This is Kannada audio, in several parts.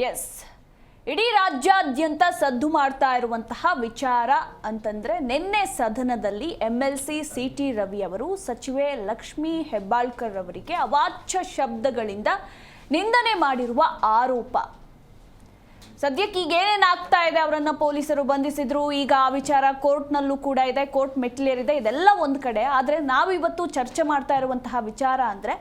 ಎಸ್, ಇಡೀ ರಾಜ್ಯಾದ್ಯಂತ ಸದ್ದು ಮಾಡ್ತಾ ಇರುವಂತಹ ವಿಚಾರ ಅಂತಂದ್ರೆ ನಿನ್ನೆ ಸದನದಲ್ಲಿ MLC CT ರವಿ ಅವರು ಸಚಿವೆ ಲಕ್ಷ್ಮಿ ಹೆಬ್ಬಾಳ್ಕರ್ ಅವರಿಗೆ ಅವಾಚ್ಯ ಶಬ್ದಗಳಿಂದ ನಿಂದನೆ ಮಾಡಿರುವ ಆರೋಪ. ಸದ್ಯಕ್ಕೆ ಈಗ ಏನೇನಾಗ್ತಾ ಇದೆ, ಅವರನ್ನ ಪೊಲೀಸರು ಬಂಧಿಸಿದ್ರು, ಈಗ ಆ ವಿಚಾರ ಕೋರ್ಟ್ನಲ್ಲೂ ಕೂಡ ಇದೆ, ಕೋರ್ಟ್ ಮೆಟ್ಟಿಲೇರಿದೆ, ಇದೆಲ್ಲ ಒಂದು ಕಡೆ. ಆದರೆ ನಾವಿವತ್ತು ಚರ್ಚೆ ಮಾಡ್ತಾ ಇರುವಂತಹ ವಿಚಾರ ಅಂದ್ರೆ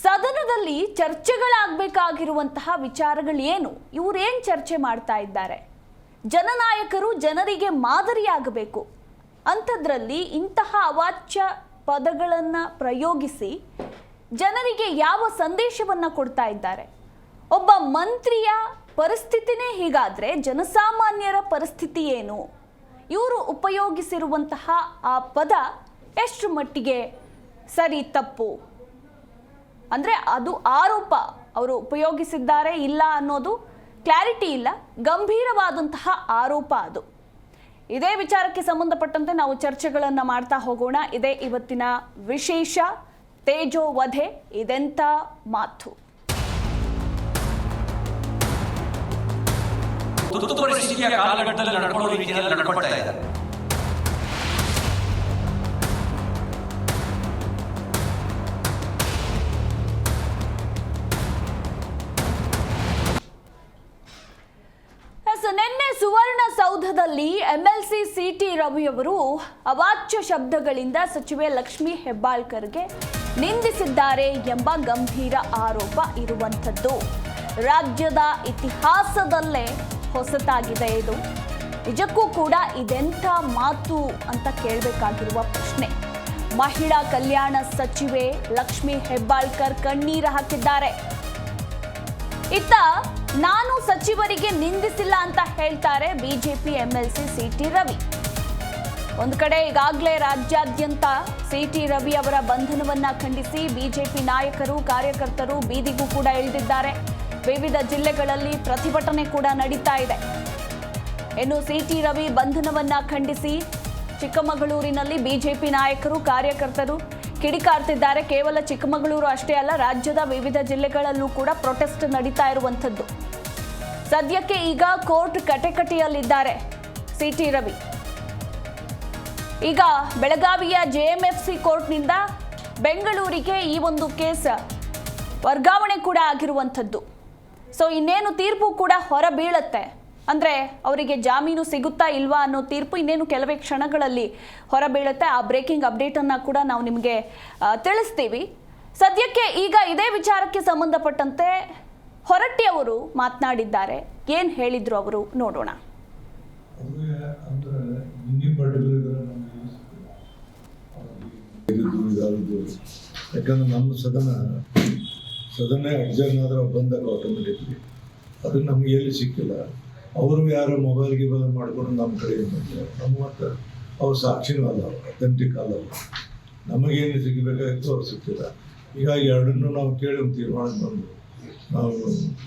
ಸದನದಲ್ಲಿ ಚರ್ಚೆಗಳಾಗಬೇಕಾಗಿರುವಂತಹ ವಿಚಾರಗಳು ಏನು, ಇವರೇನು ಚರ್ಚೆ ಮಾಡ್ತಾ ಇದ್ದಾರೆ. ಜನನಾಯಕರು ಜನರಿಗೆ ಮಾದರಿಯಾಗಬೇಕು ಅಂಥದ್ರಲ್ಲಿ ಇಂತಹ ಅವಾಚ್ಯ ಪದಗಳನ್ನು ಪ್ರಯೋಗಿಸಿ ಜನರಿಗೆ ಯಾವ ಸಂದೇಶವನ್ನು ಕೊಡ್ತಾ ಇದ್ದಾರೆ. ಒಬ್ಬ ಮಂತ್ರಿಯ ಪರಿಸ್ಥಿತಿನೇ ಹೀಗಾದ್ರೆ ಜನಸಾಮಾನ್ಯರ ಪರಿಸ್ಥಿತಿ ಏನು? ಇವರು ಉಪಯೋಗಿಸಿರುವಂತಹ ಆ ಪದ ಎಷ್ಟು ಮಟ್ಟಿಗೆ ಸರಿ ತಪ್ಪು ಅಂದರೆ ಅದು ಆರೋಪ, ಅವರು ಉಪಯೋಗಿಸಿದ್ದಾರೆ ಇಲ್ಲ ಅನ್ನೋದು ಕ್ಲಾರಿಟಿ ಇಲ್ಲ, ಗಂಭೀರವಾದಂತಹ ಆರೋಪ ಅದು. ಇದೇ ವಿಚಾರಕ್ಕೆ ಸಂಬಂಧಪಟ್ಟಂತೆ ನಾವು ಚರ್ಚೆಗಳನ್ನು ಮಾಡ್ತಾ ಹೋಗೋಣ. ಇದೇ ಇವತ್ತಿನ ವಿಶೇಷ. ತೇಜೋವಧೆ ಇದೆಂಥ ಮಾತು. ಪರಿಸ್ಥಿತಿಯ ಕಾಲಘಟ್ಟದಲ್ಲಿ ನಡ್ಕೊಳ್ಳೋ ರೀತಿಯಲ್ಲಿ ನಡ್ಕೊಳ್ತಾ ಇದ್ದಾರೆ. ನಿನ್ನೆ ಸುವರ್ಣಸೌಧದಲ್ಲಿ MLC CT ರವಿ ಅವರು ಅವಾಚ್ಯ ಶಬ್ದಗಳಿಂದ ಸಚಿವೆ ಲಕ್ಷ್ಮಿ ಹೆಬ್ಬಾಳ್ಕರ್ಗೆ ನಿಂದಿಸಿದ್ದಾರೆ ಎಂಬ ಗಂಭೀರ ಆರೋಪ ಇರುವಂಥದ್ದು. ರಾಜ್ಯದ ಇತಿಹಾಸದಲ್ಲೇ ಹೊಸತಾಗಿದೆ ಇದು. ನಿಜಕ್ಕೂ ಕೂಡ ಇದೆಂಥ ಮಾತು ಅಂತ ಕೇಳಬೇಕಾಗಿರುವ ಪ್ರಶ್ನೆ. ಮಹಿಳಾ ಕಲ್ಯಾಣ ಸಚಿವೆ ಲಕ್ಷ್ಮಿ ಹೆಬ್ಬಾಳ್ಕರ್ ಕಣ್ಣೀರು ಹಾಕಿದ್ದಾರೆ. ಇತ್ತ ನಾನು ಸಚಿವರಿಗೆ ನಿಂದಿಸಿಲ್ಲ ಅಂತ ಹೇಳ್ತಾರೆ ಬಿಜೆಪಿ MLC CT ರವಿ. ಒಂದು ಕಡೆ ಈಗಾಗಲೇ ರಾಜ್ಯಾದ್ಯಂತ CT ರವಿ ಅವರ ಬಂಧನವನ್ನ ಖಂಡಿಸಿ ಬಿಜೆಪಿ ನಾಯಕರು ಕಾರ್ಯಕರ್ತರು ಬೀದಿಗೂ ಕೂಡ ಇಳಿದಿದ್ದಾರೆ. ವಿವಿಧ ಜಿಲ್ಲೆಗಳಲ್ಲಿ ಪ್ರತಿಭಟನೆ ಕೂಡ ನಡೀತಾ ಇದೆ. ಇನ್ನು CT ರವಿ ಬಂಧನವನ್ನ ಖಂಡಿಸಿ ಚಿಕ್ಕಮಗಳೂರಿನಲ್ಲಿ ಬಿಜೆಪಿ ನಾಯಕರು ಕಾರ್ಯಕರ್ತರು ಕಿಡಿಕಾರ್ತಿದ್ದಾರೆ. ಕೇವಲ ಚಿಕ್ಕಮಗಳೂರು ಅಷ್ಟೇ ಅಲ್ಲ, ರಾಜ್ಯದ ವಿವಿಧ ಜಿಲ್ಲೆಗಳಲ್ಲೂ ಕೂಡ ಪ್ರೊಟೆಸ್ಟ್ ನಡೀತಾ ಇರುವಂಥದ್ದು. ಸದ್ಯಕ್ಕೆ ಈಗ ಕೋರ್ಟ್ ಕಟಕಟಿಯಲ್ಲಿದ್ದಾರೆ CT ರವಿ. ಈಗ ಬೆಳಗಾವಿಯ JMFC ಕೋರ್ಟ್ನಿಂದ ಬೆಂಗಳೂರಿಗೆ ಈ ಒಂದು ಕೇಸ್ ವರ್ಗಾವಣೆ ಕೂಡ ಆಗಿರುವಂಥದ್ದು. ಸೊ ಇನ್ನೇನು ತೀರ್ಪು ಕೂಡ ಹೊರ ಬೀಳುತ್ತೆ, ಅಂದರೆ ಅವರಿಗೆ ಜಾಮೀನು ಸಿಗುತ್ತಾ ಇಲ್ವಾ ಅನ್ನೋ ತೀರ್ಪು ಇನ್ನೇನು ಕೆಲವೇ ಕ್ಷಣಗಳಲ್ಲಿ ಹೊರಬೀಳುತ್ತೆ. ಆ ಬ್ರೇಕಿಂಗ್ ಅಪ್ಡೇಟನ್ನು ಕೂಡ ನಾವು ನಿಮಗೆ ತಿಳಿಸ್ತೀವಿ. ಸದ್ಯಕ್ಕೆ ಈಗ ಇದೇ ವಿಚಾರಕ್ಕೆ ಸಂಬಂಧಪಟ್ಟಂತೆ ಹೊರಟ್ಟಿ ಅವರು ಮಾತನಾಡಿದ್ದಾರೆ. ಏನು ಹೇಳಿದ್ರು ಅವರು ನೋಡೋಣ. ಯಾಕಂದ್ರೆ ನಮ್ಮ ಸದನ ಅಡ್ಜರ್ನ್ ಆದ್ರೆ ಬಂದಾಗ ಆಟೋಮೆಟಿಕ್ಲಿ ಅದು ನಮ್ಗೆ ಎಲ್ಲಿ ಸಿಕ್ಕಿಲ್ಲ. ಅವರು ಯಾರೋ ಮೊಬೈಲ್ ಗಿಬೈಲ್ ಮಾಡ್ಕೊಂಡು ನಮ್ಮ ಕಡೆ ನಮ್ಮ ಮತ್ತು ಅವ್ರ ಸಾಕ್ಷಿನೂ ಅಲ್ಲ, ಅಥೆಂಟಿಕ್ ಅಲ್ಲ. ನಮಗೇನು ಸಿಗಬೇಕಾಗಿತ್ತು ಅವ್ರು ಸಿಕ್ಕಿಲ್ಲ. ಹೀಗಾಗಿ ಎರಡನ್ನೂ ನಾವು ಕೇಳಿ ಒಂದು ತೀರ್ಮಾನ ಬಂದು ನಾವು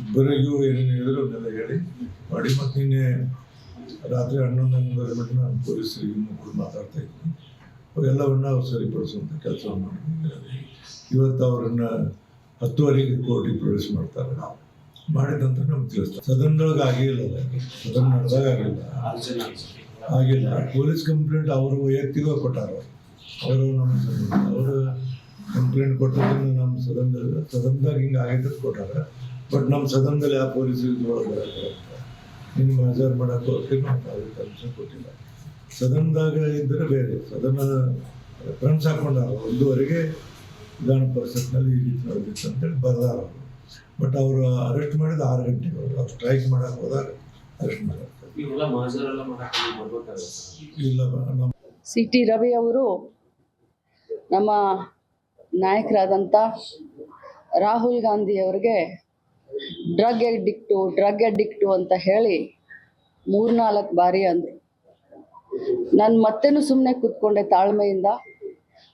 ಇಬ್ಬರಿಗೂ ಏನೇನು ಹೇಳಿದ್ರು ಅವನ್ನೆಲ್ಲ ಹೇಳಿ ಮಾಡಿ ಮತ್ತು ನಿನ್ನೆ ರಾತ್ರಿ 11 ಗಂಟೆ ನಾನು ಪೊಲೀಸರಿಗೆ ಮುಗ್ದು ಮಾತಾಡ್ತಾ ಇದ್ದೀನಿ. ಅವೆಲ್ಲವನ್ನ ಅವ್ರು ಸರಿಪಡಿಸುವಂಥ ಕೆಲಸವನ್ನು ಮಾಡಿದ್ದಾರೆ. ಇವತ್ತು ಅವರನ್ನು 10:30ಗೆ ಕೋರ್ಟಿಗೆ ಪ್ರವೇಶ ಮಾಡ್ತಾರೆ. ಮಾಡಿದಂತ ನಮ್ಗೆ ತಿಳಿಸ್ತಾರೆ. ಸದನದೊಳಗೆ ಆಗಿಲ್ಲ, ಸದನ ನಡೆದಾಗ ಆಗಿಲ್ಲ. ಪೊಲೀಸ್ ಕಂಪ್ಲೇಂಟ್ ಅವರು ವೈಯಕ್ತಿಕವಾಗಿ ಕೊಟ್ಟಾರ. ಅವರು ನಮ್ಮ ಅವರು ಕಂಪ್ಲೇಂಟ್ ಕೊಟ್ಟೋದನ್ನು ನಮ್ಮ ಸದನದಾಗ ಹಿಂಗೆ ಆಗಿದ್ದು ಕೊಟ್ಟಾರ. ಬಟ್ ನಮ್ಮ ಸದನದಲ್ಲಿ ಯಾವ ಪೊಲೀಸ್ ಒಳಗೆ ನಿನ್ನ ಹಾಜರು ಮಾಡೋಕ್ಕೆ ಹೋಗ್ತೀವಿ, ನಾವು ಅದಕ್ಕೆ ಪರ್ಮಿಷನ್ ಕೊಟ್ಟಿಲ್ಲ. ಸದನದಾಗ ಇದ್ದರೆ ಬೇರೆ ಸದನ ಫ್ರೆಂಡ್ಸ್ ಹಾಕೊಂಡಾರ. 1:30ಗೆ ವಿಧಾನ ಪರಿಷತ್ನಲ್ಲಿ ಈ ರೀತಿ ನಡೆದಿತ್ತು ಅಂತೇಳಿ ಬರ್ದಾರ. ಬಟ್ ಅವರು ಅರೆಸ್ಟ್ ಮಾಡಿದ 6 ಗಂಟೆಗೆ ಅವ್ರು ಸ್ಟ್ರೈಕ್ ಮಾಡಕ್ಕೆ ಹೋದಾಗ ಅರೆಸ್ಟ್ ಮಾಡ್ತಾರೆ. ಇಲ್ಲ, CT ರವಿ ಅವರು ನಮ್ಮ ನಾಯಕರಾದಂಥ ರಾಹುಲ್ ಗಾಂಧಿ ಅವರಿಗೆ ಡ್ರಗ್ ಅಡಿಕ್ಟು ಅಂತ ಹೇಳಿ 3-4 ಬಾರಿ ಅಂದರು. ನಾನು ಮತ್ತೇನು ಸುಮ್ಮನೆ ಕೂತ್ಕೊಂಡೆ ತಾಳ್ಮೆಯಿಂದ.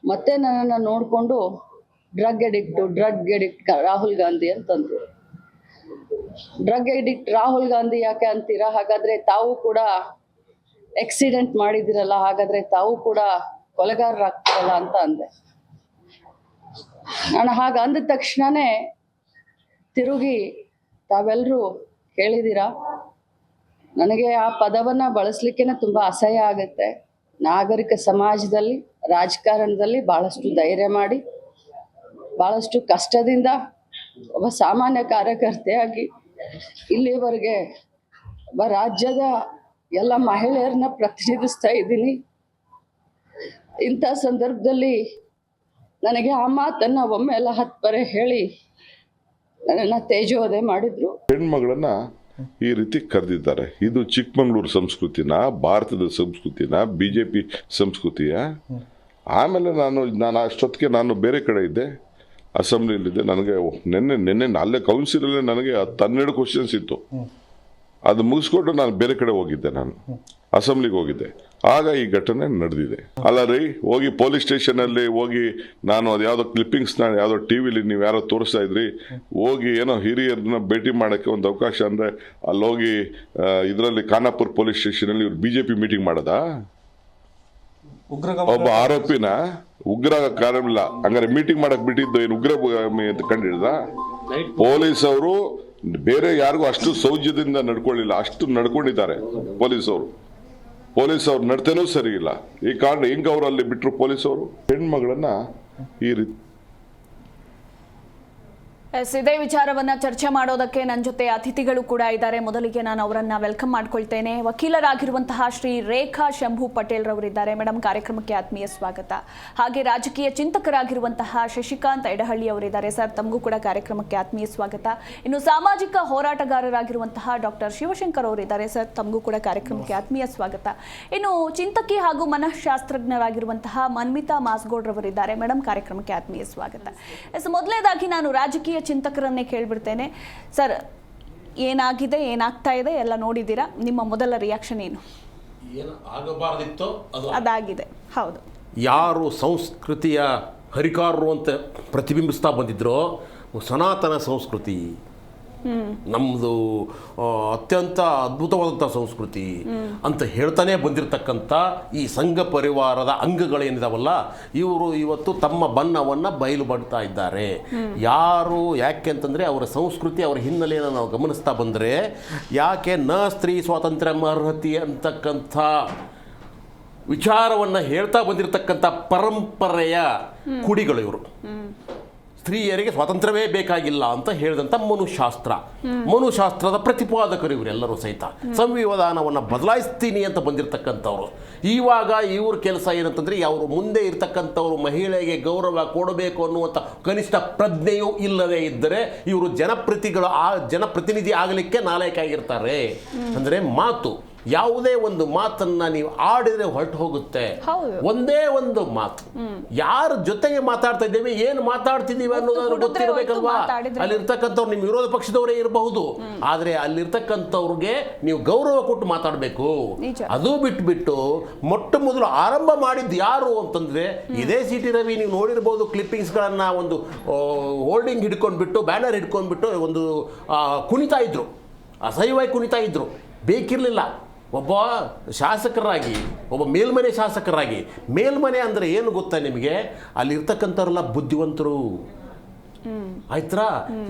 ಮತ್ತೆ ನನ್ನನ್ನು ನೋಡಿಕೊಂಡು ಡ್ರಗ್ ಅಡಿಕ್ಟ್ ರಾಹುಲ್ ಗಾಂಧಿ ಅಂತಂದ್ರು. ಡ್ರಗ್ ಅಡಿಕ್ಟ್ ರಾಹುಲ್ ಗಾಂಧಿ ಯಾಕೆ ಅಂತೀರಾ? ಹಾಗಾದ್ರೆ ತಾವು ಕೂಡ ಆಕ್ಸಿಡೆಂಟ್ ಮಾಡಿದಿರಲ್ಲ, ಹಾಗಾದ್ರೆ ತಾವು ಕೂಡ ಕೊಲೆಗಾರರಾಗ್ತಿರಲ್ಲ ಅಂತ ಅಂದೆ. ನಾನು ಹಾಗೆ ಅಂದ ತಕ್ಷಣನೇ ತಿರುಗಿ ತಾವೆಲ್ಲರೂ ಕೇಳಿದ್ದೀರಾ. ನನಗೆ ಆ ಪದವನ್ನು ಬಳಸಲಿಕ್ಕೆ ತುಂಬ ಅಸಹ್ಯ ಆಗುತ್ತೆ. ನಾಗರಿಕ ಸಮಾಜದಲ್ಲಿ, ರಾಜಕಾರಣದಲ್ಲಿ ಭಾಳಷ್ಟು ಧೈರ್ಯ ಮಾಡಿ, ಭಾಳಷ್ಟು ಕಷ್ಟದಿಂದ ಒಬ್ಬ ಸಾಮಾನ್ಯ ಕಾರ್ಯಕರ್ತೆಯಾಗಿ ಇಲ್ಲಿವರೆಗೆ ಒಬ್ಬ ರಾಜ್ಯದ ಎಲ್ಲ ಮಹಿಳೆಯರನ್ನ ಪ್ರತಿನಿಧಿಸ್ತಾ ಇದ್ದೀನಿ. ಇಂಥ ಸಂದರ್ಭದಲ್ಲಿ ನನಗೆ ಆ ಮಾತನ್ನು ಒಮ್ಮೆ ಎಲ್ಲ 10 ಬಾರಿ ಹೇಳಿ ನನ್ನನ್ನು ತೇಜೋವಧೆ ಮಾಡಿದ್ರು. ಹೆಣ್ಮಗಳನ್ನ ಈ ರೀತಿ ಕರೆದಿದ್ದಾರೆ. ಇದು ಚಿಕ್ಕಮಗಳೂರು ಸಂಸ್ಕೃತಿನ, ಭಾರತದ ಸಂಸ್ಕೃತಿನ, BJP ಸಂಸ್ಕೃತಿಯ. ಆಮೇಲೆ ನಾನು ಅಷ್ಟೊತ್ತಿಗೆ ನಾನು ಬೇರೆ ಕಡೆ ಇದ್ದೆ, ಅಸೆಂಬ್ಲಿಯಲ್ಲಿದ್ದೆ. ನನಗೆ ನಿನ್ನೆ ಅಲ್ಲೇ ಕೌನ್ಸಿಲಲ್ಲೇ ನನಗೆ 12 ಕ್ವಶನ್ಸ್ ಇತ್ತು. ಅದು ಮುಗಿಸ್ಕೊಂಡು ನಾನು ಬೇರೆ ಕಡೆ ಹೋಗಿದ್ದೆ, ನಾನು ಅಸೆಂಬ್ಲಿಗೆ ಹೋಗಿದ್ದೆ. ಆಗ ಈ ಘಟನೆ ನಡೆದಿದೆ. ಅಲ್ಲ ರೀ, ಹೋಗಿ ಪೊಲೀಸ್ ಸ್ಟೇಷನಲ್ಲಿ ಹೋಗಿ ನಾನು ಅದು ಯಾವುದೋ ಕ್ಲಿಪ್ಪಿಂಗ್ಸ್ನ ಯಾವುದೋ ಟಿವಿಲಿ ನೀವು ಯಾರೋ ತೋರಿಸ್ತಾ ಇದ್ರಿ, ಹೋಗಿ ಏನೋ ಹಿರಿಯರನ್ನ ಭೇಟಿ ಮಾಡೋಕ್ಕೆ ಒಂದು ಅವಕಾಶ ಅಂದರೆ ಅಲ್ಲಿ ಹೋಗಿ ಇದರಲ್ಲಿ ಖಾನಾಪುರ ಪೊಲೀಸ್ ಸ್ಟೇಷನಲ್ಲಿ ಇವ್ರು BJP ಮೀಟಿಂಗ್ ಮಾಡೋದಾ? ಒಬ್ಬ ಆರೋಪಿನ ಉಗ್ರ ಕಾರಣ ಹಂಗಾರೆ ಮೀಟಿಂಗ್ ಮಾಡಕ್ ಬಿಟ್ಟಿದ್ದು ಏನು ಉಗ್ರ ಕಂಡಿಡ್ದ? ಪೊಲೀಸ್ ಅವರು ಬೇರೆ ಯಾರಿಗೂ ಅಷ್ಟು ಸೌಜ್ಯದಿಂದ ನಡ್ಕೊಳ್ಳಿಲ್ಲ, ಅಷ್ಟು ನಡ್ಕೊಂಡಿದ್ದಾರೆ ಪೊಲೀಸ್ ಅವ್ರು ನಡತೆನೂ ಸರಿ ಇಲ್ಲ. ಈ ಕಾರಣ ಹೆಂಗ ಅವರು ಅಲ್ಲಿ ಬಿಟ್ರು ಪೊಲೀಸ್ ಅವರು ಹೆಣ್ಮಗಳನ್ನ ಈ ರೀತಿ. ಇದೇ ವಿಚಾರವನ್ನ ಚರ್ಚೆ ಮಾಡೋದಕ್ಕೆ ನನ್ನ ಜೊತೆ ಅತಿಥಿಗಳು ಕೂಡ ಇದ್ದಾರೆ. ಮೊದಲಿಗೆ ನಾನು ಅವರನ್ನ ವೆಲ್ಕಮ್ ಮಾಡ್ಕೊಳ್ತೇನೆ. ವಕೀಲರಾಗಿರುವಂತಹ ಶ್ರೀ ರೇಖಾ ಶಂಭು ಪಟೇಲ್ ರವರಿದ್ದಾರೆ. ಮೇಡಮ್, ಕಾರ್ಯಕ್ರಮಕ್ಕೆ ಆತ್ಮೀಯ ಸ್ವಾಗತ. ಹಾಗೆ ರಾಜಕೀಯ ಚಿಂತಕರಾಗಿರುವಂತಹ ಶಶಿಕಾಂತ್ ಎಡಹಳ್ಳಿ ಅವರಿದ್ದಾರೆ. ಸರ್, ತಮಗೂ ಕೂಡ ಕಾರ್ಯಕ್ರಮಕ್ಕೆ ಆತ್ಮೀಯ ಸ್ವಾಗತ. ಇನ್ನು ಸಾಮಾಜಿಕ ಹೋರಾಟಗಾರರಾಗಿರುವಂತಹ ಡಾಕ್ಟರ್ ಶಿವಶಂಕರ್ ಅವರಿದ್ದಾರೆ. ಸರ್, ತಮಗೂ ಕೂಡ ಕಾರ್ಯಕ್ರಮಕ್ಕೆ ಆತ್ಮೀಯ ಸ್ವಾಗತ. ಇನ್ನು ಚಿಂತಕಿ ಹಾಗೂ ಮನಃಶಾಸ್ತ್ರಜ್ಞರಾಗಿರುವಂತಹ ಮನ್ಮಿತಾ ಮಾಸ್ಗೋಡ್ ರವರಿದ್ದಾರೆ. ಮೇಡಮ್, ಕಾರ್ಯಕ್ರಮಕ್ಕೆ ಆತ್ಮೀಯ ಸ್ವಾಗತ. ಮೊದಲನೇದಾಗಿ ನಾನು ರಾಜಕೀಯ ಚಿಂತಕರನ್ನೇ ಕೇಳ್ಬಿಡ್ತೇನೆ. ಸರ್, ಏನಾಗಿದೆ, ಏನಾಗ್ತಾ ಇದೆ ಎಲ್ಲ ನೋಡಿದ್ದೀರಾ. ನಿಮ್ಮ ಮೊದಲ ರಿಯಾಕ್ಷನ್ ಏನು? ಆಗಬಾರ್ದಿತ್ತೋ ಅದಾಗಿದೆ. ಹೌದು. ಯಾರು ಸಂಸ್ಕೃತಿಯ ಹರಿಕಾರರು ಅಂತ ಪ್ರತಿಬಿಂಬಿಸ್ತಾ ಬಂದಿದ್ರೋ, ಸನಾತನ ಸಂಸ್ಕೃತಿ ನಮ್ಮದು ಅತ್ಯಂತ ಅದ್ಭುತವಾದಂಥ ಸಂಸ್ಕೃತಿ ಅಂತ ಹೇಳ್ತಾನೆ ಬಂದಿರತಕ್ಕಂಥ ಈ ಸಂಘ ಪರಿವಾರದ ಅಂಗಗಳೇನಿದಾವಲ್ಲ, ಇವರು ಇವತ್ತು ತಮ್ಮ ಬಣ್ಣವನ್ನು ಬಯಲು ಮಾಡ್ತಾ ಇದ್ದಾರೆ. ಯಾರು, ಯಾಕೆ ಅಂತಂದರೆ ಅವರ ಸಂಸ್ಕೃತಿ, ಅವರ ಹಿನ್ನೆಲೆಯನ್ನು ನಾವು ಗಮನಿಸ್ತಾ ಬಂದರೆ, ಯಾಕೆ ನ ಸ್ತ್ರೀ ಸ್ವಾತಂತ್ರ್ಯ ಅರ್ಹತೆ ಅಂತಕ್ಕಂಥ ವಿಚಾರವನ್ನು ಹೇಳ್ತಾ ಬಂದಿರತಕ್ಕಂಥ ಪರಂಪರೆಯ ಕುಡಿಗಳು ಇವರು. ಸ್ತ್ರೀಯರಿಗೆ ಸ್ವಾತಂತ್ರ್ಯವೇ ಬೇಕಾಗಿಲ್ಲ ಅಂತ ಹೇಳಿದಂಥ ಮನುಶಾಸ್ತ್ರದ ಪ್ರತಿಪಾದಕರು ಇವರೆಲ್ಲರೂ ಸಹಿತ. ಸಂವಿಧಾನವನ್ನು ಬದಲಾಯಿಸ್ತೀನಿ ಅಂತ ಬಂದಿರತಕ್ಕಂಥವ್ರು. ಇವಾಗ ಇವ್ರ ಕೆಲಸ ಏನಂತಂದರೆ, ಅವರು ಮುಂದೆ ಇರ್ತಕ್ಕಂಥವ್ರು ಮಹಿಳೆಗೆ ಗೌರವ ಕೊಡಬೇಕು ಅನ್ನುವಂಥ ಕನಿಷ್ಠ ಪ್ರಜ್ಞೆಯೂ ಇಲ್ಲದೇ ಇದ್ದರೆ ಇವರು ಜನಪ್ರತಿನಿಧಿ ಆಗಲಿಕ್ಕೆ ನಾಲಾಯಕಾಗಿರ್ತಾರೆ. ಅಂದರೆ ಮಾತು, ಯಾವುದೇ ಒಂದು ಮಾತನ್ನ ನೀವು ಆಡಿದ್ರೆ ಹೊರಟು ಹೋಗುತ್ತೆ. ಒಂದೇ ಒಂದು ಮಾತು, ಯಾರ ಜೊತೆಗೆ ಮಾತಾಡ್ತಾ ಇದ್ದೇವೆ, ಏನು ಮಾತಾಡ್ತಿದ್ದೀವಿ ಅನ್ನೋದಾದ್ರು ಗೊತ್ತಿರಬೇಕಲ್ವಾ? ಅಲ್ಲಿರ್ತಕ್ಕಂಥವ್ರು ನಿಮ್ಮ ವಿರೋಧ ಪಕ್ಷದವರೇ ಇರಬಹುದು, ಆದ್ರೆ ಅಲ್ಲಿರ್ತಕ್ಕಂಥವ್ರಿಗೆ ನೀವು ಗೌರವ ಕೊಟ್ಟು ಮಾತಾಡಬೇಕು. ಅದು ಬಿಟ್ಬಿಟ್ಟು ಮೊಟ್ಟ ಮೊದಲು ಆರಂಭ ಮಾಡಿದ್ದು ಯಾರು ಅಂತಂದ್ರೆ ಇದೇ CT ರವಿ. ನೀವು ನೋಡಿರ್ಬೋದು ಕ್ಲಿಪ್ಪಿಂಗ್ಸ್ಗಳನ್ನ, ಒಂದು ಹೋಲ್ಡಿಂಗ್ ಹಿಡ್ಕೊಂಡ್ಬಿಟ್ಟು, ಬ್ಯಾನರ್ ಹಿಡ್ಕೊಂಡ್ಬಿಟ್ಟು ಒಂದು ಕುಣಿತಾ ಇದ್ರು, ಅಸಹ್ಯವಾಗಿ ಕುಣಿತಾ ಇದ್ರು. ಬೇಕಿರಲಿಲ್ಲ. ಒಬ್ಬ ಶಾಸಕರಾಗಿ, ಒಬ್ಬ ಮೇಲ್ಮನೆ ಶಾಸಕರಾಗಿ, ಮೇಲ್ಮನೆ ಅಂದರೆ ಏನು ಗೊತ್ತಾ ನಿಮಗೆ? ಅಲ್ಲಿರ್ತಕ್ಕಂಥವ್ರೆಲ್ಲ ಬುದ್ಧಿವಂತರು, ಆಯ್ತಾ?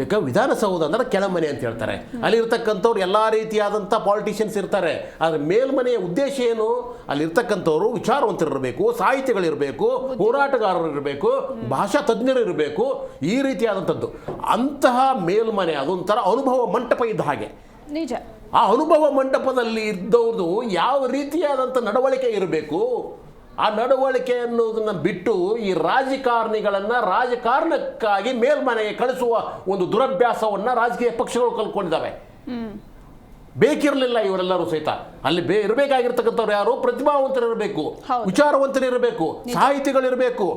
ಈಗ ವಿಧಾನಸೌಧ ಅಂದ್ರೆ ಕೆಳಮನೆ ಅಂತ ಹೇಳ್ತಾರೆ. ಅಲ್ಲಿರ್ತಕ್ಕಂಥವ್ರು ಎಲ್ಲ ರೀತಿಯಾದಂಥ ಪಾಲಿಟಿಷಿಯನ್ಸ್ ಇರ್ತಾರೆ. ಆದರೆ ಮೇಲ್ಮನೆಯ ಉದ್ದೇಶ ಏನು? ಅಲ್ಲಿರ್ತಕ್ಕಂಥವ್ರು ವಿಚಾರವಂತರಿರಬೇಕು, ಸಾಹಿತಿಗಳಿರಬೇಕು, ಹೋರಾಟಗಾರರು ಇರಬೇಕು, ಭಾಷಾ ತಜ್ಞರು ಇರಬೇಕು, ಈ ರೀತಿಯಾದಂಥದ್ದು. ಅಂತಹ ಮೇಲ್ಮನೆ ಅದೊಂಥರ ಅನುಭವ ಮಂಟಪ ಇದ್ದ ಹಾಗೆ. ನಿಜ. ಆ ಅನುಭವ ಮಂಟಪದಲ್ಲಿ ಇದ್ದವ್ರದ್ದು ಯಾವ ರೀತಿಯಾದಂಥ ನಡವಳಿಕೆ ಇರಬೇಕು, ಆ ನಡವಳಿಕೆ ಅನ್ನೋದನ್ನ ಬಿಟ್ಟು ಈ ರಾಜಕಾರಣಿಗಳನ್ನು ರಾಜಕಾರಣಕ್ಕಾಗಿ ಮೇಲ್ಮನೆಗೆ ಕಳಿಸುವ ಒಂದು ದುರಭ್ಯಾಸವನ್ನು ರಾಜಕೀಯ ಪಕ್ಷಗಳು ಕಲ್ಕೊಂಡಿದ್ದಾವೆ. ಬೇಕಿರಲಿಲ್ಲ ಇವರೆಲ್ಲರೂ ಸಹಿತ. ಅಲ್ಲಿ ಇರಬೇಕಾಗಿರ್ತಕ್ಕಂಥವ್ರು ಯಾರು? ಪ್ರತಿಭಾವಂತರಿರಬೇಕು, ವಿಚಾರವಂತರಿರಬೇಕು, ಸಾಹಿತಿಗಳಿರಬೇಕು,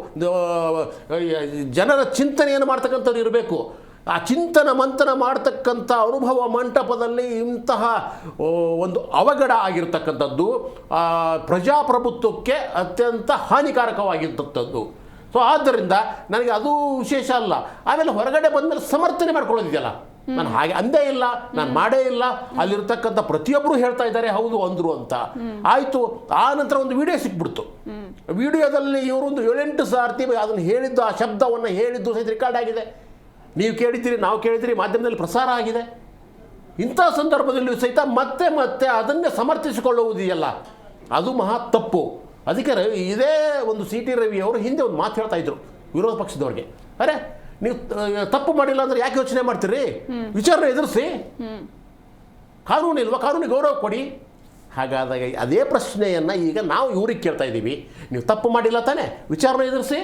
ಜನರ ಚಿಂತನೆಯನ್ನು ಮಾಡ್ತಕ್ಕಂಥವ್ರು ಇರಬೇಕು. ಆ ಚಿಂತನ ಮಂಥನ ಮಾಡ್ತಕ್ಕಂಥ ಅನುಭವ ಮಂಟಪದಲ್ಲಿ ಇಂತಹ ಒಂದು ಅವಘಡ ಆಗಿರ್ತಕ್ಕಂಥದ್ದು ಪ್ರಜಾಪ್ರಭುತ್ವಕ್ಕೆ ಅತ್ಯಂತ ಹಾನಿಕಾರಕವಾಗಿರ್ತಕ್ಕಂಥದ್ದು. ಸೊ ಆದ್ದರಿಂದ ನನಗೆ ಅದು ವಿಶೇಷ ಅಲ್ಲ. ಆಮೇಲೆ ಹೊರಗಡೆ ಬಂದಮೇಲೆ ಸಮರ್ಥನೆ ಮಾಡ್ಕೊಳ್ಳೋದಿದೆಯಲ್ಲ, ನಾನು ಹಾಗೆ ಅಂದೇ ಇಲ್ಲ, ನಾನು ಮಾಡೇ ಇಲ್ಲ, ಅಲ್ಲಿರ್ತಕ್ಕಂಥ ಪ್ರತಿಯೊಬ್ಬರು ಹೇಳ್ತಾ ಇದ್ದಾರೆ ಹೌದು ಅಂದರು ಅಂತ. ಆಯಿತು. ಆ ನಂತರ ಒಂದು ವಿಡಿಯೋ ಸಿಕ್ಬಿಡ್ತು. ವಿಡಿಯೋದಲ್ಲಿ ಇವರೊಂದು 7-8 ಸಾರ್ತಿ ಅದನ್ನು ಹೇಳಿದ್ದು, ಆ ಶಬ್ದವನ್ನು ಹೇಳಿದ್ದು ಸಹಿತ ರೆಕಾರ್ಡ್ ಆಗಿದೆ. ನೀವು ಕೇಳಿದ್ದೀರಿ, ನಾವು ಕೇಳಿದ್ದೀರಿ, ಮಾಧ್ಯಮದಲ್ಲಿ ಪ್ರಸಾರ ಆಗಿದೆ. ಇಂಥ ಸಂದರ್ಭದಲ್ಲಿಯೂ ಸಹಿತ ಮತ್ತೆ ಮತ್ತೆ ಅದನ್ನೇ ಸಮರ್ಥಿಸಿಕೊಳ್ಳುವುದಿದೆಯಲ್ಲ, ಅದು ಮಹಾ ತಪ್ಪು. ಅದಕ್ಕೆ ಇದೇ ಒಂದು ಸಿ ಟಿ ರವಿ ಅವರು ಹಿಂದೆ ಒಂದು ಮಾತು ಹೇಳ್ತಾ ಇದ್ರು ವಿರೋಧ ಪಕ್ಷದವ್ರಿಗೆ, ಅರೆ ನೀವು ತಪ್ಪು ಮಾಡಿಲ್ಲ ಅಂದ್ರೆ ಯಾಕೆ ಯೋಚನೆ ಮಾಡ್ತೀರಿ, ವಿಚಾರಣೆ ಎದುರಿಸಿ, ಕಾನೂನು ಇಲ್ವಾ, ಕಾನೂನಿಗೆ ಗೌರವ ಕೊಡಿ. ಹಾಗಾದಾಗ ಅದೇ ಪ್ರಶ್ನೆಯನ್ನು ಈಗ ನಾವು ಇವ್ರಿಗೆ ಕೇಳ್ತಾ ಇದ್ದೀವಿ, ನೀವು ತಪ್ಪು ಮಾಡಿಲ್ಲ ತಾನೇ, ವಿಚಾರಣೆ ಎದುರಿಸಿ,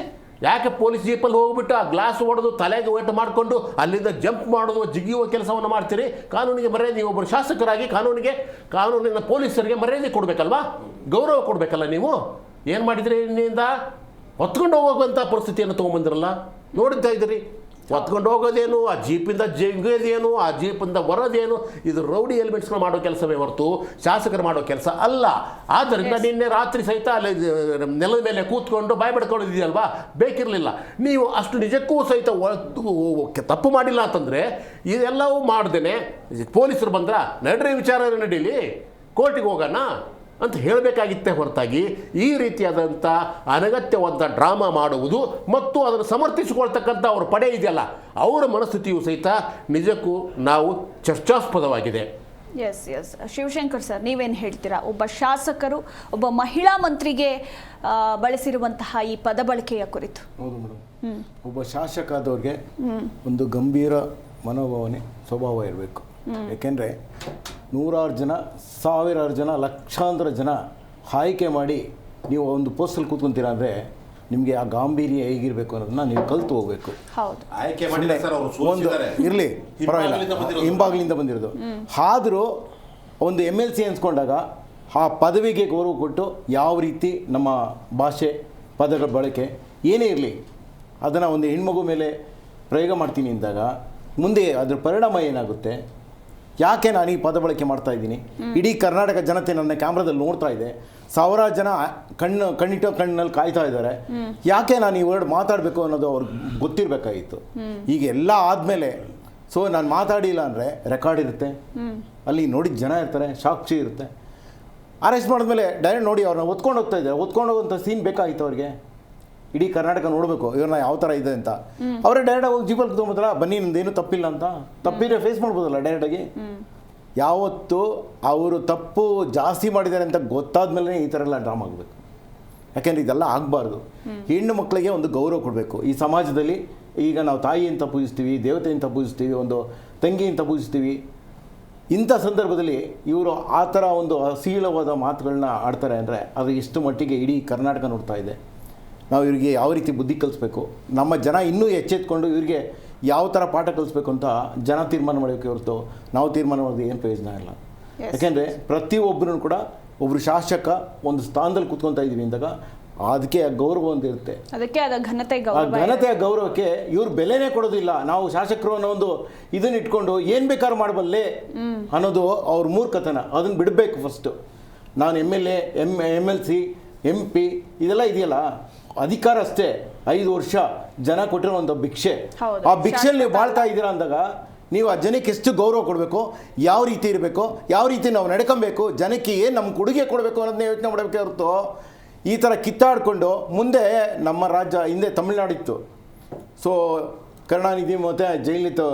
ಯಾಕೆ ಪೊಲೀಸ್ ಜೀಪಲ್ಲಿ ಹೋಗ್ಬಿಟ್ಟು ಆ ಗ್ಲಾಸ್ ಹೊಡೆದು ತಲೆಗೆ ವೇಟ್ ಮಾಡಿಕೊಂಡು ಅಲ್ಲಿಂದ ಜಂಪ್ ಮಾಡೋದು ಜಿಗಿಯುವ ಕೆಲಸವನ್ನು ಮಾಡ್ತೀರಿ? ಕಾನೂನಿಗೆ ಮರ್ಯಾದೆ, ನೀವು ಒಬ್ಬರು ಶಾಸಕರಾಗಿ ಕಾನೂನಿನ ಪೊಲೀಸರಿಗೆ ಮರ್ಯಾದೆ ಕೊಡಬೇಕಲ್ವಾ, ಗೌರವ ಕೊಡಬೇಕಲ್ಲ. ನೀವು ಏನು ಮಾಡಿದ್ರಿ, ಇನ್ನಿಂದ ಹೊತ್ಕೊಂಡು ಹೋಗುವಂಥ ಪರಿಸ್ಥಿತಿಯನ್ನು ತೊಗೊಂಬಂದಿರಲ್ಲ, ನೋಡ್ತಾ ಇದ್ದೀರಿ. ಹೊತ್ಕೊಂಡು ಹೋಗೋದೇನು, ಆ ಜೀಪಿಂದ ಜಿಗೋದೇನು, ಆ ಜೀಪಿಂದ ಬರೋದೇನು, ಇದು ರೌಡಿ ಎಲಿಮೆಂಟ್ಸ್ಗಳು ಮಾಡೋ ಕೆಲಸವೇ ಹೊರತು ಶಾಸಕರು ಮಾಡೋ ಕೆಲಸ ಅಲ್ಲ. ಆದ್ದರಿಂದ ನಿನ್ನೆ ರಾತ್ರಿ ಸಹಿತ ಅಲ್ಲಿ ನೆಲದ ಮೇಲೆ ಕೂತ್ಕೊಂಡು ಬಾಯಿ ಬಡ್ಕೊಳ್ಳೋದಿದೆಯಲ್ವಾ, ಬೇಕಿರಲಿಲ್ಲ. ನೀವು ಅಷ್ಟು ನಿಜಕ್ಕೂ ಸಹಿತ ತಪ್ಪು ಮಾಡಿಲ್ಲ ಅಂತಂದರೆ ಇದೆಲ್ಲವೂ ಮಾಡ್ದೇನೆ ಪೊಲೀಸರು ಬಂದ್ರ ನಡ್ರಿ ವಿಚಾರಣೆ ನಡೀಲಿ, ಕೋರ್ಟಿಗೆ ಹೋಗೋಣ ಅಂತ ಹೇಳಬೇಕಾಗಿತ್ತೇ ಹೊರತಾಗಿ ಈ ರೀತಿಯಾದಂಥ ಅನಗತ್ಯವಾದ ಡ್ರಾಮಾ ಮಾಡುವುದು ಮತ್ತು ಅದನ್ನು ಸಮರ್ಥಿಸಿಕೊಳ್ತಕ್ಕಂಥ ಅವ್ರ ಪಡೆ ಇದೆಯಲ್ಲ, ಅವರ ಮನಸ್ಥಿತಿಯು ಸಹಿತ ನಿಜಕ್ಕೂ ನಾವು ಚರ್ಚಾಸ್ಪದವಾಗಿದೆ. ಎಸ್ ಎಸ್ ಶಿವಶಂಕರ್ ಸರ್, ನೀವೇನು ಹೇಳ್ತೀರಾ? ಒಬ್ಬ ಶಾಸಕರು ಒಬ್ಬ ಮಹಿಳಾ ಮಂತ್ರಿಗೆ ಬಳಸಿರುವಂತಹ ಈ ಪದ ಬಳಕೆಯ ಕುರಿತು. ಹೌದು ಮೇಡಮ್, ಒಬ್ಬ ಶಾಸಕ ಆದವ್ರಿಗೆ ಒಂದು ಗಂಭೀರ ಮನೋಭಾವನೆ ಸ್ವಭಾವ ಇರಬೇಕು. ಯಾಕೆಂದರೆ ನೂರಾರು ಜನ, ಸಾವಿರಾರು ಜನ, ಲಕ್ಷಾಂತರ ಜನ ಆಯ್ಕೆ ಮಾಡಿ ನೀವು ಒಂದು ಪೋಸ್ಟಲ್ಲಿ ಕೂತ್ಕೊಂತೀರ ಅಂದರೆ ನಿಮಗೆ ಆ ಗಾಂಭೀರ್ಯ ಹೇಗಿರಬೇಕು ಅನ್ನೋದನ್ನ ನೀವು ಕಲಿತು ಹೋಗಬೇಕು. ಹೌದು, ಆಯ್ಕೆ ಮಾಡಿಲ್ಲ ಸರ್, ಅವರು ಒಂದು ಇರಲಿ ಪರವಾಗಿಲ್ಲ, ಹಿಂಬಾಗಿಲಿಂದ ಬಂದಿರೋದು. ಆದರೂ ಒಂದು MLC ಅನ್ಸ್ಕೊಂಡಾಗ ಆ ಪದವಿಗೆ ಗೌರವ ಕೊಟ್ಟು ಯಾವ ರೀತಿ ನಮ್ಮ ಭಾಷೆ ಪದಗಳ ಬಳಕೆ ಏನೇ ಇರಲಿ ಅದನ್ನು ಒಂದು ಹೆಣ್ಮಗು ಮೇಲೆ ಪ್ರಯೋಗ ಮಾಡ್ತೀನಿ ಅಂದಾಗ ಮುಂದೆ ಅದರ ಪರಿಣಾಮ ಏನಾಗುತ್ತೆ, ಯಾಕೆ ನಾನು ಈ ಪದ ಬಳಕೆ ಮಾಡ್ತಾ ಇದ್ದೀನಿ, ಇಡೀ ಕರ್ನಾಟಕ ಜನತೆ ನನ್ನ ಕ್ಯಾಮ್ರಾದಲ್ಲಿ ನೋಡ್ತಾ ಇದೆ, ಸಾವಿರಾರು ಜನ ಕಣ್ಣಿಟ್ಟೋ ಕಣ್ಣಲ್ಲಿ ಕಾಯ್ತಾ ಇದ್ದಾರೆ, ಯಾಕೆ ನಾನು ಈ ವರ್ಡ್ ಮಾತಾಡಬೇಕು ಅನ್ನೋದು ಅವ್ರಿಗೆ ಗೊತ್ತಿರಬೇಕಾಗಿತ್ತು. ಈಗ ಎಲ್ಲ ಆದಮೇಲೆ ನಾನು ಮಾತಾಡಿಲ್ಲ ಅಂದರೆ ರೆಕಾರ್ಡ್ ಇರುತ್ತೆ, ಅಲ್ಲಿ ನೋಡಿದ ಜನ ಇರ್ತಾರೆ, ಸಾಕ್ಷಿ ಇರುತ್ತೆ. ಅರೆಸ್ಟ್ ಮಾಡಿದ್ಮೇಲೆ ಡೈರೆಕ್ಟ್ ನೋಡಿ ಅವ್ರನ್ನ ಹೊತ್ಕೊಂಡು ಹೋಗ್ತಾ ಇದ್ದಾರೆ, ಹೊತ್ಕೊಂಡು ಹೋಗುವಂಥ ಸೀನ್ ಬೇಕಾಗಿತ್ತು ಅವ್ರಿಗೆ. ಇಡೀ ಕರ್ನಾಟಕ ನೋಡಬೇಕು ಇವ್ರನ್ನ ಯಾವ ಥರ ಇದೆ ಅಂತ. ಅವರೇ ಡೈರೆಕ್ಟಾಗಿ ಹೋಗಿ ಜೀಪಲ್ಲಿ ತೊಗೊಂಬತ್ತಲ್ಲ, ಬನ್ನಿ ನಂದೇನು ತಪ್ಪಿಲ್ಲ ಅಂತ, ತಪ್ಪಿದ್ರೆ ಫೇಸ್ ಮಾಡ್ಬೋದಲ್ಲ ಡೈರೆಕ್ಟಾಗಿ. ಯಾವತ್ತು ಅವರು ತಪ್ಪು ಜಾಸ್ತಿ ಮಾಡಿದ್ದಾರೆ ಅಂತ ಗೊತ್ತಾದ್ಮೇಲೆ ಈ ಥರ ಎಲ್ಲ ಡ್ರಾಮಾ ಆಗಬೇಕು. ಯಾಕೆಂದರೆ ಇದೆಲ್ಲ ಆಗಬಾರ್ದು. ಹೆಣ್ಣು ಮಕ್ಕಳಿಗೆ ಒಂದು ಗೌರವ ಕೊಡಬೇಕು ಈ ಸಮಾಜದಲ್ಲಿ. ಈಗ ನಾವು ತಾಯಿ ಅಂತ ಪೂಜಿಸ್ತೀವಿ, ದೇವತೆ ಅಂತ ಪೂಜಿಸ್ತೀವಿ, ಒಂದು ತಂಗಿ ಅಂತ ಪೂಜಿಸ್ತೀವಿ. ಇಂಥ ಸಂದರ್ಭದಲ್ಲಿ ಇವರು ಆ ಥರ ಒಂದು ಅಶ್ಲೀಲವಾದ ಮಾತುಗಳನ್ನ ಆಡ್ತಾರೆ ಅಂದರೆ ಅದು ಎಷ್ಟು ಮಟ್ಟಿಗೆ ಇಡೀ ಕರ್ನಾಟಕ ನೋಡ್ತಾ ಇದೆ. ನಾವು ಇವರಿಗೆ ಯಾವ ರೀತಿ ಬುದ್ಧಿ ಕಲಿಸ್ಬೇಕು, ನಮ್ಮ ಜನ ಇನ್ನೂ ಎಚ್ಚೆತ್ಕೊಂಡು ಇವರಿಗೆ ಯಾವ ಥರ ಪಾಠ ಕಲಿಸ್ಬೇಕು ಅಂತ ಜನ ತೀರ್ಮಾನ ಮಾಡಬೇಕು ಹೊರತು ನಾವು ತೀರ್ಮಾನ ಮಾಡೋದು ಏನು ಪ್ರಯೋಜನ ಇಲ್ಲ. ಯಾಕೆಂದರೆ ಪ್ರತಿಯೊಬ್ಬರೂ ಕೂಡ ಒಬ್ಬರು ಶಾಸಕ ಒಂದು ಸ್ಥಾನದಲ್ಲಿ ಕೂತ್ಕೊತಾ ಇದ್ದೀವಿ ಅಂದಾಗ ಅದಕ್ಕೆ ಆ ಗೌರವ ಒಂದು ಇರುತ್ತೆ. ಅದಕ್ಕೆ ಅದ ಘನತೆಯ ಗೌರವಕ್ಕೆ ಇವ್ರು ಬೆಲೆನೇ ಕೊಡೋದಿಲ್ಲ. ನಾವು ಶಾಸಕರು ಅನ್ನೋ ಒಂದು ಇದನ್ನ ಇಟ್ಕೊಂಡು ಏನು ಬೇಕಾದ್ರೂ ಮಾಡಬಲ್ಲೆ ಅನ್ನೋದು ಅವ್ರ ಮೂರ್ಖತನ. ಅದನ್ನು ಬಿಡಬೇಕು ಫಸ್ಟು. ನಾನು MLA, MLC, MP ಇದೆಲ್ಲ ಇದೆಯಲ್ಲ ಅಧಿಕಾರ ಅಷ್ಟೇ. 5 ವರ್ಷ ಜನ ಕೊಟ್ಟಿರೋ ಒಂದು ಭಿಕ್ಷೆ. ಆ ಭಿಕ್ಷೆಯಲ್ಲಿ ನೀವು ಬಾಳ್ತಾ ಇದ್ದೀರಾ ಅಂದಾಗ ನೀವು ಆ ಜನಕ್ಕೆ ಎಷ್ಟು ಗೌರವ ಕೊಡಬೇಕು, ಯಾವ ರೀತಿ ಇರಬೇಕು, ಯಾವ ರೀತಿ ನಾವು ನಡ್ಕೊಬೇಕು, ಜನಕ್ಕೆ ಏನು ನಮ್ಮ ಕೊಡುಗೆ ಕೊಡಬೇಕು ಅನ್ನೋದನ್ನ ಯೋಚನೆ ಮಾಡಬೇಕೇ ಹೊರತು ಈ ಥರ ಕಿತ್ತಾಡಿಕೊಂಡು ಮುಂದೆ ನಮ್ಮ ರಾಜ್ಯ ಹಿಂದೆ ತಮಿಳ್ನಾಡಿತ್ತು. ಕರುಣಾನಿಧಿ ಮತ್ತು ಜಯಲಲಿತಾ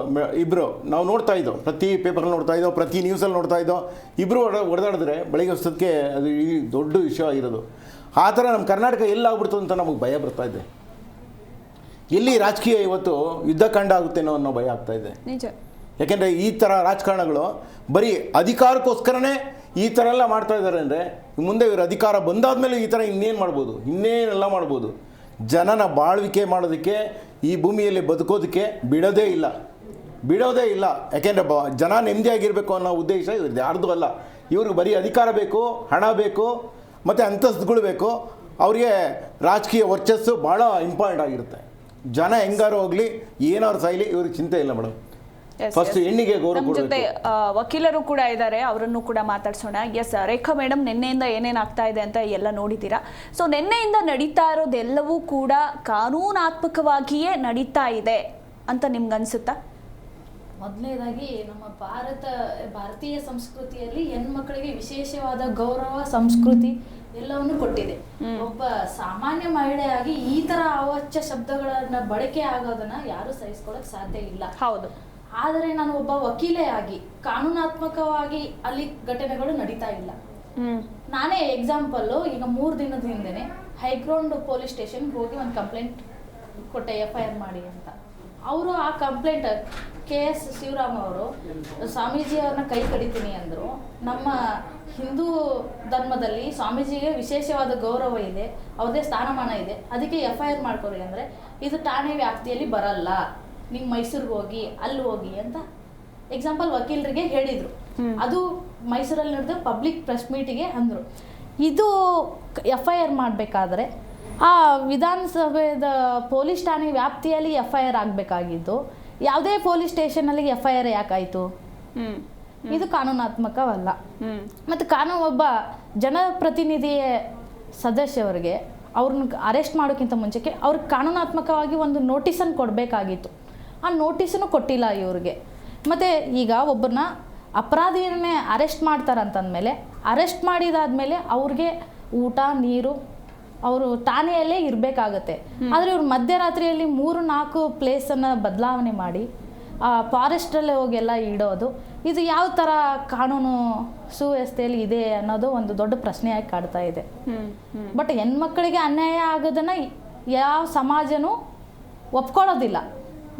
ಇಬ್ಬರು ನಾವು ನೋಡ್ತಾ ಇದ್ದೋ, ಪ್ರತಿ ಪೇಪರಲ್ಲಿ ನೋಡ್ತಾ ಇದ್ದೋ, ಪ್ರತಿ ನ್ಯೂಸಲ್ಲಿ ನೋಡ್ತಾ ಇದ್ದೋ. ಇಬ್ಬರು ಹೊಡೆದಾಡಿದ್ರೆ ಬೆಳಗ್ಗೆ ಹೊಸದಕ್ಕೆ ಅದು ಈ ದೊಡ್ಡ ವಿಷಯ ಆಗಿರೋದು. ಆ ಥರ ನಮ್ಮ ಕರ್ನಾಟಕ ಎಲ್ಲಾಗ್ಬಿಡ್ತು ಅಂತ ನಮಗೆ ಭಯ ಬರ್ತಾ ಇದೆ. ಎಲ್ಲಿ ರಾಜಕೀಯ ಇವತ್ತು ಯುದ್ಧಕಾಂಡ ಆಗುತ್ತೇನೋ ಅನ್ನೋ ಭಯ ಆಗ್ತಾ ಇದೆ. ಯಾಕೆಂದರೆ ಈ ಥರ ರಾಜಕಾರಣಗಳು ಬರೀ ಅಧಿಕಾರಕ್ಕೋಸ್ಕರನೇ ಈ ಥರ ಎಲ್ಲ ಮಾಡ್ತಾ ಇದ್ದಾರೆ ಅಂದರೆ ಮುಂದೆ ಇವರು ಅಧಿಕಾರ ಬಂದಾದ್ಮೇಲೆ ಈ ಥರ ಇನ್ನೇನು ಮಾಡ್ಬೋದು, ಇನ್ನೇನೆಲ್ಲ ಮಾಡ್ಬೋದು. ಜನನ ಬಾಳ್ವಿಕೆ ಮಾಡೋದಕ್ಕೆ, ಈ ಭೂಮಿಯಲ್ಲಿ ಬದುಕೋದಕ್ಕೆ ಬಿಡೋದೇ ಇಲ್ಲ. ಯಾಕೆಂದರೆ ಜನ ನೆಮ್ಮದಿಯಾಗಿರಬೇಕು ಅನ್ನೋ ಉದ್ದೇಶ ಇವ್ರದ್ದು, ಯಾರ್ದು ಅಲ್ಲ. ಇವ್ರಿಗೆ ಬರೀ ಅಧಿಕಾರ ಬೇಕು, ಹಣ ಬೇಕು, ಮತ್ತು ಅಂತಸ್ತುಗಳು ಬೇಕು. ಅವರಿಗೆ ರಾಜಕೀಯ ವರ್ಚಸ್ಸು ಭಾಳ ಇಂಪಾರ್ಟೆಂಟ್ ಆಗಿರುತ್ತೆ. ಜನ ಹೆಂಗಾರು ಹೋಗಲಿ, ಏನಾದ್ರು ಸಾಯ್ಲಿ, ಇವ್ರಿಗೆ ಚಿಂತೆ ಇಲ್ಲ ಮೇಡಮ್. ಫಸ್ಟ್ ಹೆಣ್ಣಿಗೆ ಗೌರವ ಕೊಡಬೇಕು. ವಕೀಲರು ಕೂಡ ಇದ್ದಾರೆ, ಅವರನ್ನು ಕೂಡ ಮಾತಾಡ್ಸೋಣ. ಎಸ್ ರೇಖಾ ಮೇಡಮ್, ನಿನ್ನೆಯಿಂದ ಏನೇನು ಆಗ್ತಾ ಇದೆ ಅಂತ ಎಲ್ಲ ನೋಡಿದ್ದೀರಾ. ನಿನ್ನೆಯಿಂದ ನಡೀತಾ ಇರೋದೆಲ್ಲವೂ ಕೂಡ ಕಾನೂನಾತ್ಮಕವಾಗಿಯೇ ನಡೀತಾ ಇದೆ ಅಂತ ನಿಮ್ಗೆ ಅನ್ಸುತ್ತಾ? ಮೊದಲನೇದಾಗಿ ನಮ್ಮ ಭಾರತೀಯ ಸಂಸ್ಕೃತಿಯಲ್ಲಿ ಹೆಣ್ಮಕ್ಳಿಗೆ ವಿಶೇಷವಾದ ಗೌರವ, ಸಂಸ್ಕೃತಿ ಎಲ್ಲವನ್ನು ಕೊಟ್ಟಿದೆ. ಒಬ್ಬ ಸಾಮಾನ್ಯ ಮಹಿಳೆಯಾಗಿ ಈ ತರ ಅವಾಚ್ಯ ಶಬ್ದಗಳನ್ನ ಬಳಕೆ ಆಗೋದನ್ನ ಯಾರು ಸಹಿಸ್ಕೊಳ್ಳಕ್ ಸಾಧ್ಯ ಇಲ್ಲ. ಹೌದು. ಆದರೆ ನಾನು ಒಬ್ಬ ವಕೀಲೆ ಆಗಿ ಕಾನೂನಾತ್ಮಕವಾಗಿ ಅಲ್ಲಿ ಘಟನೆಗಳು ನಡೀತಾ ಇಲ್ಲ. ನಾನೇ ಎಕ್ಸಾಂಪಲ್ಲು, ಈಗ 3 ದಿನದ ಹಿಂದೆನೆ ಹೈಗ್ರೌಂಡ್ ಪೊಲೀಸ್ ಸ್ಟೇಷನ್ಗೆ ಹೋಗಿ ಒಂದು ಕಂಪ್ಲೇಂಟ್ ಕೊಟ್ಟೆ, FIR ಮಾಡಿ ಅಂತ. ಅವರು ಆ ಕಂಪ್ಲೇಂಟ್ KS ಶಿವರಾಮ್ ಅವರು ಸ್ವಾಮೀಜಿಯವ್ರನ್ನ ಕೈ ಕಡಿತೀನಿ ಅಂದರು. ನಮ್ಮ ಹಿಂದೂ ಧರ್ಮದಲ್ಲಿ ಸ್ವಾಮೀಜಿಗೆ ವಿಶೇಷವಾದ ಗೌರವ ಇದೆ, ಅವ್ರದ್ದೇ ಸ್ಥಾನಮಾನ ಇದೆ, ಅದಕ್ಕೆ FIR ಮಾಡ್ಕೊರಿ ಅಂದರೆ ಇದು ಠಾಣೆ ವ್ಯಾಪ್ತಿಯಲ್ಲಿ ಬರಲ್ಲ, ನೀವು ಮೈಸೂರಿಗೆ ಹೋಗಿ ಅಲ್ಲಿ ಹೋಗಿ ಅಂತ ಎಕ್ಸಾಂಪಲ್ ವಕೀಲರಿಗೆ ಹೇಳಿದರು. ಅದು ಮೈಸೂರಲ್ಲಿ ನಡೆದ ಪಬ್ಲಿಕ್ ಪ್ರೆಸ್ ಮೀಟಿಗೆ ಅಂದರು. ಇದು FIR ಮಾಡಬೇಕಾದ್ರೆ ಆ ವಿಧಾನಸಭೆದ ಪೊಲೀಸ್ ಠಾಣೆ ವ್ಯಾಪ್ತಿಯಲ್ಲಿ FIR ಆಗಬೇಕಾಗಿದ್ದು ಯಾವುದೇ ಪೊಲೀಸ್ ಸ್ಟೇಷನಲ್ಲಿ FIR ಯಾಕಾಯಿತು? ಇದು ಕಾನೂನಾತ್ಮಕವಲ್ಲ. ಮತ್ತು ಒಬ್ಬ ಜನಪ್ರತಿನಿಧಿಯ ಸದಸ್ಯವರಿಗೆ ಅವ್ರನ್ನ ಅರೆಸ್ಟ್ ಮಾಡೋಕ್ಕಿಂತ ಮುಂಚೆಗೆ ಅವ್ರಿಗೆ ಕಾನೂನಾತ್ಮಕವಾಗಿ ಒಂದು ನೋಟಿಸನ್ನು ಕೊಡಬೇಕಾಗಿತ್ತು. ಆ ನೋಟಿಸನ್ನು ಕೊಟ್ಟಿಲ್ಲ ಇವ್ರಿಗೆ. ಮತ್ತು ಈಗ ಒಬ್ಬರನ್ನ ಅಪರಾಧಿಯನ್ನೇ ಅರೆಸ್ಟ್ ಮಾಡ್ತಾರಂತಂದಮೇಲೆ ಅರೆಸ್ಟ್ ಮಾಡಿದಾದ್ಮೇಲೆ ಅವ್ರಿಗೆ ಊಟ ನೀರು ಅವರು ಠಾಣೆಯಲ್ಲೇ ಇರಬೇಕಾಗತ್ತೆ. ಆದರೆ ಇವ್ರು ಮಧ್ಯರಾತ್ರಿಯಲ್ಲಿ 3-4 ಪ್ಲೇಸನ್ನು ಬದಲಾವಣೆ ಮಾಡಿ ಫಾರೆಸ್ಟಲ್ಲೇ ಹೋಗೆಲ್ಲ ಇಡೋದು, ಇದು ಯಾವ ಥರ ಕಾನೂನು ಸುವ್ಯವಸ್ಥೆಯಲ್ಲಿ ಇದೆ ಅನ್ನೋದು ಒಂದು ದೊಡ್ಡ ಪ್ರಶ್ನೆಯಾಗಿ ಕಾಡ್ತಾ ಇದೆ. ಬಟ್ ಹೆಣ್ಮಕ್ಳಿಗೆ ಅನ್ಯಾಯ ಆಗೋದನ್ನು ಯಾವ ಸಮಾಜನೂ ಒಪ್ಕೊಳ್ಳೋದಿಲ್ಲ.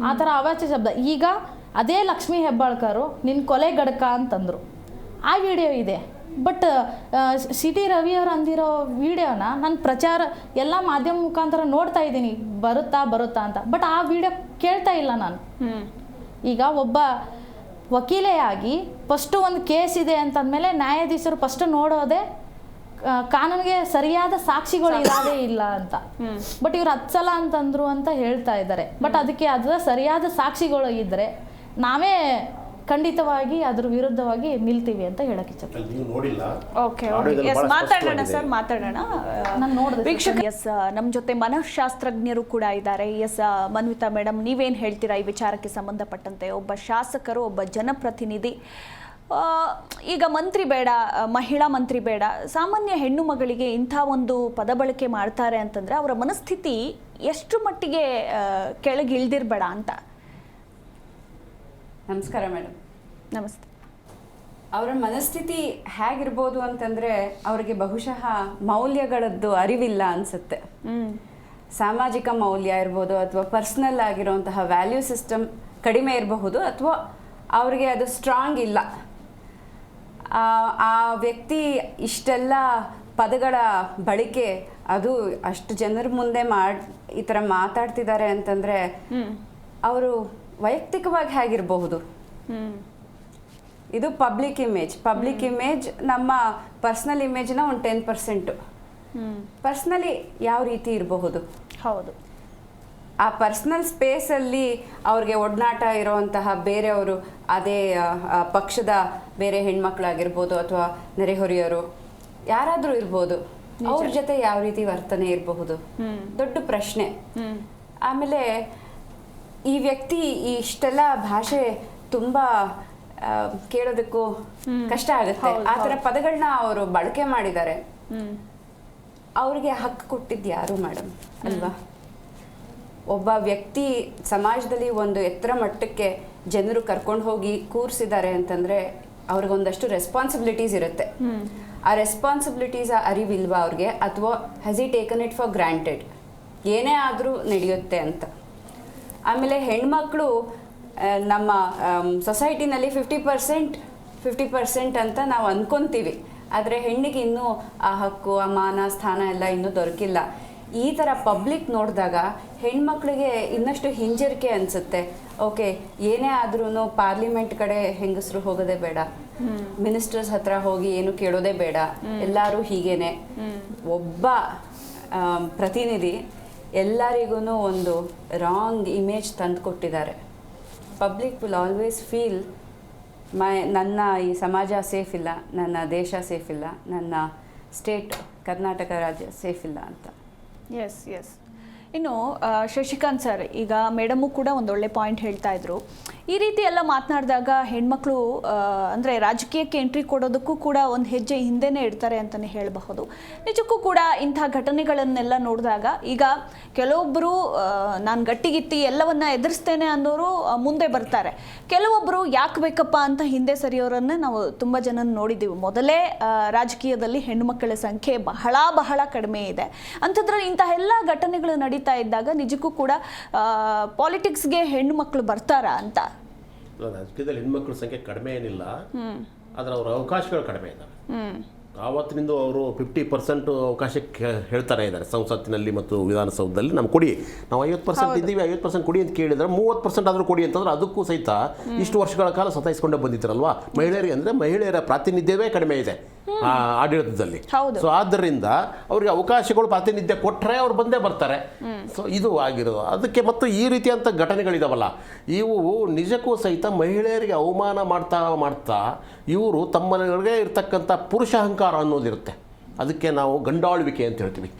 ಆ ಥರ ಅವಾಚ್ಯ ಶಬ್ದ. ಈಗ ಅದೇ ಲಕ್ಷ್ಮೀ ಹೆಬ್ಬಾಳ್ಕರು ನಿನ್ನ ಕೊಲೆ ಗಡಕ ಅಂತಂದರು, ಆ ವಿಡಿಯೋ ಇದೆ. ಬಟ್ CT ರವಿಯವರು ಅಂದಿರೋ ವಿಡಿಯೋನ ನಾನು ಪ್ರಚಾರ ಎಲ್ಲ ಮಾಧ್ಯಮ ಮುಖಾಂತರ ನೋಡ್ತಾ ಇದ್ದೀನಿ, ಬರುತ್ತಾ ಅಂತ. ಬಟ್ ಆ ವಿಡಿಯೋ ಕೇಳ್ತಾ ಇಲ್ಲ ನಾನು. ಈಗ ಒಬ್ಬ ವಕೀಲೆಯಾಗಿ ಫಸ್ಟು ಒಂದು ಕೇಸ್ ಇದೆ ಅಂತಂದಮೇಲೆ ನ್ಯಾಯಾಧೀಶರು ಫಸ್ಟ್ ನೋಡೋದೇ ಕಾನೂನಿಗೆ ಸರಿಯಾದ ಸಾಕ್ಷಿಗಳು ಇರೋದೇ ಇಲ್ಲ ಅಂತ. ಬಟ್ ಇವ್ರು 10 ಸಲ ಅಂತಂದ್ರು ಅಂತ ಹೇಳ್ತಾ ಇದ್ದಾರೆ. ಬಟ್ ಅದಕ್ಕೆ ಅದರ ಸರಿಯಾದ ಸಾಕ್ಷಿಗಳು ಇದ್ದರೆ ನಾವೇ ಖಂಡಿತವಾಗಿ ಅದ್ರ ವಿರುದ್ಧವಾಗಿ ನಿಲ್ತೀವಿ ಅಂತ ಹೇಳಕ್ಕೆ ಇಚ್ಛೆ. ನೀವು ನೋಡಿಲ್ಲ. ಓಕೆ, ಮಾತಾಡೋಣ ಸರ್, ಮಾತಾಡೋಣ. ನಾನು ನೋಡಿದೆ ವೀಕ್ಷಕ. ಎಸ್, ನಮ್ಮ ಜೊತೆ ಮನಃಶಾಸ್ತ್ರಜ್ಞರು ಕೂಡ ಇದ್ದಾರೆ. ಎಸ್ ಮನ್ವಿತಾ ಮೇಡಮ್, ನೀವೇನು ಹೇಳ್ತೀರಾ ಈ ವಿಚಾರಕ್ಕೆ ಸಂಬಂಧಪಟ್ಟಂತೆ? ಒಬ್ಬ ಶಾಸಕರು, ಒಬ್ಬ ಜನಪ್ರತಿನಿಧಿ, ಈಗ ಮಂತ್ರಿ ಬೇಡ, ಮಹಿಳಾ ಮಂತ್ರಿ ಬೇಡ, ಸಾಮಾನ್ಯ ಹೆಣ್ಣು ಮಗಳಿಗೆ ಇಂಥ ಒಂದು ಪದ ಬಳಕೆ ಮಾಡ್ತಾರೆ ಅಂತಂದರೆ ಅವರ ಮನಸ್ಥಿತಿ ಎಷ್ಟು ಮಟ್ಟಿಗೆ ಕೆಳಗೆ ಇಳ್ದಿರ್ಬೇಡ ಅಂತ? ನಮಸ್ಕಾರ ಮೇಡಮ್. ನಮಸ್ತೆ. ಅವರ ಮನಸ್ಥಿತಿ ಹೇಗಿರ್ಬೋದು ಅಂತಂದರೆ, ಅವ್ರಿಗೆ ಬಹುಶಃ ಮೌಲ್ಯಗಳದ್ದು ಅರಿವಿಲ್ಲ ಅನಿಸುತ್ತೆ. ಸಾಮಾಜಿಕ ಮೌಲ್ಯ ಇರ್ಬೋದು, ಅಥವಾ ಪರ್ಸ್ನಲ್ ಆಗಿರುವಂತಹ ವ್ಯಾಲ್ಯೂ ಸಿಸ್ಟಮ್ ಕಡಿಮೆ ಇರಬಹುದು, ಅಥವಾ ಅವ್ರಿಗೆ ಅದು ಸ್ಟ್ರಾಂಗ್ ಇಲ್ಲ. ಆ ವ್ಯಕ್ತಿ ಇಷ್ಟೆಲ್ಲ ಪದಗಳ ಬಳಕೆ, ಅದು ಅಷ್ಟು ಜನರ ಮುಂದೆ ಈ ಥರ ಮಾತಾಡ್ತಿದ್ದಾರೆ ಅಂತಂದರೆ ಅವರು ವೈಯಕ್ತಿಕವಾಗಿ ಹೇಗಿರಬಹುದು? ಇದು ಪಬ್ಲಿಕ್ ಇಮೇಜ್. ನಮ್ಮ ಪರ್ಸ್ನಲ್ ಇಮೇಜ್ನ ಒಂದು 10%. ಪರ್ಸ್ನಲಿ ಯಾವ ರೀತಿ ಇರಬಹುದು? ಹೌದು, ಆ ಪರ್ಸ್ನಲ್ ಸ್ಪೇಸಲ್ಲಿ ಅವ್ರಿಗೆ ಒಡನಾಟ ಇರೋವಂತಹ ಬೇರೆಯವರು, ಅದೇ ಪಕ್ಷದ ಬೇರೆ ಹೆಣ್ಮಕ್ಳಾಗಿರ್ಬೋದು ಅಥವಾ ನೆರೆಹೊರೆಯವರು ಯಾರಾದರೂ ಇರ್ಬೋದು, ಅವ್ರ ಜೊತೆ ಯಾವ ರೀತಿ ವರ್ತನೆ ಇರಬಹುದು? ದೊಡ್ಡ ಪ್ರಶ್ನೆ. ಆಮೇಲೆ ಈ ವ್ಯಕ್ತಿ ಇಷ್ಟೆಲ್ಲ ಭಾಷೆ ತುಂಬ ಕೇಳೋದಕ್ಕೂ ಕಷ್ಟ ಆಗುತ್ತೆ. ಆ ಥರ ಪದಗಳನ್ನ ಅವರು ಬಳಕೆ ಮಾಡಿದ್ದಾರೆ. ಅವ್ರಿಗೆ ಹಕ್ಕು ಕೊಟ್ಟಿದ್ದು ಯಾರು ಮೇಡಮ್ ಅಲ್ವಾ? ಒಬ್ಬ ವ್ಯಕ್ತಿ ಸಮಾಜದಲ್ಲಿ ಒಂದು ಎತ್ತರ ಮಟ್ಟಕ್ಕೆ ಜನರು ಕರ್ಕೊಂಡು ಹೋಗಿ ಕೂರಿಸಿದ್ದಾರೆ ಅಂತಂದರೆ ಅವ್ರಿಗೊಂದಷ್ಟು ರೆಸ್ಪಾನ್ಸಿಬಿಲಿಟೀಸ್ ಇರುತ್ತೆ. ಆ ರೆಸ್ಪಾನ್ಸಿಬಿಲಿಟೀಸ್ ಅರಿವಿಲ್ವಾ ಅವ್ರಿಗೆ, ಅಥವಾ has E taken it for granted, ಏನೇ ಆದರೂ ನಡೆಯುತ್ತೆ ಅಂತ. ಆಮೇಲೆ ಹೆಣ್ಮಕ್ಳು ನಮ್ಮ ಸೊಸೈಟಿನಲ್ಲಿ 50% ಅಂತ ನಾವು ಅಂದ್ಕೊತೀವಿ. ಆದರೆ ಹೆಣ್ಣಿಗೆ ಇನ್ನೂ ಆ ಹಕ್ಕು, ಆ ಮಾನ, ಸ್ಥಾನ ಎಲ್ಲ ಇನ್ನೂ ದೊರಕಿಲ್ಲ. ಈ ಥರ ಪಬ್ಲಿಕ್ ನೋಡಿದಾಗ ಹೆಣ್ಮಕ್ಳಿಗೆ ಇನ್ನಷ್ಟು ಹಿಂಜರಿಕೆ ಅನಿಸುತ್ತೆ. ಓಕೆ, ಏನೇ ಆದ್ರೂ ಪಾರ್ಲಿಮೆಂಟ್ ಕಡೆ ಹೆಂಗಸರು ಹೋಗೋದೇ ಬೇಡ, ಮಿನಿಸ್ಟರ್ಸ್ ಹತ್ರ ಹೋಗಿ ಏನು ಕೇಳೋದೇ ಬೇಡ, ಎಲ್ಲರೂ ಹೀಗೇನೆ. ಒಬ್ಬ ಪ್ರತಿನಿಧಿ ಎಲ್ಲರಿಗೂ ಒಂದು ರಾಂಗ್ ಇಮೇಜ್ ತಂದು ಕೊಟ್ಟಿದ್ದಾರೆ. ಪಬ್ಲಿಕ್ ವಿಲ್ ಆಲ್ವೇಸ್ ಫೀಲ್ ನನ್ನ ಈ ಸಮಾಜ ಸೇಫ್ ಇಲ್ಲ, ನನ್ನ ದೇಶ ಸೇಫ್ ಇಲ್ಲ, ನನ್ನ ಸ್ಟೇಟ್ ಕರ್ನಾಟಕ ರಾಜ್ಯ ಸೇಫ್ ಇಲ್ಲ ಅಂತ. ಎಸ್. ಇನ್ನು ಶಶಿಕಾಂತ್ ಸರ್, ಈಗ ಮೇಡಮು ಕೂಡ ಒಂದೊಳ್ಳೆ ಪಾಯಿಂಟ್ ಹೇಳ್ತಾ ಇದ್ರು. ಈ ರೀತಿ ಎಲ್ಲ ಮಾತನಾಡಿದಾಗ ಹೆಣ್ಮಕ್ಳು ಅಂದರೆ ರಾಜಕೀಯಕ್ಕೆ ಎಂಟ್ರಿ ಕೊಡೋದಕ್ಕೂ ಕೂಡ ಒಂದು ಹೆಜ್ಜೆ ಹಿಂದೆನೇ ಇಡ್ತಾರೆ ಅಂತಲೇ ಹೇಳಬಹುದು. ನಿಜಕ್ಕೂ ಕೂಡ ಇಂಥ ಘಟನೆಗಳನ್ನೆಲ್ಲ ನೋಡಿದಾಗ ಈಗ ಕೆಲವೊಬ್ಬರು ನಾನು ಗಟ್ಟಿಗಿತ್ತಿ ಎಲ್ಲವನ್ನ ಎದುರಿಸ್ತೇನೆ ಅನ್ನೋರು ಮುಂದೆ ಬರ್ತಾರೆ. ಕೆಲವೊಬ್ಬರು ಯಾಕೆ ಬೇಕಪ್ಪ ಅಂತ ಹಿಂದೆ ಸರಿಯೋರನ್ನ ನಾವು ತುಂಬ ಜನ ನೋಡಿದ್ದೀವಿ. ಮೊದಲೇ ರಾಜಕೀಯದಲ್ಲಿ ಹೆಣ್ಣುಮಕ್ಕಳ ಸಂಖ್ಯೆ ಬಹಳ ಬಹಳ ಕಡಿಮೆ ಇದೆ. ಅಂಥದ್ರಲ್ಲಿ ಇಂಥ ಎಲ್ಲ ಘಟನೆಗಳು ನಡೀತಾ ಇದ್ದಾಗ ನಿಜಕ್ಕೂ ಕೂಡ ಪಾಲಿಟಿಕ್ಸ್ಗೆ ಹೆಣ್ಣು ಮಕ್ಕಳು ಬರ್ತಾರಾ ಅಂತ? ರಾಜಕೀಯದಲ್ಲಿ ಹೆಣ್ಮಕ್ಳ ಸಂಖ್ಯೆ ಕಡಿಮೆ ಏನಿಲ್ಲ, ಆದರೆ ಅವರ ಅವಕಾಶಗಳು ಕಡಿಮೆ ಇದ್ದಾವೆ. ಆವತ್ತಿನಿಂದ ಅವರು 50% ಅವಕಾಶಕ್ಕೆ ಹೇಳ್ತಾರೆ ಇದ್ದಾರೆ ಸಂಸತ್ತಿನಲ್ಲಿ ಮತ್ತು ವಿಧಾನಸೌಧದಲ್ಲಿ. ನಮ್ಮ ಕೊಡಿ, ನಾವು 50% ಇದ್ದೀವಿ, 50% ಕೊಡಿ ಅಂತ ಕೇಳಿದ್ರೆ 30% ಆದರೂ ಕೊಡಿ ಅಂತಂದ್ರೆ ಅದಕ್ಕೂ ಸಹಿತ ಇಷ್ಟು ವರ್ಷಗಳ ಕಾಲ ಸತಾಯಿಸ್ಕೊಂಡೇ ಬಂದಿದ್ದಾರಲ್ವಾ. ಮಹಿಳೆಯರಿಗೆ ಅಂದರೆ ಮಹಿಳೆಯರ ಪ್ರಾತಿನಿಧ್ಯವೇ ಕಡಿಮೆ ಇದೆ ಆಡಳಿತದಲ್ಲಿ. ಸೊ ಆದ್ದರಿಂದ ಅವರಿಗೆ ಅವಕಾಶಗಳು ಪ್ರಾತಿನಿಧ್ಯ ಕೊಟ್ಟರೆ ಅವ್ರು ಬಂದೇ ಬರ್ತಾರೆ. ಸೊ ಇದು ಆಗಿರೋದು ಅದಕ್ಕೆ. ಮತ್ತು ಈ ರೀತಿಯಂಥ ಘಟನೆಗಳಿದಾವಲ್ಲ, ಇವು ನಿಜಕ್ಕೂ ಸಹಿತ ಮಹಿಳೆಯರಿಗೆ ಅವಮಾನ ಮಾಡ್ತಾ ಇವರು ತಮ್ಮಗಳಿಗೆ ಇರ್ತಕ್ಕಂಥ ಪುರುಷ ಅಹಂಕಾರ ಅನ್ನೋದಿರುತ್ತೆ. ಅದಕ್ಕೆ ನಾವು ಗಂಡಾಳ್ವಿಕೆ ಅಂತ ಹೇಳ್ತೀವಿ.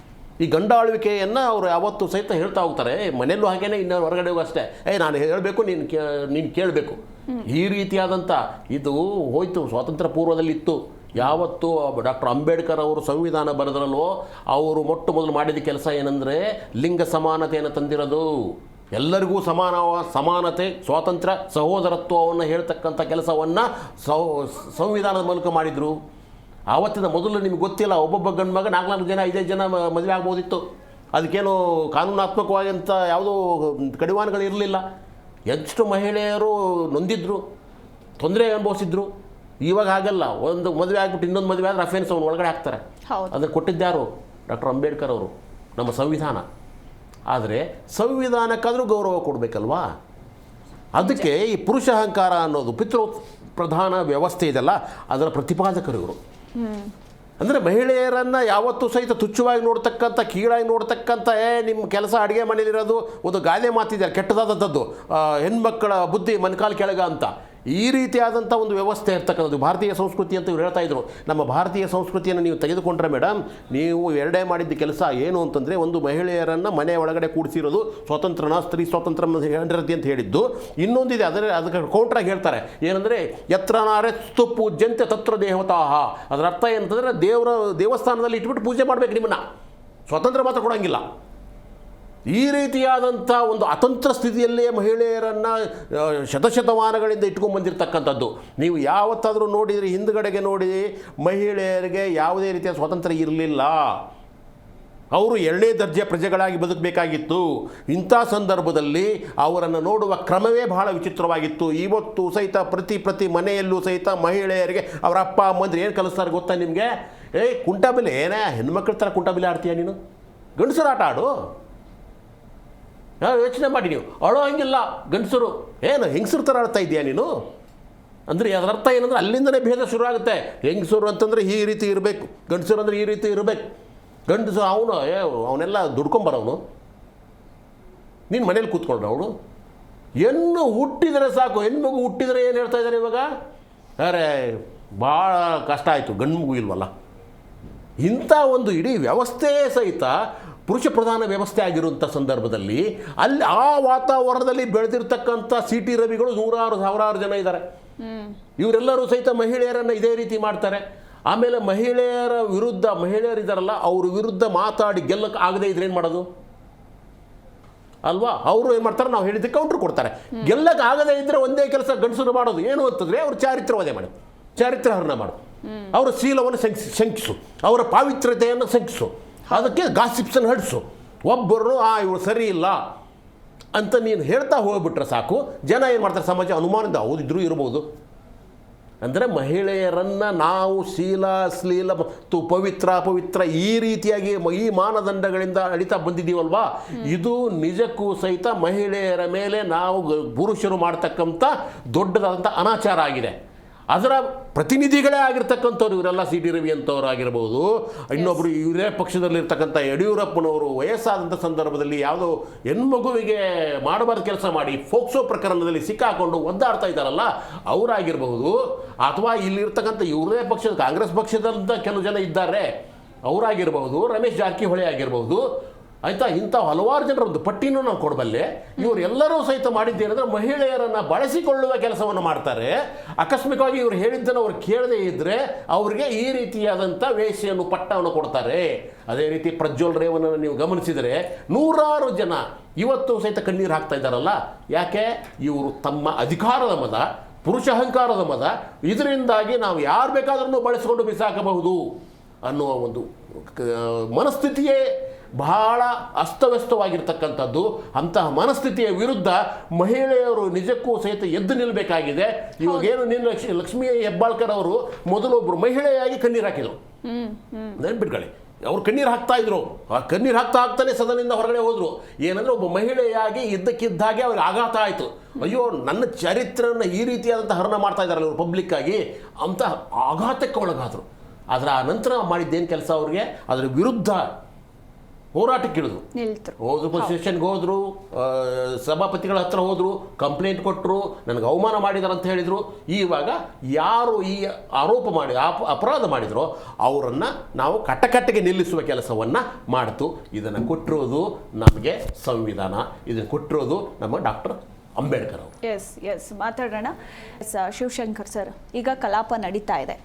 ಈ ಗಂಡಾಳ್ವಿಕೆಯನ್ನು ಅವರು ಯಾವತ್ತೂ ಸಹಿತ ಹೇಳ್ತಾ ಹೋಗ್ತಾರೆ. ಮನೆಯಲ್ಲೂ ಹಾಗೇನೆ, ಇನ್ನು ಹೊರಗಡೆಗೂ ಅಷ್ಟೇ, ನಾನು ಹೇಳಬೇಕು, ನೀನು ಕೇಳಬೇಕು. ಈ ರೀತಿಯಾದಂಥ ಇದು ಹೋಯ್ತು, ಸ್ವಾತಂತ್ರ್ಯ ಪೂರ್ವದಲ್ಲಿತ್ತು. ಯಾವತ್ತು ಡಾಕ್ಟರ್ ಅಂಬೇಡ್ಕರ್ ಅವರು ಸಂವಿಧಾನ ಬರೆದ್ರಲ್ವೋ ಅವರು ಮೊಟ್ಟ ಮೊದಲು ಮಾಡಿದ ಕೆಲಸ ಏನಂದರೆ ಲಿಂಗ ಸಮಾನತೆಯನ್ನು ತಂದಿರೋದು. ಎಲ್ಲರಿಗೂ ಸಮಾನತೆ, ಸ್ವಾತಂತ್ರ್ಯ, ಸಹೋದರತ್ವವನ್ನು ಹೇಳ್ತಕ್ಕಂಥ ಕೆಲಸವನ್ನು ಸಂವಿಧಾನದ ಮೂಲಕ ಮಾಡಿದರು. ಆವತ್ತಿನ ಮೊದಲು ನಿಮ್ಗೆ ಗೊತ್ತಿಲ್ಲ, ಒಬ್ಬೊಬ್ಬ ಗಂಡು ಮಗ 4 ಜನ 5 ಜನ ಮದುವೆ ಆಗ್ಬೋದಿತ್ತು. ಅದಕ್ಕೇನು ಕಾನೂನಾತ್ಮಕವಾದಂಥ ಯಾವುದೋ ಕಡಿವಾಣಗಳಿರಲಿಲ್ಲ. ಎಷ್ಟು ಮಹಿಳೆಯರು ನೊಂದಿದ್ರು, ತೊಂದರೆ ಅನುಭವಿಸಿದ್ರು. ಇವಾಗ ಹಾಗಲ್ಲ, ಒಂದು ಮದುವೆ ಆಗ್ಬಿಟ್ಟು ಇನ್ನೊಂದು ಮದುವೆ ಆದರೆ ಅಫೆನ್ಸ್ ಅವ್ನು ಒಳಗಡೆ ಹಾಕ್ತಾರೆ. ಅದನ್ನು ಕೊಟ್ಟಿದ್ದಾರು ಡಾಕ್ಟರ್ ಅಂಬೇಡ್ಕರ್ ಅವರು, ನಮ್ಮ ಸಂವಿಧಾನ. ಆದರೆ ಸಂವಿಧಾನಕ್ಕಾದರೂ ಗೌರವ ಕೊಡಬೇಕಲ್ವಾ. ಅದಕ್ಕೆ ಈ ಪುರುಷ ಅಹಂಕಾರ ಅನ್ನೋದು ಪಿತೃ ಪ್ರಧಾನ ವ್ಯವಸ್ಥೆ ಇದೆಲ್ಲ, ಅದರ ಪ್ರತಿಪಾದಕರು ಇವರು. ಅಂದರೆ ಮಹಿಳೆಯರನ್ನು ಯಾವತ್ತೂ ಸಹಿತ ತುಚ್ಛವಾಗಿ ನೋಡ್ತಕ್ಕಂಥ, ಕೀಳಾಗಿ ನೋಡ್ತಕ್ಕಂಥ, ನಿಮ್ಮ ಕೆಲಸ ಅಡುಗೆ ಮನೇಲಿರೋದು, ಒಂದು ಗಾದೆ ಮಾತಿದೆ ಕೆಟ್ಟದಾದಂಥದ್ದು, ಹೆಣ್ಮಕ್ಕಳ ಬುದ್ಧಿ ಮನ್ಕಾಲ್ ಕೆಳಗ ಅಂತ. ಈ ರೀತಿಯಾದಂಥ ಒಂದು ವ್ಯವಸ್ಥೆ ಇರ್ತಕ್ಕಂಥದ್ದು ಭಾರತೀಯ ಸಂಸ್ಕೃತಿ ಅಂತ ಇವ್ರು ಹೇಳ್ತಾ ಇದ್ರು. ನಮ್ಮ ಭಾರತೀಯ ಸಂಸ್ಕೃತಿಯನ್ನು ನೀವು ತೆಗೆದುಕೊಂಡ್ರೆ ಮೇಡಮ್, ನೀವು ಎರಡೇ ಮಾಡಿದ್ದ ಕೆಲಸ ಏನು ಅಂತಂದರೆ, ಒಂದು ಮಹಿಳೆಯರನ್ನು ಮನೆ ಒಳಗಡೆ ಕೂಡಿಸಿರೋದು ಸ್ವತಂತ್ರನ, ಸ್ತ್ರೀ ಸ್ವಾತಂತ್ರ್ಯ ಹೆಂಡತಿ ಅಂತ ಹೇಳಿದ್ದು. ಇನ್ನೊಂದಿದೆ, ಅದಕ್ಕೆ ಕೌಂಟ್ರಾಗಿ ಹೇಳ್ತಾರೆ ಏನಂದರೆ, ಯತ್ರ ನಾರೆಸ್ತು ಪೂಜ್ಯಂತೆ ತತ್ರ ದೇವತಾಹ. ಅದರ ಅರ್ಥ ಏನಂತಂದರೆ, ದೇವಸ್ಥಾನದಲ್ಲಿ ಇಟ್ಬಿಟ್ಟು ಪೂಜೆ ಮಾಡಬೇಕು, ನಿಮ್ಮನ್ನು ಸ್ವತಂತ್ರ ಮಾತ್ರ ಕೊಡೋಂಗಿಲ್ಲ. ಈ ರೀತಿಯಾದಂಥ ಒಂದು ಅತಂತ್ರ ಸ್ಥಿತಿಯಲ್ಲೇ ಮಹಿಳೆಯರನ್ನು ಶತಶತಮಾನಗಳಿಂದ ಇಟ್ಕೊಂಡು ಬಂದಿರತಕ್ಕಂಥದ್ದು. ನೀವು ಯಾವತ್ತಾದರೂ ನೋಡಿದರೆ, ಹಿಂದುಗಡೆಗೆ ನೋಡಿ, ಮಹಿಳೆಯರಿಗೆ ಯಾವುದೇ ರೀತಿಯ ಸ್ವಾತಂತ್ರ್ಯ ಇರಲಿಲ್ಲ. ಅವರು 2ನೇ ದರ್ಜೆ ಪ್ರಜೆಗಳಾಗಿ ಬದುಕಬೇಕಾಗಿತ್ತು. ಇಂಥ ಸಂದರ್ಭದಲ್ಲಿ ಅವರನ್ನು ನೋಡುವ ಕ್ರಮವೇ ಬಹಳ ವಿಚಿತ್ರವಾಗಿತ್ತು. ಇವತ್ತು ಸಹಿತ ಪ್ರತಿ ಮನೆಯಲ್ಲೂ ಸಹಿತ ಮಹಿಳೆಯರಿಗೆ ಅವರ ಅಪ್ಪ ಅಮ್ಮಂದ್ರೆ ಏನು ಕಲಿಸ್ತಾರೆ ಗೊತ್ತಾ ನಿಮಗೆ? ಕುಂಟಬಿಲೆ, ಏನೇ ಹೆಣ್ಮಕ್ಳ ಥರ ಕುಂಟಬಿಲೆ ಆಡ್ತೀಯ ನೀನು? ಗಂಡಸರ ಆಟ ಆಡು. ಯೋಚನೆ ಮಾಡಿ, ನೀವು ಅಳೋ ಹಂಗಿಲ್ಲ. ಗಂಡಸರು ಏನು ಹೆಂಗಸರು ಥರ ಆಡ್ತಾ ಇದೆಯಾ ನೀನು? ಅಂದರೆ ಅದರ ಅರ್ಥ ಏನಂದ್ರೆ ಅಲ್ಲಿಂದನೇ ಭೇದ ಶುರು ಆಗುತ್ತೆ. ಹೆಂಗಸರು ಅಂತಂದರೆ ಈ ರೀತಿ ಇರಬೇಕು, ಗಂಡಸರು ಅಂದರೆ ಈ ರೀತಿ ಇರಬೇಕು. ಗಂಡಸು ಅವನೆಲ್ಲ ದುಡ್ಕೊಂಬರವನು, ನೀನು ಮನೇಲಿ ಕೂತ್ಕೊಂಡ್ರೆ ಅವನು. ಹೆಣ್ಣು ಹುಟ್ಟಿದರೆ ಸಾಕು, ಹೆಣ್ಮಗು ಹುಟ್ಟಿದರೆ ಏನು ಹೇಳ್ತಾ ಇದ್ದಾರೆ ಇವಾಗ? ಅರೆ ಭಾಳ ಕಷ್ಟ ಆಯಿತು, ಗಂಡು ಮಗು ಇಲ್ವಲ್ಲ. ಇಂಥ ಒಂದು ಇಡೀ ವ್ಯವಸ್ಥೆ ಸಹಿತ ಪುರುಷ ಪ್ರಧಾನ ವ್ಯವಸ್ಥೆ ಆಗಿರುವಂಥ ಸಂದರ್ಭದಲ್ಲಿ ಅಲ್ಲಿ ಆ ವಾತಾವರಣದಲ್ಲಿ ಬೆಳೆದಿರ್ತಕ್ಕಂಥ CT ರವಿಗಳು 100,000 ಜನ ಇದ್ದಾರೆ. ಇವರೆಲ್ಲರೂ ಸಹಿತ ಮಹಿಳೆಯರನ್ನು ಇದೇ ರೀತಿ ಮಾಡ್ತಾರೆ. ಆಮೇಲೆ ಮಹಿಳೆಯರ ವಿರುದ್ಧ, ಮಹಿಳೆಯರಿದ್ದಾರಲ್ಲ ಅವ್ರ ವಿರುದ್ಧ ಮಾತಾಡಿ ಗೆಲ್ಲಕ್ಕೆ ಆಗದೆ ಇದ್ರೆ ಏನು ಮಾಡೋದು ಅಲ್ವಾ? ಅವರು ಏನು ಮಾಡ್ತಾರೆ, ನಾವು ಹೇಳಿದ್ದಕ್ಕೆ ಕೌಂಟ್ರ್ ಕೊಡ್ತಾರೆ. ಗೆಲ್ಲಕ್ಕೆ ಆಗದೇ ಇದ್ದರೆ ಒಂದೇ ಕೆಲಸ ಗಂಡಸರು ಮಾಡೋದು ಏನು ಅಂತಂದರೆ, ಅವರು ಚಾರಿತ್ರವಧೆ ಮಾಡು, ಚಾರಿತ್ರ ಹರಣ ಮಾಡು, ಅವರ ಶೀಲವನ್ನು ಶಂಕಿಸು, ಅವರ ಪಾವಿತ್ರ್ಯತೆಯನ್ನು ಶಂಕಿಸು, ಅದಕ್ಕೆ ಗಾಸಿಪ್ಸನ್ನು ಹಡಿಸು. ಒಬ್ಬರು ಇವರು ಸರಿ ಇಲ್ಲ ಅಂತ ನೀನು ಹೇಳ್ತಾ ಹೋಗ್ಬಿಟ್ರೆ ಸಾಕು, ಜನ ಏನು ಮಾಡ್ತಾರೆ, ಸಮಾಜ ಅನುಮಾನದಿಂದ ಹೌದಿದ್ರೂ ಇರ್ಬೋದು. ಅಂದರೆ ಮಹಿಳೆಯರನ್ನು ನಾವು ಶೀಲ, ಅಶ್ಲೀಲ ಮತ್ತು ಪವಿತ್ರ ಈ ರೀತಿಯಾಗಿ ಈ ಮಾನದಂಡಗಳಿಂದ ಅಳಿತಾ ಬಂದಿದ್ದೀವಲ್ವಾ, ಇದು ನಿಜಕ್ಕೂ ಸಹಿತ ಮಹಿಳೆಯರ ಮೇಲೆ ನಾವು ಪುರುಷರು ಮಾಡ್ತಕ್ಕಂಥ ದೊಡ್ಡದಾದಂಥ ಅನಾಚಾರ ಆಗಿದೆ. ಅದರ ಪ್ರತಿನಿಧಿಗಳೇ ಆಗಿರ್ತಕ್ಕಂಥವ್ರು ಇವರೆಲ್ಲ CT ರವಿ ಅಂತವ್ರು ಆಗಿರ್ಬೋದು. ಇನ್ನೊಬ್ಬರು ಇವರೇ ಪಕ್ಷದಲ್ಲಿರ್ತಕ್ಕಂಥ ಯಡಿಯೂರಪ್ಪನವರು ವಯಸ್ಸಾದಂಥ ಸಂದರ್ಭದಲ್ಲಿ ಯಾವುದೋ ಹೆಣ್ಮಗುವಿಗೆ ಮಾಡಬಾರ್ದು ಕೆಲಸ ಮಾಡಿ ಫೋಕ್ಸೋ ಪ್ರಕರಣದಲ್ಲಿ ಸಿಕ್ಕಾಕೊಂಡು ಒದ್ದಾಡ್ತಾ ಇದ್ದಾರಲ್ಲ ಅವರಾಗಿರ್ಬಹುದು. ಅಥವಾ ಇಲ್ಲಿರ್ತಕ್ಕಂಥ ಇವರೇ ಕಾಂಗ್ರೆಸ್ ಪಕ್ಷದಂಥ ಕೆಲವು ಜನ ಇದ್ದಾರೆ ಅವರಾಗಿರ್ಬಹುದು. ರಮೇಶ್ ಜಾರಕಿಹೊಳಿ ಆಗಿರ್ಬೋದು. ಆಯಿತಾ. ಇಂಥ ಹಲವಾರು ಜನರ ಒಂದು ಪಟ್ಟಿನೂ ನಾವು ಕೊಡಬಲ್ಲೆ. ಇವರೆಲ್ಲರೂ ಸಹಿತ ಮಾಡಿದ್ದೇನೆಂದರೆ ಮಹಿಳೆಯರನ್ನು ಬಳಸಿಕೊಳ್ಳುವ ಕೆಲಸವನ್ನು ಮಾಡ್ತಾರೆ. ಆಕಸ್ಮಿಕವಾಗಿ ಇವರು ಹೇಳಿದ್ದನ್ನು ಅವ್ರು ಕೇಳದೇ ಇದ್ದರೆ ಅವರಿಗೆ ಈ ರೀತಿಯಾದಂಥ ವೇಷೆಯನ್ನು ಪಟ್ಟವನ್ನು ಕೊಡ್ತಾರೆ. ಅದೇ ರೀತಿ ಪ್ರಜ್ವಲ್ ರೇವಣ್ಣನ್ನು ನೀವು ಗಮನಿಸಿದರೆ ನೂರಾರು ಜನ ಇವತ್ತು ಸಹಿತ ಕಣ್ಣೀರು ಹಾಕ್ತಾ ಇದ್ದಾರಲ್ಲ. ಯಾಕೆ? ಇವರು ತಮ್ಮ ಅಧಿಕಾರದ ಮದ, ಪುರುಷ ಅಹಂಕಾರದ ಮದ, ಇದರಿಂದಾಗಿ ನಾವು ಯಾರು ಬೇಕಾದ್ರೂ ಬಳಸಿಕೊಂಡು ಬಿಸಾಕಬಹುದು ಅನ್ನುವ ಒಂದು ಮನಸ್ಥಿತಿಯೇ ಬಹಳ ಅಸ್ತವ್ಯಸ್ತವಾಗಿರ್ತಕ್ಕಂಥದ್ದು. ಅಂತಹ ಮನಸ್ಥಿತಿಯ ವಿರುದ್ಧ ಮಹಿಳೆಯರು ನಿಜಕ್ಕೂ ಸಹಿತ ಎದ್ದು ನಿಲ್ಲಬೇಕಾಗಿದೆ. ಇವಾಗೇನು ನಿನ್ನ ಲಕ್ಷ್ಮೀ ಹೆಬ್ಬಾಳ್ಕರ್ ಅವರು ಮೊದಲೊಬ್ಬರು ಮಹಿಳೆಯಾಗಿ ಕಣ್ಣೀರು ಹಾಕಿದರು, ನೆನ್ಪಿಟ್ಕೊಳ್ಳಿ. ಅವ್ರು ಕಣ್ಣೀರು ಹಾಕ್ತಾ ಇದ್ರು. ಆ ಕಣ್ಣೀರು ಹಾಕ್ತಾನೆ ಸದನದಿಂದ ಹೊರಗಡೆ ಹೋದ್ರು. ಏನಂದ್ರೆ ಒಬ್ಬ ಮಹಿಳೆಯಾಗಿ ಇದ್ದಕ್ಕಿದ್ದಾಗೆ ಅವ್ರಿಗೆ ಆಘಾತ ಆಯಿತು. ಅಯ್ಯೋ, ನನ್ನ ಚರಿತ್ರೆಯನ್ನು ಈ ರೀತಿಯಾದಂಥ ಹರಣ ಮಾಡ್ತಾ ಇದ್ದಾರಲ್ಲ ಇವರು ಪಬ್ಲಿಕ್ ಆಗಿ ಅಂತ ಆಘಾತಕ್ಕೆ ಒಳಗಾದರು. ಆದರೆ ಆ ನಂತರ ಮಾಡಿದ್ದೇನು ಕೆಲಸ ಅವ್ರಿಗೆ? ಅದರ ವಿರುದ್ಧ ಹೋರಾಟಕ್ಕೆ ಇಳಿದ್ರು. ಹೋದ್ರು, ಸ್ಟೇಷನ್ಗೆ ಹೋದ್ರು, ಸಭಾಪತಿಗಳ ಹತ್ರ ಹೋದ್ರು, ಕಂಪ್ಲೇಂಟ್ ಕೊಟ್ಟರು, ನನಗೆ ಅವಮಾನ ಮಾಡಿದಾರೆ ಅಂತ ಹೇಳಿದರು. ಇವಾಗ ಯಾರು ಈ ಆರೋಪ ಮಾಡಿ ಅಪರಾಧ ಮಾಡಿದರೋ ಅವರನ್ನು ನಾವು ಕಟ್ಟಕಟ್ಟೆಗೆ ನಿಲ್ಲಿಸುವ ಕೆಲಸವನ್ನು ಮಾಡ್ತು. ಇದನ್ನು ಕೊಟ್ಟಿರೋದು ನಮಗೆ ಸಂವಿಧಾನ, ಇದನ್ನು ಕೊಟ್ಟಿರೋದು ನಮ್ಮ ಡಾಕ್ಟರ್ ಅಂಬೇಡ್ಕರ್ ಅವರು. ಎಸ್ ಮಾತಾಡೋಣ. ಶಿವಶಂಕರ್ ಸರ್, ಈಗ ಕಲಾಪ ನಡೀತಾ ಇದೆ.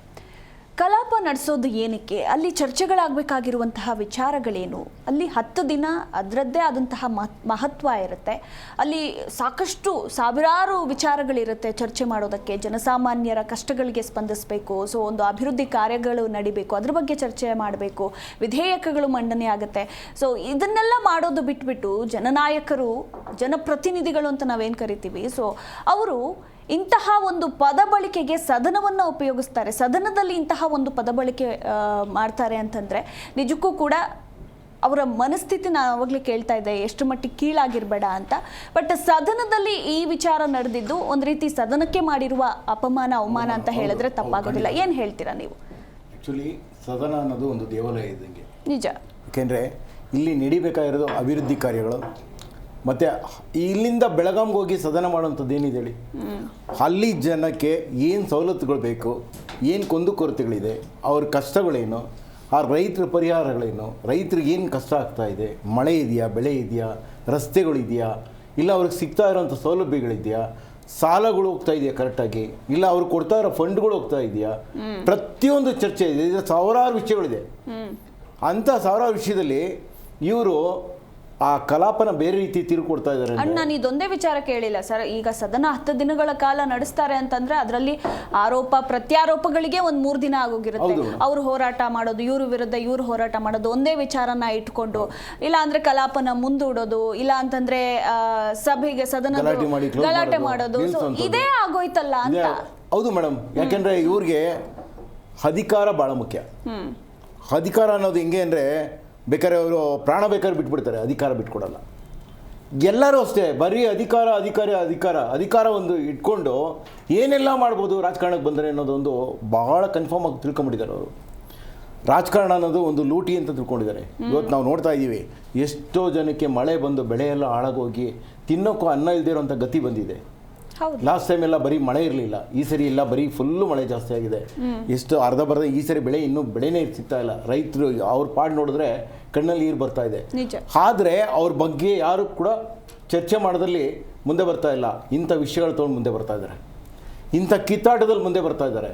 ಕಲಾಪ ನಡೆಸೋದು ಏನಕ್ಕೆ? ಅಲ್ಲಿ ಚರ್ಚೆಗಳಾಗಬೇಕಾಗಿರುವಂತಹ ವಿಚಾರಗಳೇನು? ಅಲ್ಲಿ 10 ದಿನ ಅದರದ್ದೇ ಆದಂತಹ ಮಹತ್ವ ಇರುತ್ತೆ. ಅಲ್ಲಿ ಸಾಕಷ್ಟು ಸಾವಿರಾರು ವಿಚಾರಗಳಿರುತ್ತೆ ಚರ್ಚೆ ಮಾಡೋದಕ್ಕೆ. ಜನಸಾಮಾನ್ಯರ ಕಷ್ಟಗಳಿಗೆ ಸ್ಪಂದಿಸಬೇಕು, ಸೊ ಒಂದು ಅಭಿವೃದ್ಧಿ ಕಾರ್ಯಗಳು ನಡಿಬೇಕು, ಅದ್ರ ಬಗ್ಗೆ ಚರ್ಚೆ ಮಾಡಬೇಕು, ವಿಧೇಯಕಗಳು ಮಂಡನೆ ಆಗುತ್ತೆ. ಸೊ ಇದನ್ನೆಲ್ಲ ಮಾಡೋದು ಬಿಟ್ಬಿಟ್ಟು ಜನನಾಯಕರು, ಜನಪ್ರತಿನಿಧಿಗಳು ಅಂತ ನಾವೇನು ಕರಿತೀವಿ, ಸೊ ಅವರು ಇಂತಹ ಒಂದು ಪದ ಬಳಕೆಗೆ ಸದನವನ್ನು ಉಪಯೋಗಿಸ್ತಾರೆ. ಸದನದಲ್ಲಿ ಇಂತಹ ಒಂದು ಪದ ಬಳಕೆ ಮಾಡ್ತಾರೆ ಅಂತಂದರೆ ನಿಜಕ್ಕೂ ಕೂಡ ಅವರ ಮನಸ್ಥಿತಿ ನಾನು ಅವಾಗಲೇ ಕೇಳ್ತಾ ಇದ್ದೆ, ಎಷ್ಟು ಮಟ್ಟಿಗೆ ಕೀಳಾಗಿರಬೇಡ ಅಂತ. ಬಟ್ ಸದನದಲ್ಲಿ ಈ ವಿಚಾರ ನಡೆದಿದ್ದು ಒಂದು ರೀತಿ ಸದನಕ್ಕೆ ಮಾಡಿರುವ ಅಪಮಾನ, ಅವಮಾನ ಅಂತ ಹೇಳಿದ್ರೆ ತಪ್ಪಾಗೋದಿಲ್ಲ. ಏನು ಹೇಳ್ತೀರಾ ನೀವು? ಆ್ಯಕ್ಚುಲಿ ಸದನ ಅನ್ನೋದು ಒಂದು ದೇವಾಲಯ ಇದ್ದಂಗೆ. ನಿಜ. ಯಾಕೆಂದರೆ ಇಲ್ಲಿ ನಡಿಬೇಕಾಗಿರೋದು ಅಭಿವೃದ್ಧಿ ಕಾರ್ಯಗಳು. ಮತ್ತು ಇಲ್ಲಿಂದ ಬೆಳಗಾಂಗೆ ಹೋಗಿ ಸದನ ಮಾಡುವಂಥದ್ದು ಏನಿದೆ ಹೇಳಿ, ಅಲ್ಲಿ ಜನಕ್ಕೆ ಏನು ಸವಲತ್ತುಗಳು ಬೇಕು, ಏನು ಕುಂದುಕೊರತೆಗಳಿದೆ, ಅವ್ರ ಕಷ್ಟಗಳೇನು, ಆ ರೈತರ ಪರಿಹಾರಗಳೇನು, ರೈತರಿಗೆ ಏನು ಕಷ್ಟ ಆಗ್ತಾ ಇದೆ, ಮಳೆ ಇದೆಯಾ, ಬೆಳೆ ಇದೆಯಾ, ರಸ್ತೆಗಳಿದೆಯಾ, ಇಲ್ಲ ಅವ್ರಿಗೆ ಸಿಗ್ತಾ ಇರೋಂಥ ಸೌಲಭ್ಯಗಳಿದೆಯಾ, ಸಾಲಗಳು ಹೋಗ್ತಾ ಇದೆಯಾ ಕರೆಕ್ಟಾಗಿ, ಇಲ್ಲ ಅವ್ರಿಗೆ ಕೊಡ್ತಾ ಇರೋ ಫಂಡ್ಗಳು ಹೋಗ್ತಾ ಇದೆಯಾ, ಪ್ರತಿಯೊಂದು ಚರ್ಚೆ ಇದೆ. ಇದು ಸಾವಿರಾರು ವಿಷಯಗಳಿದೆ. ಅಂಥ ಸಾವಿರಾರು ವಿಷಯದಲ್ಲಿ ಇವರು ಆ ಕಲಾಪನ ಬೇರೆ ರೀತಿ ತಿರುಕೊಡ್ತಾ ಇದ್ದಾರೆ. ನಾನು ಇದೊಂದೇ ವಿಚಾರ ಕೇಳಿಲ್ಲ ಸರ್. ಈಗ ಸದನ 10 ದಿನಗಳ ಕಾಲ ನಡೆಸ್ತಾರೆ ಅಂತಂದ್ರೆ ಅದರಲ್ಲಿ ಆರೋಪ ಪ್ರತ್ಯಾರೋಪಗಳಿಗೆ ಒಂದು 3 ದಿನ ಆಗೋಗಿರುತ್ತೆ. ಅವ್ರು ಹೋರಾಟ ಮಾಡೋದು, ಇವ್ರ ವಿರುದ್ಧ ಇವ್ರು ಹೋರಾಟ ಮಾಡೋದು, ಒಂದೇ ವಿಚಾರನ ಇಟ್ಕೊಂಡು, ಇಲ್ಲ ಅಂದ್ರೆ ಕಲಾಪನ ಮುಂದೂಡೋದು, ಇಲ್ಲ ಅಂತಂದ್ರೆ ಸಭೆಗೆ ಸದನ ಗಲಾಟೆ ಮಾಡೋದು, ಇದೇ ಆಗೋಯ್ತಲ್ಲ ಅಂತ. ಹೌದು ಮೇಡಮ್, ಯಾಕೆಂದ್ರೆ ಇವ್ರಿಗೆ ಅಧಿಕಾರ ಬಹಳ ಮುಖ್ಯ. ಅಧಿಕಾರ ಅನ್ನೋದು ಹೆಂಗೆ ಅಂದರೆ ಬೇಕಾದ್ರೆ ಅವರು ಪ್ರಾಣ ಬೇಕಾದ್ರೆ ಬಿಟ್ಬಿಡ್ತಾರೆ, ಅಧಿಕಾರ ಬಿಟ್ಕೊಡಲ್ಲ. ಎಲ್ಲರೂ ಅಷ್ಟೇ, ಬರೀ ಅಧಿಕಾರ ಒಂದು ಇಟ್ಕೊಂಡು ಏನೆಲ್ಲ ಮಾಡ್ಬೋದು ರಾಜಕಾರಣಕ್ಕೆ ಬಂದರೆ ಅನ್ನೋದೊಂದು ಬಹಳ ಕನ್ಫರ್ಮ್ ಆಗಿ ತಿಳ್ಕೊಂಬಿಟ್ಟಿದ್ದಾರೆ ಅವರು. ರಾಜಕಾರಣ ಅನ್ನೋದು ಒಂದು ಲೂಟಿ ಅಂತ ತಿಳ್ಕೊಂಡಿದ್ದಾರೆ. ಇವತ್ತು ನಾವು ನೋಡ್ತಾ ಇದ್ದೀವಿ, ಎಷ್ಟೋ ಜನಕ್ಕೆ ಮಳೆ ಬಂದು ಬೆಳೆ ಎಲ್ಲ ಹಾಳಾಗೋಗಿ ತಿನ್ನೋಕ್ಕೂ ಅನ್ನ ಇಲ್ಲದೇ ಇರೋಂಥ ಗತಿ ಬಂದಿದೆ. ಲಾಸ್ಟ್ ಟೈಮ್ ಎಲ್ಲ ಬರೀ ಮಳೆ ಇರಲಿಲ್ಲ, ಈ ಸರಿ ಎಲ್ಲ ಬರೀ ಫುಲ್ಲು ಮಳೆ ಜಾಸ್ತಿ ಆಗಿದೆ. ಎಷ್ಟು ಅರ್ಧ ಬರ್ಧ ಈ ಸರಿ ಇನ್ನೂ ಬೆಳೆನೇ ಸಿಗ್ತಾ ಇಲ್ಲ. ರೈತರು ಅವ್ರ ಪಾಡು ನೋಡಿದ್ರೆ ಕಣ್ಣಲ್ಲಿ ನೀರು ಬರ್ತಾ ಇದೆ. ಆದರೆ ಅವ್ರ ಬಗ್ಗೆ ಯಾರು ಕೂಡ ಚರ್ಚೆ ಮಾಡೋದ್ರಲ್ಲಿ ಮುಂದೆ ಬರ್ತಾ ಇಲ್ಲ. ಇಂಥ ವಿಷಯಗಳು ತೊಗೊಂಡು ಮುಂದೆ ಬರ್ತಾ ಇದ್ದಾರೆ, ಇಂಥ ಕಿತ್ತಾಟದಲ್ಲಿ ಮುಂದೆ ಬರ್ತಾ ಇದ್ದಾರೆ.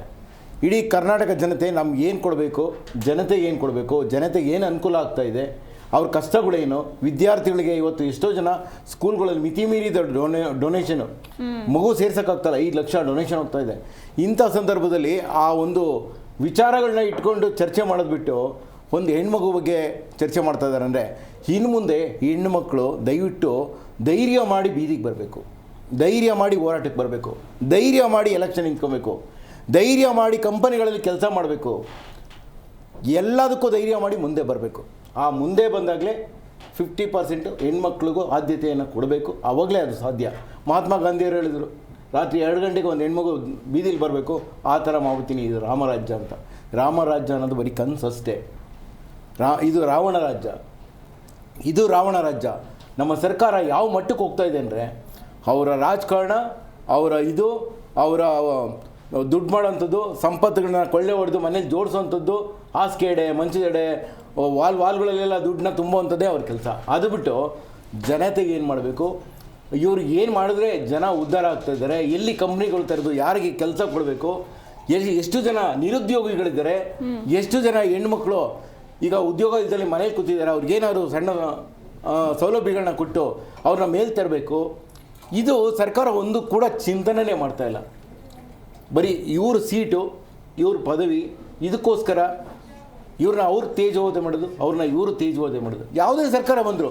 ಇಡೀ ಕರ್ನಾಟಕ ಜನತೆ ನಮ್ಗೆ ಏನು ಕೊಡಬೇಕು, ಜನತೆಗೆ ಏನು ಕೊಡಬೇಕು, ಜನತೆಗೆ ಏನು ಅನುಕೂಲ ಆಗ್ತಾ ಇದೆ, ಅವ್ರ ಕಷ್ಟಗಳೇನು, ವಿದ್ಯಾರ್ಥಿಗಳಿಗೆ ಇವತ್ತು ಎಷ್ಟೋ ಜನ ಸ್ಕೂಲ್ಗಳಲ್ಲಿ ಮಿತಿ ಮೀರಿದ ಡೊನೇಷನು, ಮಗು ಸೇರ್ಸೋಕ್ಕಾಗ್ತಲ್ಲ, 5 ಲಕ್ಷ ಡೊನೇಷನ್ ಹೋಗ್ತಾ ಇದೆ. ಇಂಥ ಸಂದರ್ಭದಲ್ಲಿ ಆ ಒಂದು ವಿಚಾರಗಳನ್ನ ಇಟ್ಕೊಂಡು ಚರ್ಚೆ ಮಾಡೋದು ಬಿಟ್ಟು ಒಂದು ಹೆಣ್ಮಗು ಬಗ್ಗೆ ಚರ್ಚೆ ಮಾಡ್ತಾ ಇದ್ದಾರೆ. ಅಂದರೆ ಇನ್ನು ಮುಂದೆ ಹೆಣ್ಣುಮಕ್ಕಳು ದಯವಿಟ್ಟು ಧೈರ್ಯ ಮಾಡಿ ಬೀದಿಗೆ ಬರಬೇಕು, ಧೈರ್ಯ ಮಾಡಿ ಹೋರಾಟಕ್ಕೆ ಬರಬೇಕು, ಧೈರ್ಯ ಮಾಡಿ ಎಲೆಕ್ಷನ್ ನಿಂತ್ಕೋಬೇಕು, ಧೈರ್ಯ ಮಾಡಿ ಕಂಪನಿಗಳಲ್ಲಿ ಕೆಲಸ ಮಾಡಬೇಕು, ಎಲ್ಲದಕ್ಕೂ ಧೈರ್ಯ ಮಾಡಿ ಮುಂದೆ ಬರಬೇಕು. ಆ ಮುಂದೆ ಬಂದಾಗಲೇ 50% ಹೆಣ್ಮಕ್ಳಿಗೂ ಆದ್ಯತೆಯನ್ನು ಕೊಡಬೇಕು. ಆವಾಗಲೇ ಅದು ಸಾಧ್ಯ. ಮಹಾತ್ಮ ಗಾಂಧಿಯವರು ಹೇಳಿದರು, ರಾತ್ರಿ 2 ಗಂಟೆಗೆ ಒಂದು ಹೆಣ್ಮಗು ಬೀದಿಲಿ ಬರಬೇಕು, ಆ ಥರ ಮಾಡ್ತೀನಿ. ಇದು ರಾಮರಾಜ್ಯ ಅಂತ. ರಾಮರಾಜ್ಯ ಅನ್ನೋದು ಬರೀ ಕನಸು ಅಷ್ಟೇ. ಇದು ರಾವಣ ರಾಜ್ಯ, ಇದು ರಾವಣ ರಾಜ್ಯ. ನಮ್ಮ ಸರ್ಕಾರ ಯಾವ ಮಟ್ಟಕ್ಕೆ ಹೋಗ್ತಾ ಇದೆ ಅಂದರೆ, ಅವರ ರಾಜಕಾರಣ, ಅವರ ದುಡ್ಡು ಮಾಡೋಂಥದ್ದು, ಸಂಪತ್ತುಗಳನ್ನ ಕೊಳ್ಳೆ ಹೊಡೆದು ಮನೇಲಿ ಜೋಡಿಸೋವಂಥದ್ದು, ಹಾಸಿಗೆ ಎಡೆ, ಮಂಚದ ಎಡೆ, ವಾಲ್ಗಳಲ್ಲೆಲ್ಲ ದುಡ್ಡನ್ನ ತುಂಬುವಂಥದ್ದೇ ಅವ್ರ ಕೆಲಸ. ಅದು ಬಿಟ್ಟು ಜನತೆಗೆ ಏನು ಮಾಡಬೇಕು, ಇವ್ರು ಏನು ಮಾಡಿದ್ರೆ ಜನ ಉದ್ಧಾರ ಆಗ್ತಾ ಇದ್ದಾರೆ, ಎಲ್ಲಿ ಕಂಪ್ನಿಗಳು ತೆರೆದು ಯಾರಿಗೆ ಕೆಲಸ ಕೊಡಬೇಕು, ಎಷ್ಟು ಜನ ನಿರುದ್ಯೋಗಿಗಳಿದ್ದಾರೆ, ಎಷ್ಟು ಜನ ಹೆಣ್ಮಕ್ಳು ಈಗ ಉದ್ಯೋಗ ಇದ್ದಲ್ಲಿ ಮನೇಲಿ ಕೂತಿದ್ದಾರೆ, ಅವ್ರಿಗೇನಾದ್ರು ಸಣ್ಣ ಸೌಲಭ್ಯಗಳನ್ನ ಕೊಟ್ಟು ಅವ್ರನ್ನ ಮೇಲೆ ತರಬೇಕು. ಇದು ಸರ್ಕಾರ ಒಂದು ಕೂಡ ಚಿಂತನೆ ಮಾಡ್ತಾ ಇಲ್ಲ. ಬರೀ ಇವ್ರ ಸೀಟು, ಇವ್ರ ಪದವಿ, ಇದಕ್ಕೋಸ್ಕರ ಇವ್ರನ್ನ ಅವ್ರು ತೇಜೋವಧೆ ಮಾಡೋದು, ಅವ್ರನ್ನ ಇವರು ತೇಜೋವಧೆ ಮಾಡೋದು. ಯಾವುದೇ ಸರ್ಕಾರ ಬಂದರು,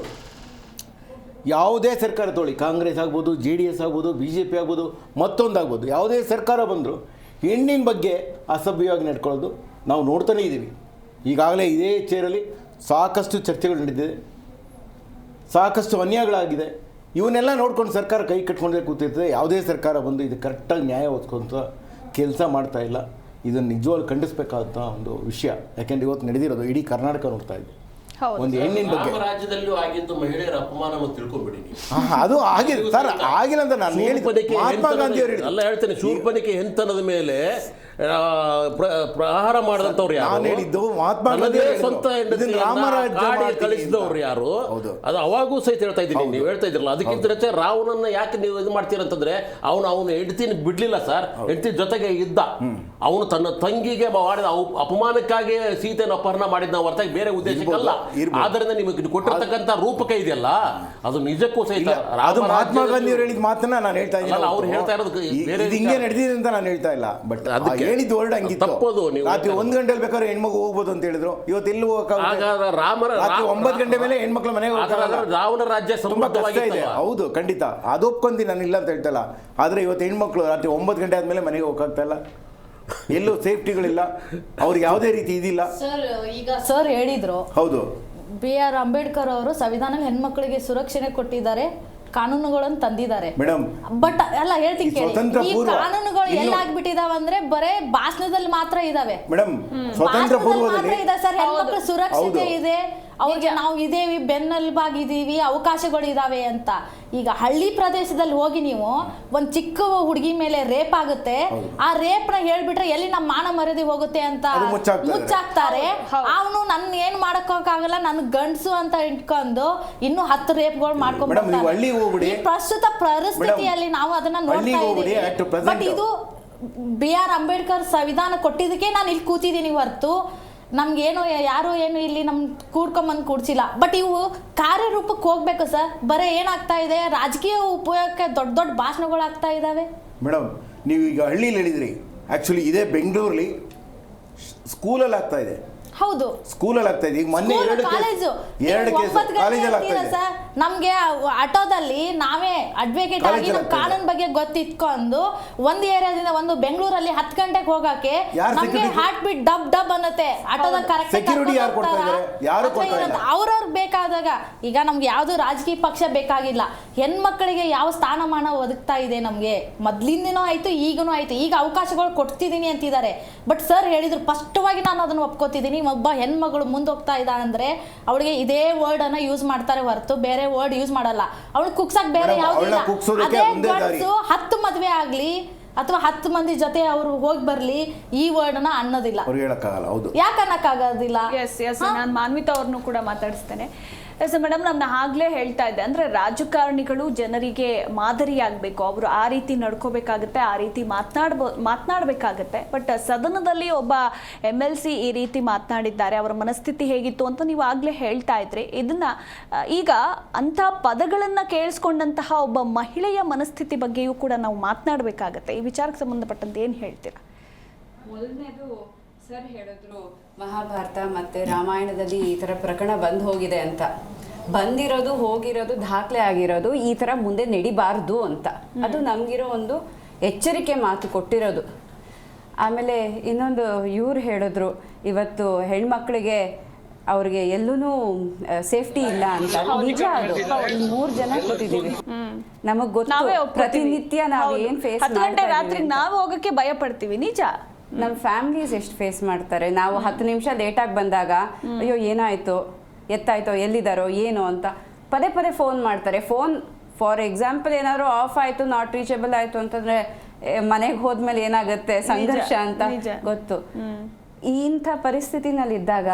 ಯಾವುದೇ ಸರ್ಕಾರ ತೊಗೊಳ್ಳಿ, ಕಾಂಗ್ರೆಸ್ ಆಗ್ಬೋದು, JDS ಆಗ್ಬೋದು, BJP ಆಗ್ಬೋದು, ಮತ್ತೊಂದಾಗ್ಬೋದು, ಯಾವುದೇ ಸರ್ಕಾರ ಬಂದರೂ ಹೆಣ್ಣಿನ ಬಗ್ಗೆ ಅಸಭ್ಯವಾಗಿ ನಡ್ಕೊಳ್ಳೋದು ನಾವು ನೋಡ್ತಾನೇ ಇದ್ದೀವಿ. ಈಗಾಗಲೇ ಇದೇ ಚೇರಲ್ಲಿ ಸಾಕಷ್ಟು ಚರ್ಚೆಗಳು ನಡೆದಿದೆ, ಸಾಕಷ್ಟು ಅನ್ಯಾಯಗಳಾಗಿದೆ. ಇವನ್ನೆಲ್ಲ ನೋಡ್ಕೊಂಡು ಸರ್ಕಾರ ಕೈ ಕಟ್ಕೊಂಡೇ ಕೂತಿರ್ತದೆ. ಯಾವುದೇ ಸರ್ಕಾರ ಬಂದು ಇದು ಕರೆಕ್ಟಾಗಿ ನ್ಯಾಯ ಒದಗಿಸುವಂಥ ಕೆಲಸ ಮಾಡ್ತಾ ಇಲ್ಲ. ಇದನ್ನು ನಿಜವಾಗ್ಲೂ ಖಂಡಿಸಬೇಕಾದಂಥ ಒಂದು ವಿಷಯ. ಯಾಕೆಂದರೆ ಇವತ್ತು ನಡೆದಿರೋದು ಇಡೀ ಕರ್ನಾಟಕ ನೋಡ್ತಾ ಇದೆ. ಒಂದು ಹೆಣ್ಣಿನ ಬಗ್ಗೆ ರಾಜ್ಯದಲ್ಲೂ ಆಗಿದ್ದು ಮಹಿಳೆಯರ ಅಪಮಾನವನ್ನು ತಿಳ್ಕೊಂಡ್ಬಿಡಿ ನೀವು. ಅದು ಆಗಿದೆ ಸರ್, ಆಗಿಲ್ಲ ಅಂತ ನಾನು ಹೇಳಿದ್ದೆ. ಮಹಾತ್ಮ ಗಾಂಧಿ ಅವರು ಅಲ್ಲ ಹೇಳ್ತೇನೆ, ಶೂರ್ಪನಿಕೆ ಹೆಂತನದ ಮೇಲೆ ಪ್ರಹಾರ ಮಾಡಿದಂಥವ್ರು ಯಾರು? ನಾನು ಹೇಳಿದ್ದು ಮಹಾತ್ಮ ಗಾಂಧಿ ಸ್ವಂತ ಕಳಿಸಿದವ್ರು ಯಾರು? ಅದು ಅವಾಗೂ ಸಹಿತ ಹೇಳ್ತಾ ಇದ್ದೀನಿ, ನೀವು ಹೇಳ್ತಾ ಇದ್ರಲ್ಲ. ಅದಕ್ಕಿಂತ ರಾವಣನ್ನ ಯಾಕೆ ನೀವು ಇದು ಮಾಡ್ತೀರಂತಂದ್ರೆ ಅವನು ಹೆಂಡತಿನ ಬಿಡ್ಲಿಲ್ಲ ಸರ್, ಹೆಂಡತಿ ಜೊತೆಗೆ ಇದ್ದ. ಅವನು ತನ್ನ ತಂಗಿಗೆ ಮಾಡಿದ ಅಪಮಾನಕ್ಕಾಗಿ ಸೀತೆಯನ್ನು ಅಪಹರಣ ಮಾಡಿದ ಹೊರತಾಗಿ ಬೇರೆ ಉದ್ದೇಶಕ್ಕಲ್ಲ. ಆದ್ದರಿಂದ ನಿಮಗೆ ಕೊಟ್ಟಿರ್ತಕ್ಕಂಥ ರೂಪಕ ಇದೆಯಲ್ಲ, ಅದು ನಿಜಕ್ಕೂ ಸಹಿತ ಅದು ಮಹಾತ್ಮ ಗಾಂಧಿ ಅವರು ಹೇಳಿದ ಮಾತನ್ನ ನಾನು ಹೇಳ್ತಾ ಇದ್ದೀನಿ. ಅವ್ರು ಹೇಳ್ತಾ ಇರೋದು ಹಿಂಗೆ ನಡೆದಿದೆ ಅಂತ ನಾನು ಹೇಳ್ತಾ ಇಲ್ಲ. ಬಟ್ ಅದಕ್ಕೆ ಹೇಳಿದ್ದು ವರ್ಡ್ ಹಂಗಿತ್ತು. ರಾತ್ರಿ 1 ಗಂಟೆಲಿ ಬೇಕಾದ್ರೆ ಹೆಣ್ಮಗು ಹೋಗ್ಬೋದು ಅಂತ ಹೇಳಿದ್ರು. ಇವತ್ತು ಎಲ್ಲಿ ಹೋಗಕ್ಕಾಗುತ್ತೆ? ರಾತ್ರಿ 9 ಗಂಟೆ ಮೇಲೆ ಹೆಣ್ಮಕ್ಳ ಮನೆಗೆ ಹೋಗಕ್ಕಾಗಲ್ಲ. ರಾವಣ ರಾಜ್ಯ ತುಂಬಾ ಕಷ್ಟ ಇದೆ. ಹೌದು, ಖಂಡಿತ ಅದು ಒಪ್ಕೊಂತೀನಿ, ನಾನು ಇಲ್ಲ ಅಂತ ಹೇಳ್ತಲ್ಲ. ಆದ್ರೆ ಇವತ್ತು ಹೆಣ್ಮಕ್ಳು ರಾತ್ರಿ 9 ಗಂಟೆ ಆದ್ಮೇಲೆ ಮನೆಗೆ ಹೋಗಕ್ಕಾಗ್ತಾ ಇಲ್ಲ. ಎಲ್ಲೂ ಸೇಫ್ಟಿಗಳಿಲ್ಲ, ಅವ್ರಿಗೆ ಯಾವುದೇ ರೀತಿ ಇದಿಲ್ಲ. ಸರ್, ಈಗ ಸರ್ ಹೇಳಿದ್ರು, ಹೌದು, BR ಅಂಬೇಡ್ಕರ್ ಅವರು ಸಂವಿಧಾನ ಹೆಣ್ಮಕ್ಳಿಗೆ ಸುರಕ್ಷಣೆ ಕೊಟ್ಟಿದ್ದಾರೆ, ಕಾನೂನುಗಳನ್ನು ತಂದಿದ್ದಾರೆ. ಮೇಡಮ್, ಬಟ್ ಎಲ್ಲ ಹೇಳ್ತೀನಿ ಕೇಳಿ, ಈ ಪೂರ್ವ ಕಾನೂನುಗಳು ಎಲ್ಲಾಗ್ಬಿಟ್ಟಿದಾವ ಅಂದ್ರೆ ಬರೇ ಭಾಷಣದಲ್ಲಿ ಮಾತ್ರ ಇದಾವೆ. ಮೇಡಮ್, ಸ್ವತಂತ್ರ ಪೂರ್ವದಲ್ಲಿ ಸರ್ ಹೆಣ್ಮಕ್ಳು ಸುರಕ್ಷತೆ ಇದೆ, ಅವ್ರಿಗೆ ನಾವು ಇದೇವಿ, ಬೆನ್ನೆಲುಬಾಗಿದ್ದೀವಿ, ಅವಕಾಶಗಳು ಇದಾವೆ ಅಂತ. ಈಗ ಹಳ್ಳಿ ಪ್ರದೇಶದಲ್ಲಿ ಹೋಗಿ ನೀವು ಒಂದ್ ಚಿಕ್ಕ ಹುಡುಗಿ ಮೇಲೆ ರೇಪ್ ಆಗುತ್ತೆ, ಆ ರೇಪ್ ನ ಹೇಳ್ಬಿಟ್ರೆ ಎಲ್ಲಿ ನಮ್ಮ ಮಾನ ಮರ್ಯಾದೆ ಹೋಗುತ್ತೆ ಅಂತ ಮುಚ್ಚಾಕ್ತಾರೆ. ಅವನು ನನ್ನ ಏನ್ ಮಾಡಕ್ಕಾಗಲ್ಲ, ನನ್ ಗಂಡ್ಸು ಅಂತ ಇಟ್ಕೊಂಡು ಇನ್ನು 10 ರೇಪ್ಗಳು ಮಾಡ್ಕೊಂಡ್ಬಿಡ್ತಾರೆ. ಪ್ರಸ್ತುತ ಪರಿಸ್ಥಿತಿಯಲ್ಲಿ ನಾವು ಅದನ್ನ ನೋಡ್ತಾ ಇದ್ದೀವಿ. ಬಟ್ ಇದು BR ಅಂಬೇಡ್ಕರ್ ಸಂವಿಧಾನ ಕೊಟ್ಟಿದ್ದಕ್ಕೆ ನಾನು ಇಲ್ಲಿ ಕೂತಿದ್ದೀನಿ ಹೊರತು ನಮ್ಗೇನು ಯಾರು ಏನು ಇಲ್ಲಿ ನಮ್ ಕೂಡ್ಕೊಂಬಂದು ಕೂಡ್ಸಿಲ್ಲ. ಬಟ್ ಇವು ಕಾರ್ಯರೂಪಕ್ಕೆ ಹೋಗ್ಬೇಕು ಸರ್. ಬರೀ ಏನಾಗ್ತಾ ಇದೆ, ರಾಜಕೀಯ ಉಪಯೋಗಕ್ಕೆ ದೊಡ್ಡ ದೊಡ್ಡ ಭಾಷಣಗಳು ಆಗ್ತಾ ಇದಾವೆ. ಮೇಡಮ್, ನೀವು ಈಗ ಹಳ್ಳಿಲಿ ಹೇಳಿದ್ರಿ, ಆಕ್ಚುಲಿ ಇದೇ ಬೆಂಗಳೂರಲ್ಲಿ ಸ್ಕೂಲಲ್ಲಿ ಆಗ್ತಾ ಇದೆ. ಹೌದು, ಸ್ಕೂಲಲ್ಲಿ ಆಗ್ತಾ ಇದೆ. ಈಗ ಮೊನ್ನೆ 2 ಕೇಸ್ ಕಾಲೇಜಲ್ಲಿ ಆಗ್ತಾ ಇದೆ. ಸರ್, ನಮ್ಗೆ ಆಟೋದಲ್ಲಿ ನಾವೇ ಅಡ್ವೊಕೇಟ್ ಆಗಿ ನಮ್ಮ ಕಾನೂನು ಬಗ್ಗೆ ಗೊತ್ತಿಟ್ಕೊಂಡು ಒಂದು ಏರಿಯಾದಿಂದ ಒಂದು ಬೆಂಗಳೂರಲ್ಲಿ 10 ಗಂಟೆಗೆ ಹೋಗಕ್ಕೆ ನಮ್ಗೆ ಹಾರ್ಟ್ ಬೀಟ್ ಡಬ್ ಡಬ್ ಅನ್ನತ್ತೆ. ಆಟೋದಾಗ ಕರೆಕ್ಟ್ ಅವ್ರವ್ರಿಗೆ ಬೇಕಾದಾಗ. ಈಗ ನಮ್ಗೆ ಯಾವ್ದು ರಾಜಕೀಯ ಪಕ್ಷ ಬೇಕಾಗಿಲ್ಲ, ಹೆಣ್ಮಕ್ಳಿಗೆ ಯಾವ ಸ್ಥಾನಮಾನ ಒದಗ್ತಾ ಇದೆ ನಮ್ಗೆ. ಮೊದ್ಲಿಂದನೂ ಆಯ್ತು, ಈಗನೂ ಆಯ್ತು. ಈಗ ಅವಕಾಶಗಳು ಕೊಡ್ತಿದ್ದೀನಿ ಅಂತಿದ್ದಾರೆ. ಬಟ್ ಸರ್ ಹೇಳಿದ್ರು, ಸ್ಪಷ್ಟವಾಗಿ ನಾನು ಅದನ್ನ ಒಪ್ಕೋತಿದ್ದೀನಿ. ಒಬ್ಬ ಹೆಣ್ಮಗಳು ಮುಂದೆ ಹೋಗ್ತಾ ಇದ್ದ ಅಂದ್ರೆ ಅವಳಿಗೆ ಇದೇ ವರ್ಡ್ ಅನ್ನ ಯೂಸ್ ಮಾಡ್ತಾರೆ ಹೊರತು ಬೇರೆ ವರ್ಡ್ ಯೂಸ್ ಮಾಡಲ್ಲ. ಅವಳು ಕುಕ್ಸಕ್ ಬೇರೆ ಯಾವ್ದಿಲ್ಲ. ಅದೇ ಗಂಡಸು 10 ಮದ್ವೆ ಆಗ್ಲಿ ಅಥವಾ 10 ಮಂದಿ ಜೊತೆ ಅವರು ಹೋಗಿ ಬರ್ಲಿ, ಈ ವರ್ಡ್ ನ ಅನ್ನೋದಿಲ್ಲ. ಯಾಕೆ ಅನ್ನಕ್ಕಾಗೋದಿಲ್ಲ? ನಾನು ಮಾನ್ವಿತಾ ಅವ್ರನ್ನು ಕೂಡ ಮಾತಾಡಿಸ್ತೇನೆ. ಎಸ್ ಮೇಡಮ್, ನಮ್ಮನ್ನ ಆಗ್ಲೇ ಹೇಳ್ತಾ ಇದ್ದೆ, ಅಂದ್ರೆ ರಾಜಕಾರಣಿಗಳು ಜನರಿಗೆ ಮಾದರಿಯಾಗಬೇಕು, ಅವರು ಆ ರೀತಿ ನಡ್ಕೋಬೇಕಾಗುತ್ತೆ, ಆ ರೀತಿ ಮಾತನಾಡಬೇಕಾಗತ್ತೆ. ಬಟ್ ಸದನದಲ್ಲಿ ಒಬ್ಬ MLC ಈ ರೀತಿ ಮಾತನಾಡಿದ್ದಾರೆ, ಅವರ ಮನಸ್ಥಿತಿ ಹೇಗಿತ್ತು ಅಂತ ನೀವು ಆಗ್ಲೇ ಹೇಳ್ತಾ ಇದ್ರಿ. ಇದನ್ನ ಈಗ ಅಂಥ ಪದಗಳನ್ನ ಕೇಳಿಸ್ಕೊಂಡಂತಹ ಒಬ್ಬ ಮಹಿಳೆಯ ಮನಸ್ಥಿತಿ ಬಗ್ಗೆಯೂ ಕೂಡ ನಾವು ಮಾತನಾಡಬೇಕಾಗತ್ತೆ. ಈ ವಿಚಾರಕ್ಕೆ ಸಂಬಂಧಪಟ್ಟಂತೆ ಏನು ಹೇಳ್ತೀರಾ? ಮೊದಲನೇದು ಸರ್ ಹೇಳಿದ್ರು, ಮಹಾಭಾರತ ಮತ್ತು ರಾಮಾಯಣದಲ್ಲಿ ಈ ಥರ ಪ್ರಕರಣ ಬಂದು ಹೋಗಿದೆ ಅಂತ. ಬಂದಿರೋದು, ಹೋಗಿರೋದು, ದಾಖಲೆ ಆಗಿರೋದು ಈ ಥರ ಮುಂದೆ ನಡಿಬಾರ್ದು ಅಂತ. ಅದು ನಮಗಿರೋ ಒಂದು ಎಚ್ಚರಿಕೆ ಮಾತು ಕೊಟ್ಟಿರೋದು. ಆಮೇಲೆ ಇನ್ನೊಂದು ಇವ್ರು ಹೇಳಿದ್ರು, ಇವತ್ತು ಹೆಣ್ಮಕ್ಳಿಗೆ ಅವ್ರಿಗೆ ಎಲ್ಲೂ ಸೇಫ್ಟಿ ಇಲ್ಲ ಅಂತ. ನಿಜ, ಅದು 3 ಜನ ಕೂತಿದ್ದೀವಿ, ನಮಗೆ ಗೊತ್ತು. ಪ್ರತಿನಿತ್ಯ ನಾವು ಏನು ಫೇಸ್ ರಾತ್ರಿ ನಾವು ಹೋಗಕ್ಕೆ ಭಯ ಪಡ್ತೀವಿ. ನಿಜ, ನಮ್ಮ ಫ್ಯಾಮಿಲೀಸ್ ಎಷ್ಟು ಫೇಸ್ ಮಾಡ್ತಾರೆ. ನಾವು 10 ನಿಮಿಷ ಲೇಟಾಗಿ ಬಂದಾಗ ಅಯ್ಯೋ ಏನಾಯಿತು, ಎತ್ತಾಯ್ತೋ, ಎಲ್ಲಿದ್ದಾರೋ ಏನು ಅಂತ ಪದೇ ಪದೇ ಫೋನ್ ಮಾಡ್ತಾರೆ. ಫೋನ್ ಫಾರ್ ಎಕ್ಸಾಂಪಲ್ ಏನಾದ್ರು ಆಫ್ ಆಯಿತು, ನಾಟ್ ರೀಚಬಲ್ ಆಯಿತು ಅಂತಂದರೆ ಮನೆಗೆ ಹೋದ್ಮೇಲೆ ಏನಾಗುತ್ತೆ ಸಂಘರ್ಷ ಅಂತ ಗೊತ್ತು. ಇಂಥ ಪರಿಸ್ಥಿತಿನಲ್ಲಿದ್ದಾಗ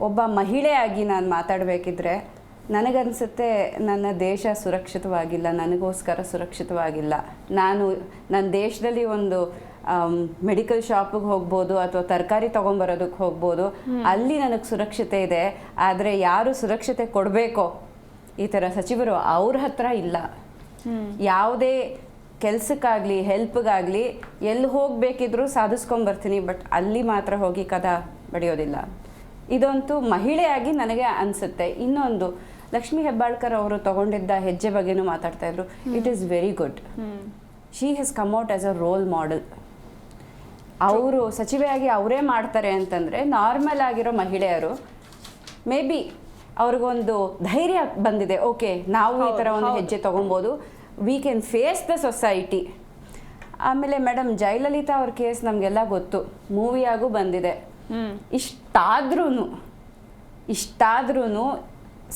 ಒಬ್ಬ ಮಹಿಳೆಯಾಗಿ ನಾನು ಮಾತಾಡಬೇಕಿದ್ರೆ ನನಗನ್ಸುತ್ತೆ ನನ್ನ ದೇಶ ಸುರಕ್ಷಿತವಾಗಿಲ್ಲ, ನನಗೋಸ್ಕರ ಸುರಕ್ಷಿತವಾಗಿಲ್ಲ. ನನ್ನ ದೇಶದಲ್ಲಿ ಒಂದು ಮೆಡಿಕಲ್ ಶಾಪಿಗೆ ಹೋಗ್ಬೋದು ಅಥವಾ ತರಕಾರಿ ತೊಗೊಂಬರೋದಕ್ಕೆ ಹೋಗ್ಬೋದು, ಅಲ್ಲಿ ನನಗೆ ಸುರಕ್ಷತೆ ಇದೆ. ಆದರೆ ಯಾರು ಸುರಕ್ಷತೆ ಕೊಡಬೇಕೋ ಈ ಥರ ಸಚಿವರು ಅವ್ರ ಹತ್ರ ಇಲ್ಲ. ಯಾವುದೇ ಕೆಲಸಕ್ಕಾಗಲಿ ಹೆಲ್ಪ್ಗಾಗಲಿ ಎಲ್ಲಿ ಹೋಗಬೇಕಿದ್ರೂ ಸಾಧಿಸ್ಕೊಂಬರ್ತೀನಿ, ಬಟ್ ಅಲ್ಲಿ ಮಾತ್ರ ಹೋಗಿ ಕದ ಬಡಿಯೋದಿಲ್ಲ. ಇದಂತೂ ಮಹಿಳೆಯಾಗಿ ನನಗೆ ಅನಿಸುತ್ತೆ. ಇನ್ನೊಂದು, ಲಕ್ಷ್ಮೀ ಹೆಬ್ಬಾಳ್ಕರ್ ಅವರು ತಗೊಂಡಿದ್ದ ಹೆಜ್ಜೆ ಬಗ್ಗೆನೂ ಮಾತಾಡ್ತಾ ಇದ್ರು. It is very good. She has come out as a role model. ಅವರು ಸಚಿವೆಯಾಗಿ ಅವರೇ ಮಾಡ್ತಾರೆ ಅಂತಂದರೆ ನಾರ್ಮಲ್ ಆಗಿರೋ ಮಹಿಳೆಯರು ಮೇ ಬಿ ಅವ್ರಿಗೊಂದು ಧೈರ್ಯ ಬಂದಿದೆ. ಓಕೆ, ನಾವು ಈ ಥರ ಒಂದು ಹೆಜ್ಜೆ ತೊಗೊಬೋದು, we can face the society. ಆಮೇಲೆ ಮೇಡಮ್ ಜಯಲಲಿತಾ ಅವ್ರ ಕೇಸ್ ನಮಗೆಲ್ಲ ಗೊತ್ತು, ಮೂವಿಯಾಗೂ ಬಂದಿದೆ. ಇಷ್ಟಾದ್ರೂ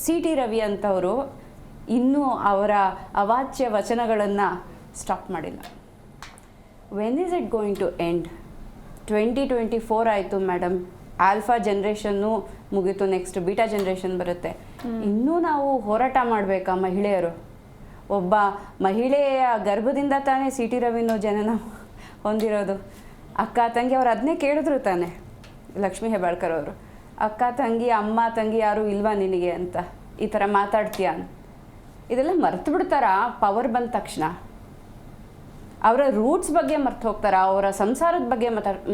CT ರವಿ ಅಂತವರು ಇನ್ನೂ ಅವರ ಅವಾಚ್ಯ ವಚನಗಳನ್ನು ಸ್ಟಾಪ್ ಮಾಡಿಲ್ಲ. When is it going to end? 2024 ಆಯಿತು ಮೇಡಮ್, ಆಲ್ಫಾ ಜನ್ರೇಷನ್ನು ಮುಗೀತು, ನೆಕ್ಸ್ಟ್ ಬೀಟಾ ಜನ್ರೇಷನ್ ಬರುತ್ತೆ. ಇನ್ನೂ ನಾವು ಹೋರಾಟ ಮಾಡಬೇಕಾ ಮಹಿಳೆಯರು? ಒಬ್ಬ ಮಹಿಳೆಯ ಗರ್ಭದಿಂದ ತಾನೇ CT ರವಿನೂ ಜನನ ಹೊಂದಿರೋದು. ಅಕ್ಕ ತಂಗಿ ಅವ್ರು ಅದನ್ನೇ ಕೇಳಿದ್ರು ತಾನೆ ಲಕ್ಷ್ಮೀ ಹೆಬ್ಬಾಳ್ಕರ್ ಅವರು, ಅಕ್ಕ ತಂಗಿ ಅಮ್ಮ ತಂಗಿ ಯಾರು ಇಲ್ವಾ ನಿನಗೆ ಅಂತ ಈ ಥರ ಮಾತಾಡ್ತೀಯ. ಇದೆಲ್ಲ ಮರ್ತು ಬಿಡ್ತಾರಾ ಪವರ್ ಬಂದ ತಕ್ಷಣ? ಅವರ ರೂಟ್ಸ್ ಬಗ್ಗೆ ಮರ್ತು ಹೋಗ್ತಾರಾ? ಅವರ ಸಂಸಾರದ ಬಗ್ಗೆ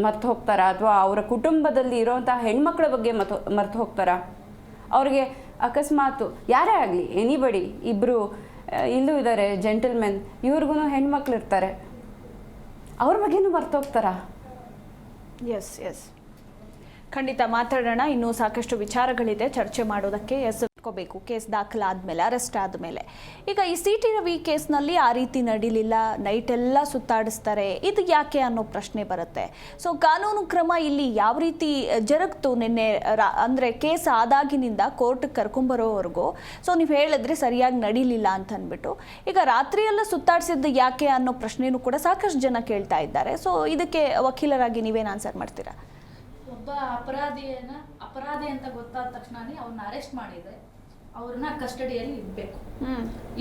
ಮರ್ತು ಹೋಗ್ತಾರಾ? ಅಥವಾ ಅವರ ಕುಟುಂಬದಲ್ಲಿ ಇರೋವಂಥ ಹೆಣ್ಮಕ್ಳ ಬಗ್ಗೆ ಮರ್ತು ಹೋಗ್ತಾರಾ? ಅವ್ರಿಗೆ ಅಕಸ್ಮಾತು ಯಾರೇ ಆಗಲಿ, ಎನಿಬಡಿ, ಇಬ್ಬರು ಇಲ್ಲೂ ಇದ್ದಾರೆ ಜೆಂಟಲ್ಮೆನ್, ಇವ್ರಿಗೂ ಹೆಣ್ಮಕ್ಳು ಇರ್ತಾರೆ, ಅವ್ರ ಬಗ್ಗೆನೂ ಮರ್ತು ಹೋಗ್ತಾರಾ? ಎಸ್ ಎಸ್, ಖಂಡಿತ ಮಾತಾಡೋಣ. ಇನ್ನೂ ಸಾಕಷ್ಟು ವಿಚಾರಗಳಿದೆ ಚರ್ಚೆ ಮಾಡೋದಕ್ಕೆ. ಇಟ್ಕೋಬೇಕು ಕೇಸ್ ದಾಖಲಾದ್ಮೇಲೆ, ಅರೆಸ್ಟ್ ಆದಮೇಲೆ. ಈಗ ಈ CT ರವಿ ಕೇಸ್ನಲ್ಲಿ ಆ ರೀತಿ ನಡೀಲಿಲ್ಲ, ನೈಟ್ ಎಲ್ಲ ಸುತ್ತಾಡಿಸ್ತಾರೆ, ಇದು ಯಾಕೆ ಅನ್ನೋ ಪ್ರಶ್ನೆ ಬರುತ್ತೆ. ಸೊ ಕಾನೂನು ಕ್ರಮ ಇಲ್ಲಿ ಯಾವ ರೀತಿ ಜರುಗ್ತು ನಿನ್ನೆ ಅಂದರೆ ಕೇಸ್ ಆದಾಗಿನಿಂದ ಕೋರ್ಟ್ಗೆ ಕರ್ಕೊಂಬರೋವರೆಗೂ? ಸೊ ನೀವು ಹೇಳಿದ್ರೆ ಸರಿಯಾಗಿ ನಡೀಲಿಲ್ಲ ಅಂತ ಅಂದ್ಬಿಟ್ಟು, ಈಗ ರಾತ್ರಿಯೆಲ್ಲ ಸುತ್ತಾಡಿಸಿದ್ದು ಯಾಕೆ ಅನ್ನೋ ಪ್ರಶ್ನೆನೂ ಕೂಡ ಸಾಕಷ್ಟು ಜನ ಕೇಳ್ತಾ ಇದ್ದಾರೆ. ಸೊ ಇದಕ್ಕೆ ವಕೀಲರಾಗಿ ನೀವೇನು ಆನ್ಸರ್ ಮಾಡ್ತೀರಾ? ಒಬ್ಬ ಅಪರಾಧಿ ಅಂತ ಗೊತ್ತಾದ ತಕ್ಷಣನೇ ಅವ್ರನ್ನ ಅರೆಸ್ಟ್ ಮಾಡಿದ್ರೆ ಅವ್ರನ್ನ ಕಸ್ಟಡಿಯಲ್ಲಿ ಇಡಬೇಕು.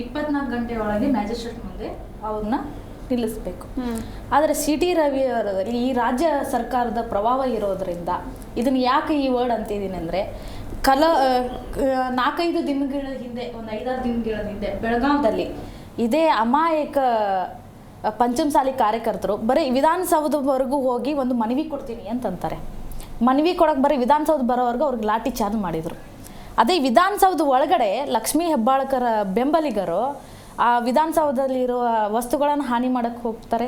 24 ಗಂಟೆ ಒಳಗೆ ಮ್ಯಾಜಿಸ್ಟ್ರೇಟ್ ಮುಂದೆ ಅವ್ರನ್ನ ನಿಲ್ಲಿಸಬೇಕು. ಆದರೆ CT ರವಿ ಅವರಲ್ಲಿ ಈ ರಾಜ್ಯ ಸರ್ಕಾರದ ಪ್ರಭಾವ ಇರೋದ್ರಿಂದ, ಇದನ್ನು ಯಾಕೆ ಈ ವರ್ಡ್ ಅಂತಿದ್ದೀನಿ ಅಂದರೆ, 4-5 ದಿನಗಳ ಹಿಂದೆ, ಒಂದು 5-6 ದಿನಗಳ ಹಿಂದೆ ಬೆಳಗಾವದಲ್ಲಿ ಇದೇ ಅಮಾಯಕ ಪಂಚಮಸಾಲಿ ಕಾರ್ಯಕರ್ತರು ಬರೀ ವಿಧಾನಸೌಧವರೆಗೂ ಹೋಗಿ ಒಂದು ಮನವಿ ಕೊಡ್ತೀನಿ ಅಂತಂತಾರೆ. ಮನವಿ ಕೊಡೋಕೆ ಬರೀ ವಿಧಾನಸೌಧ ಬರೋವರೆಗೂ ಅವ್ರಿಗೆ ಲಾಠಿ ಚಾರ್ಜ್ ಮಾಡಿದರು. ಅದೇ ವಿಧಾನಸೌಧ ಒಳಗಡೆ ಲಕ್ಷ್ಮೀ ಹೆಬ್ಬಾಳ್ಕರ್ ಬೆಂಬಲಿಗರು ಆ ವಿಧಾನಸೌಧದಲ್ಲಿರುವ ವಸ್ತುಗಳನ್ನು ಹಾನಿ ಮಾಡೋಕ್ಕೆ ಹೋಗ್ತಾರೆ.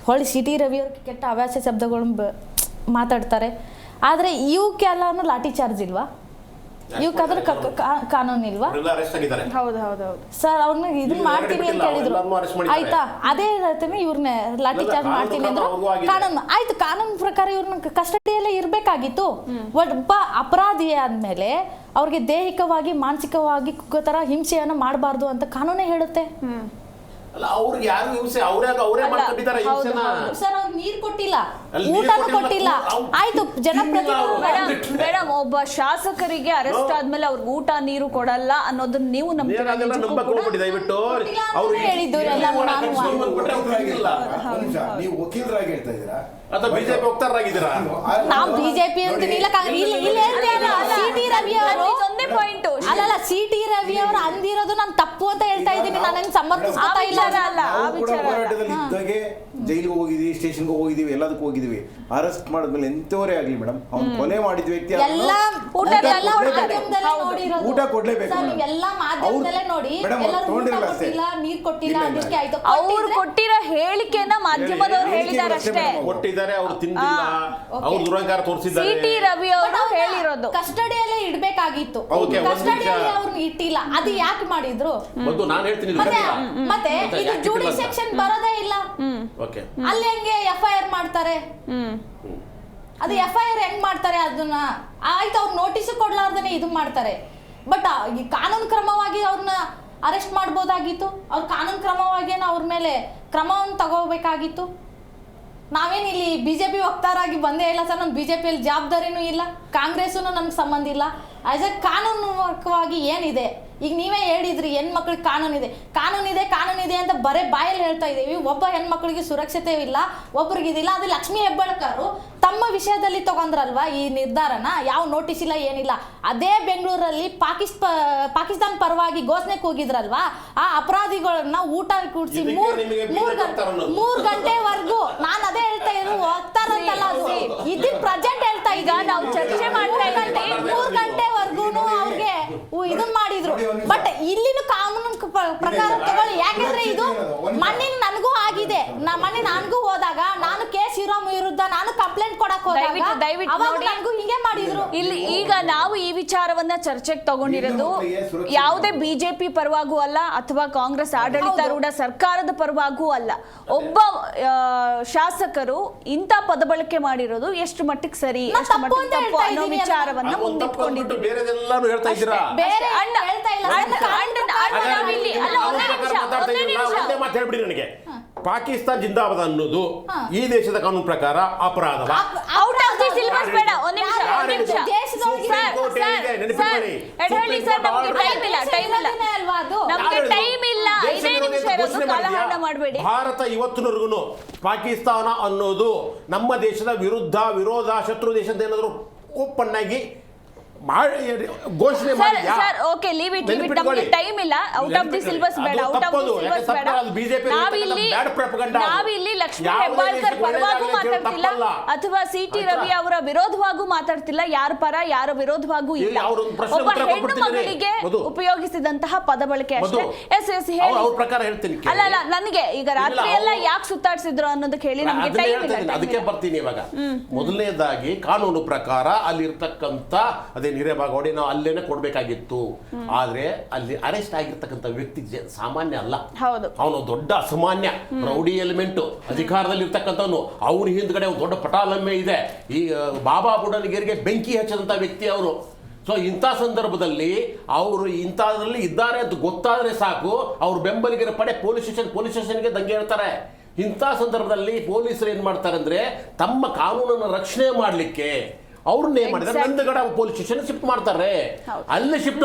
ಹೊಳ್ಳಿ CT ರವಿಯವ್ರಿಗೆ ಕೆಟ್ಟ ಅವಾಚ್ಯ ಶಬ್ದಗಳನ್ನು ಮಾತಾಡ್ತಾರೆ. ಆದರೆ ಇವಕ್ಕೆಲ್ಲನೂ ಲಾಠಿ ಚಾರ್ಜ್ ಇಲ್ವಾ? ಇವಕ್ಕಾದ್ರೆ ಕಾನೂನು ಇಲ್ವಾ? ಹೌದು ಹೌದು ಹೌದು ಸರ್, ಅವ್ರನ್ನ ಇದನ್ನ ಮಾಡ್ತೀನಿ ಅಂತ ಹೇಳಿದ್ರು, ಆಯ್ತಾ? ಅದೇ ಹೇಳ್ತೀನಿ, ಇವ್ರನ್ನ ಲಾಠಿ ಚಾರ್ಜ್ ಮಾಡ್ತೀನಿ ಅಂದ್ರು. ಕಾನೂನು ಆಯ್ತು, ಕಾನೂನು ಪ್ರಕಾರ ಇವ್ರನ್ನ ಕಸ್ಟಡಿಯಲ್ಲೇ ಇರಬೇಕಾಗಿತ್ತು. ಒಬ್ಬ ಅಪರಾಧಿ ಆದ್ಮೇಲೆ ಅವ್ರಿಗೆ ದೈಹಿಕವಾಗಿ ಮಾನಸಿಕವಾಗಿ ತರ ಹಿಂಸೆಯನ್ನು ಮಾಡಬಾರ್ದು ಅಂತ ಕಾನೂನೇ ಹೇಳುತ್ತೆ. ಅವ್ರಿಗೆ ಯಾರು ಹಿಂಸೆ ಅವರೇ ಮಾಡ್ಕೊಂಡಿದ್ದಾರೆ ಹಿಂಸೆನ. ಸರ್, ಅವ್ರು ನೀರು ಕೊಟ್ಟಿಲ್ಲ, ಊಟನೂ ಕೊಟ್ಟಿಲ್ಲ. ಆಯ್ತು, ಜನಪ್ರತಿನಿಧಿ ಮೇಡಮ್, ಒಬ್ಬ ಶಾಸಕರಿಗೆ ಅರೆಸ್ಟ್ ಆದ್ಮೇಲೆ ಅವ್ರಿಗೆ ಊಟ ನೀರು ಕೊಡಲ್ಲ ಅನ್ನೋದನ್ನ ನೀವು ದಯವಿಟ್ಟು ಹೇಳಿದ್ದು ನೀವು ವಕೀಲರಾಗಿ ಹೇಳ್ತಾ ಇದ್ದೀರಾ ಅಥವಾ ಬಿಜೆಪಿ ವಕ್ತಾರರಾಗಿದ್ದೀರಾ? ನಾವು ಬಿಜೆಪಿ ಅಂತೀನಿಲ್ಲ. CT ರವಿ ಅವರು ಅಲ್ಲಲ್ಲ, CT ರವಿ ಅವರು ಅಂದಿರೋದು ನಾನು ತಪ್ಪು ಅಂತ ಹೇಳ್ತಾ ಇದ್ದೀನಿ. ನಾನು ಸಮರ್ಥಿಸ್ತಾ ಇಲ್ಲ. ಇದ್ದಾಗೆ ಜೈಲಿಗೆ ಹೋಗಿದೀವಿ, ಸ್ಟೇಷನ್ಗೆ ಹೋಗಿದೀವಿ, ಎಲ್ಲದಕ್ಕೂ ಹೋಗಿದೀವಿ. ಅರೆಸ್ಟ್ ಮಾಡಿದ್ಮೇಲೆ ಎಂತವರೇ ಆಗ್ಲಿ ಮೇಡಮ್, ಅವ್ನು ಕೊಲೆ ಮಾಡಿದ ವ್ಯಕ್ತಿ ಊಟ ಕೊಡ್ಲೇಬೇಕು. ಅವ್ರು ಕೊಟ್ಟಿರೋ ಹೇಳಿಕೆನ ಮಾಧ್ಯಮದವ್ರು ಹೇಳಿದಾರೆ ಅಷ್ಟೇ. ಕೊಟ್ಟಿದ್ದಾರೆ, ಅವ್ರು ತಿಂದಿಲ್ಲ, ಅವ್ರು ದುರಂಕಾರ ತೋರಿಸಿದ್ದಾರೆ. CT ರವಿ ಅವರು ಹೇಳಿರೋದು ಕಸ್ಟಡಿಯಲ್ಲೇ ಇಡಬೇಕಾಗಿತ್ತು, ಕಸ್ಟಡಿಯಲ್ಲಿ ಅವ್ರನ್ನ ಇಟ್ಟಿಲ್ಲ. ಅದು ಯಾಕೆ ಮಾಡಿದ್ರು? ನಾನು ಹೇಳ್ತೀನಿ, ಮತ್ತೆ ಇದು ಜುಡಿಷಿಯಲ್ ಬರೋದೇ ಇಲ್ಲ. ಅಲ್ಲಿ ಹೆಂಗೆ FIR ಮಾಡ್ತಾರೆ? ಅದು FIR ಹೆಂಗ್ ಮಾಡ್ತಾರೆ? ಅದನ್ನ ಆಯ್ತು, ಅವ್ರು ನೋಟಿಸ್ ಕೊಡ್ಲಾರ್ದೇನೆ ಇದು ಮಾಡ್ತಾರೆ. ಬಟ್ ಈ ಕಾನೂನು ಕ್ರಮವಾಗಿ ಅವ್ರನ್ನ ಅರೆಸ್ಟ್ ಮಾಡ್ಬೋದಾಗಿತ್ತು. ಅವ್ರ ಕಾನೂನು ಕ್ರಮವಾಗಿ ಅವ್ರ ಮೇಲೆ ಕ್ರಮವನ್ನು ತಗೋಬೇಕಾಗಿತ್ತು. ನಾವೇನು ಇಲ್ಲಿ ಬಿಜೆಪಿ ವಕ್ತಾರಾಗಿ ಬಂದೇ ಇಲ್ಲ ಸರ್. ನಮ್ಮ ಬಿಜೆಪಿಯಲ್ಲಿ ಜವಾಬ್ದಾರಿನೂ ಇಲ್ಲ, ಕಾಂಗ್ರೆಸ್ಸೂ ನಮ್ಗೆ ಸಂಬಂಧ ಇಲ್ಲ. ಆಸ್ ಎ ಕಾನೂನುವಾಗಿ ಏನಿದೆ ಈಗ ನೀವೇ ಹೇಳಿದ್ರಿ, ಹೆಣ್ಮಕ್ಳಿಗೆ ಕಾನೂನಿದೆ ಅಂತ ಬರೇ ಬಾಯಲ್ಲಿ ಹೇಳ್ತಾ ಇದ್ದೀವಿ. ಒಬ್ಬ ಹೆಣ್ಮಕ್ಳಿಗೆ ಸುರಕ್ಷತೆ ಇಲ್ಲ, ಒಬ್ರಿಗೆ ಇದಿಲ್ಲ. ಅದು ಲಕ್ಷ್ಮೀ ಹೆಬ್ಬಾಳ್ಕರ್ ತಮ್ಮ ವಿಷಯದಲ್ಲಿ ತಗೊಂಡ್ರಲ್ವಾ ಈ ನಿರ್ಧಾರನ, ಯಾವ ನೋಟಿಸ್ ಇಲ್ಲ ಏನಿಲ್ಲ. ಅದೇ ಬೆಂಗಳೂರಲ್ಲಿ ಪಾಕಿಸ್ತಾನ ಪರವಾಗಿ ಘೋಷಣೆಗೆ ಹೋಗಿದ್ರಲ್ವಾ, ಆ ಅಪರಾಧಿಗಳನ್ನ ಊಟ ಕೂಡಿಸಿ ಮೂರ್ ಗಂಟೆವರೆಗೂ, ನಾನು ಅದೇ ಹೇಳ್ತಾ ಇದ್ರು ಹೋಗ್ತಾರಂತಲ್ಲ, ಅದು ಇದ್ದಿದ್ ಪ್ರೆಸೆಂಟ್ ಹೇಳ್ತಾ ಈಗ ನಾವು ಚರ್ಚೆ ಮಾಡ್ತಾ ಇದ್ದೀವಿ. 3 ಗಂಟೆವರೆಗೂ ಅವ್ರಿಗೆ ಇದನ್ ಮಾಡಿದ್ರು. ಬಟ್ ಇಲ್ಲಿನೂ ಕಾನೂನು ಪ್ರಕಾರ ತಗೊಳ್ಳಿ, ಯಾಕೆಂದ್ರೆ ಇದು ಮಣ್ಣಿನ ನನಗೂ ಆಗಿದೆ. ಮಣ್ಣಿನ ನನಗೂ ಹೋದಾಗ ನಾನು ಕೇಸ್ ಇರೋ ವಿರುದ್ಧ ನಾನು ಕಂಪ್ಲೇಂಟ್ ಕೊಡಕ್ ಹೋದಾಗ ನನಗೂ ಹಿಂಗೆ ಮಾಡಿದ್ರು. ಇಲ್ಲಿ ಈಗ ನಾವು ಈ ವಿಚಾರವನ್ನ ಚರ್ಚೆಗೆ ತಗೊಂಡಿರೋದು ಯಾವುದೇ ಬಿಜೆಪಿ ಪರವಾಗೂ ಅಲ್ಲ ಅಥವಾ ಕಾಂಗ್ರೆಸ್ ಆಡಳಿತಾರೂಢ ಸರ್ಕಾರದ ಪರವಾಗೂ ಅಲ್ಲ. ಒಬ್ಬ ಶಾಸಕರು ಇಂಥ ಪದ ಬಳಕೆ ಮಾಡಿರೋದು ಎಷ್ಟು ಮಟ್ಟಿಗೆ ಸರಿ, ಎಷ್ಟು ಮಟ್ಟಿಗೆ ತಪ್ಪು ಅನ್ನೋ ವಿಚಾರವನ್ನ ಮುಂದಿಟ್ಕೊಂಡಿದ್ದು. ಬೇರೆದೆಲ್ಲಾನು ಹೇಳ್ತಾ ಇದ್ದೀರಾ? ನನಗೆ ಪಾಕಿಸ್ತಾನ ಜಿಂದಾಬಾದ್ ಅನ್ನೋದು ಈ ದೇಶದ ಕಾನೂನು ಪ್ರಕಾರ ಅಪರಾಧ. ಔಟ್ ಆಫ್ ದಿ ಸಿಲೆಬಸ್ ಬೇಡ. ಒಂದು ನಿಮಿಷ ಭಾರತ ಇವತ್ತಿನವರೆಗೂ ಪಾಕಿಸ್ತಾನ ಅನ್ನೋದು ನಮ್ಮ ದೇಶದ ವಿರುದ್ಧ ಶತ್ರು ದೇಶದ ಏನಾದ್ರು ಓಪನ್ ಆಗಿ ಘೋಷಣೆ ಮಾಡಿದ್ಯಾ? ಓಕೆ, ಲೀವ್ ಇಟ್, ನಮಗೆ ಟೈಮ್ ಇಲ್ಲ. ಔಟ್ ಆಫ್ ದಿ ಸಿಲೆಬಸ್ ಬೇಡ, ಔಟ್ ಆಫ್ ದಿ ಸಿಲೆಬಸ್ ಬೇಡ. ನಾವಿಲ್ಲಿ ಲಕ್ಷ್ಮೀ ಹೆಬ್ಬಾಳ್ಕರ್ ಪರವಾಗೂ ಮಾತಾಡ್ತಿಲ್ಲ ಅಥವಾ ಸಿಟಿ ರವಿ ಅವರ ವಿರೋಧವಾಗೂ ಮಾತಾಡ್ತಿಲ್ಲ. ಯಾರ ಪರ ಯಾರ ವಿರೋಧವಾಗೂ ಇಲ್ಲ. ಒಬ್ಬ ಹೆಣ್ಣು ಮಗಳಿಗೆ ಉಪಯೋಗಿಸಿದಂತಹ ಪದ ಬಳಕೆ ಅಷ್ಟೇ. ಅಲ್ಲ, ನನಗೆ ಈಗ ರಾತ್ರಿ ಎಲ್ಲ ಯಾಕೆ ಸುತ್ತಾಡ್ಸಿದ್ರು ಅನ್ನೋದಕ್ಕೆ ಹೇಳಿ ನಮ್ಗೆ ಟೈಮ್ ಇಲ್ಲ. ಅದಕ್ಕೆ ಬರ್ತೀನಿ ಇವಾಗ. ಮೊದಲನೇದಾಗಿ ಕಾನೂನು ಪ್ರಕಾರ ಅಲ್ಲಿರ್ತಕ್ಕಂಥ ಹಿರೇಬಾಗೌಡಿ ನಾವು ಅಲ್ಲೇನೆ ಕೊಡ್ಬೇಕಾಗಿತ್ತು. ಆದ್ರೆ ಅಲ್ಲಿ ಅರೆಸ್ಟ್ ಆಗಿರ್ತಕ್ಕಂಥ ವ್ಯಕ್ತಿ ಸಾಮಾನ್ಯ ಅಲ್ಲ, ಅವನು ದೊಡ್ಡ ಅಸಾಮಾನ್ಯ ರೌಡಿ ಎಲಿಮೆಂಟ್, ಅಧಿಕಾರದಲ್ಲಿ ಇರ್ತಕ್ಕಂಥವನು. ಅವ್ರ ಹಿಂದ್ಗಡೆ ಒಂದು ದೊಡ್ಡ ಪಟಾಲಮ್ಮೆ ಇದೆ. ಈ ಬಾಬಾ ಬುಡನ್ಗಿರಿಗೆ ಬೆಂಕಿ ಹಚ್ಚದಂತ ವ್ಯಕ್ತಿ ಅವರು. ಸೊ ಇಂಥ ಸಂದರ್ಭದಲ್ಲಿ ಅವರು ಇಂಥದ್ರಲ್ಲಿ ಇದ್ದಾರೆ ಅಂತ ಗೊತ್ತಾದ್ರೆ ಸಾಕು, ಅವ್ರ ಬೆಂಬಲಿಗರ ಪಡೆ ಪೊಲೀಸ್ ಸ್ಟೇಷನ್ಗೆ ದಂಗೆ ಹೇಳ್ತಾರೆ. ಇಂಥ ಸಂದರ್ಭದಲ್ಲಿ ಪೊಲೀಸರು ಏನ್ ಮಾಡ್ತಾರೆ ಅಂದ್ರೆ ತಮ್ಮ ಕಾನೂನನ್ನು ರಕ್ಷಣೆ ಮಾಡ್ಲಿಕ್ಕೆ ಅವ್ರನ್ನ ಏನ್ ಮಾಡಿದ್ರೆ ನಂದಗಡ ಪೊಲೀಸ್ ಸ್ಟೇಷನ್ ಶಿಫ್ಟ್ ಮಾಡ್ತಾರೆ. ಅಲ್ಲಿ ಶಿಫ್ಟ್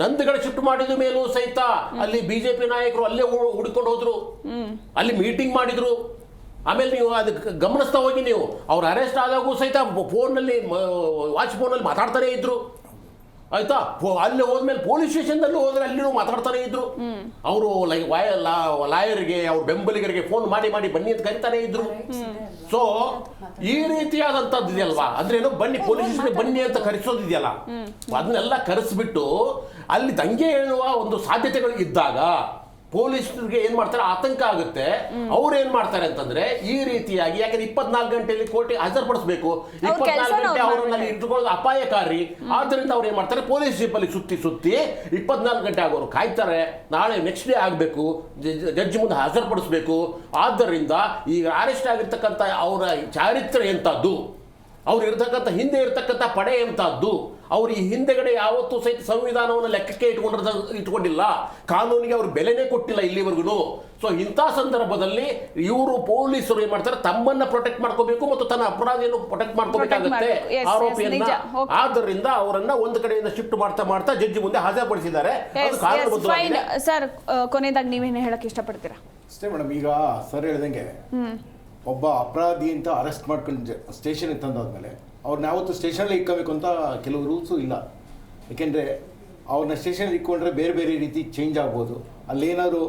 ನಂದಗಡ ಶಿಫ್ಟ್ ಮಾಡಿದ ಮೇಲೂ ಸಹಿತ ಅಲ್ಲಿ ಬಿಜೆಪಿ ನಾಯಕರು ಅಲ್ಲೇ ಹುಡ್ಕೊಂಡು ಹೋದ್ರು, ಅಲ್ಲಿ ಮೀಟಿಂಗ್ ಮಾಡಿದ್ರು. ಆಮೇಲೆ ನೀವು ಅದಕ್ಕೆ ಗಮನಿಸ್ತಾ ಹೋಗಿ, ನೀವು ಅವ್ರು ಅರೆಸ್ಟ್ ಆದಾಗೂ ಸಹಿತ ಫೋನ್ನಲ್ಲಿ ವಾಚ್ ಫೋನಲ್ಲಿ ಮಾತಾಡ್ತಾನೆ ಇದ್ರು. ಆಯ್ತಾ, ಅಲ್ಲಿ ಹೋದ್ಮೇಲೆ ಪೊಲೀಸ್ ಸ್ಟೇಷನ್ದಲ್ಲೂ ಹೋದ್ರೆ ಅಲ್ಲಿನೂ ಮಾತಾಡ್ತಾನೆ ಇದ್ರು. ಅವರು ಲಾಯರ್ಗೆ ಅವ್ರ ಬೆಂಬಲಿಗರಿಗೆ ಫೋನ್ ಮಾಡಿ ಬನ್ನಿ ಅಂತ ಕರಿತಾನೆ ಇದ್ರು. ಸೊ ಈ ರೀತಿಯಾದಂಥದ್ದು ಇದೆಯಲ್ವಾ, ಅಂದ್ರೆ ಏನು, ಬನ್ನಿ ಪೊಲೀಸ್ ಸ್ಟೇಷನ್ ಬನ್ನಿ ಅಂತ ಕರೆಸೋದಿದೆಯಲ್ಲ, ಅದನ್ನೆಲ್ಲ ಕರೆಸ್ಬಿಟ್ಟು ಅಲ್ಲಿ ದಂಗೆ ಹೇಳುವ ಒಂದು ಸಾಧ್ಯತೆಗಳು ಇದ್ದಾಗ ಪೊಲೀಸರಿಗೆ ಏನ್ ಮಾಡ್ತಾರೆ, ಆತಂಕ ಆಗುತ್ತೆ. ಅವ್ರು ಏನ್ ಮಾಡ್ತಾರೆ ಅಂತಂದ್ರೆ ಈ ರೀತಿಯಾಗಿ, ಯಾಕಂದ್ರೆ 24 ಗಂಟೆಯಲ್ಲಿ ಕೋರ್ಟಿಗೆ ಹಾಜರುಪಡಿಸಬೇಕು. 24 ಗಂಟೆ ಅವರಲ್ಲಿ ಇಟ್ಟುಕೊಳ್ಳೋದು ಅಪಾಯಕಾರಿ. ಆದ್ರಿಂದ ಅವ್ರು ಏನ್ ಮಾಡ್ತಾರೆ, ಪೊಲೀಸ್ ಜೀಪ್ ಅಲ್ಲಿ ಸುತ್ತಿ 24 ಗಂಟೆ ಆಗೋರು ಕಾಯ್ತಾರೆ. ನಾಳೆ ನೆಕ್ಸ್ಟ್ ಡೇ ಆಗಬೇಕು, ಜಡ್ಜ್ ಮುಂದೆ ಹಾಜರುಪಡಿಸಬೇಕು. ಆದ್ದರಿಂದ ಈಗ ಅರೆಸ್ಟ್ ಆಗಿರ್ತಕ್ಕಂಥ ಅವರ ಚಾರಿತ್ರ್ಯ ಎಂತದ್ದು, ಅವ್ರು ಇರ್ತಕ್ಕಂಥ ಹಿಂದೆ ಇರ್ತಕ್ಕಂಥ ಪಡೆ ಎಂತದ್ದು, ಅವ್ರು ಈ ಹಿಂದೆಗಡೆ ಯಾವತ್ತೂ ಸಹಿತ ಸಂವಿಧಾನವನ್ನು ಲೆಕ್ಕಕ್ಕೆ ಇಟ್ಕೊಂಡಿಲ್ಲ, ಕಾನೂನಿಗೆ ಅವ್ರು ಬೆಲೆನೇ ಕೊಟ್ಟಿಲ್ಲ ಇಲ್ಲಿವರೆಗೂ. ಸೊ ಇಂಥ ಸಂದರ್ಭದಲ್ಲಿ ಇವರು ಪೊಲೀಸರು ಏನ್ ಮಾಡ್ತಾರೆ, ತಮ್ಮನ್ನ ಪ್ರೊಟೆಕ್ಟ್ ಮಾಡ್ಕೋಬೇಕು ಮತ್ತು ತನ್ನ ಅಪರಾಧಿಯನ್ನು ಪ್ರೊಟೆಕ್ಟ್ ಮಾಡ್ಕೋಬೇಕಾಗುತ್ತೆ ಆರೋಪಿಯನ್ನ. ಆದ್ದರಿಂದ ಅವರನ್ನ ಒಂದು ಕಡೆಯಿಂದ ಶಿಫ್ಟ್ ಮಾಡ್ತಾ ಜಡ್ಜಿ ಮುಂದೆ ಹಾಜರುಪಡಿಸಿದ್ದಾರೆ. ಸರ್, ಕೊನೆಯದಾಗಿ ನೀವೇನು ಹೇಳಕ್ ಇಷ್ಟಪಡ್ತೀರಾ? ಅಷ್ಟೇ ಮೇಡಮ್, ಈಗ ಸರ್ ಹೇಳ್ದಂಗೆ ಒಬ್ಬ ಅಪರಾಧಿ ಅಂತ ಅರೆಸ್ಟ್ ಮಾಡ್ಕೊಂಡು ಸ್ಟೇಷನ್ಗೆ ತಂದಾದ್ಮೇಲೆ ಅವ್ರನ್ನ ಯಾವತ್ತು ಸ್ಟೇಷನಲ್ಲಿ ಇಟ್ಕೋಬೇಕು ಅಂತ ಕೆಲವು ರೂಲ್ಸು ಇಲ್ಲ. ಯಾಕೆಂದರೆ ಅವ್ರನ್ನ ಸ್ಟೇಷನಲ್ಲಿ ಇಟ್ಕೊಂಡ್ರೆ ಬೇರೆ ಬೇರೆ ರೀತಿ ಚೇಂಜ್ ಆಗ್ಬೋದು, ಅಲ್ಲೇನಾದ್ರು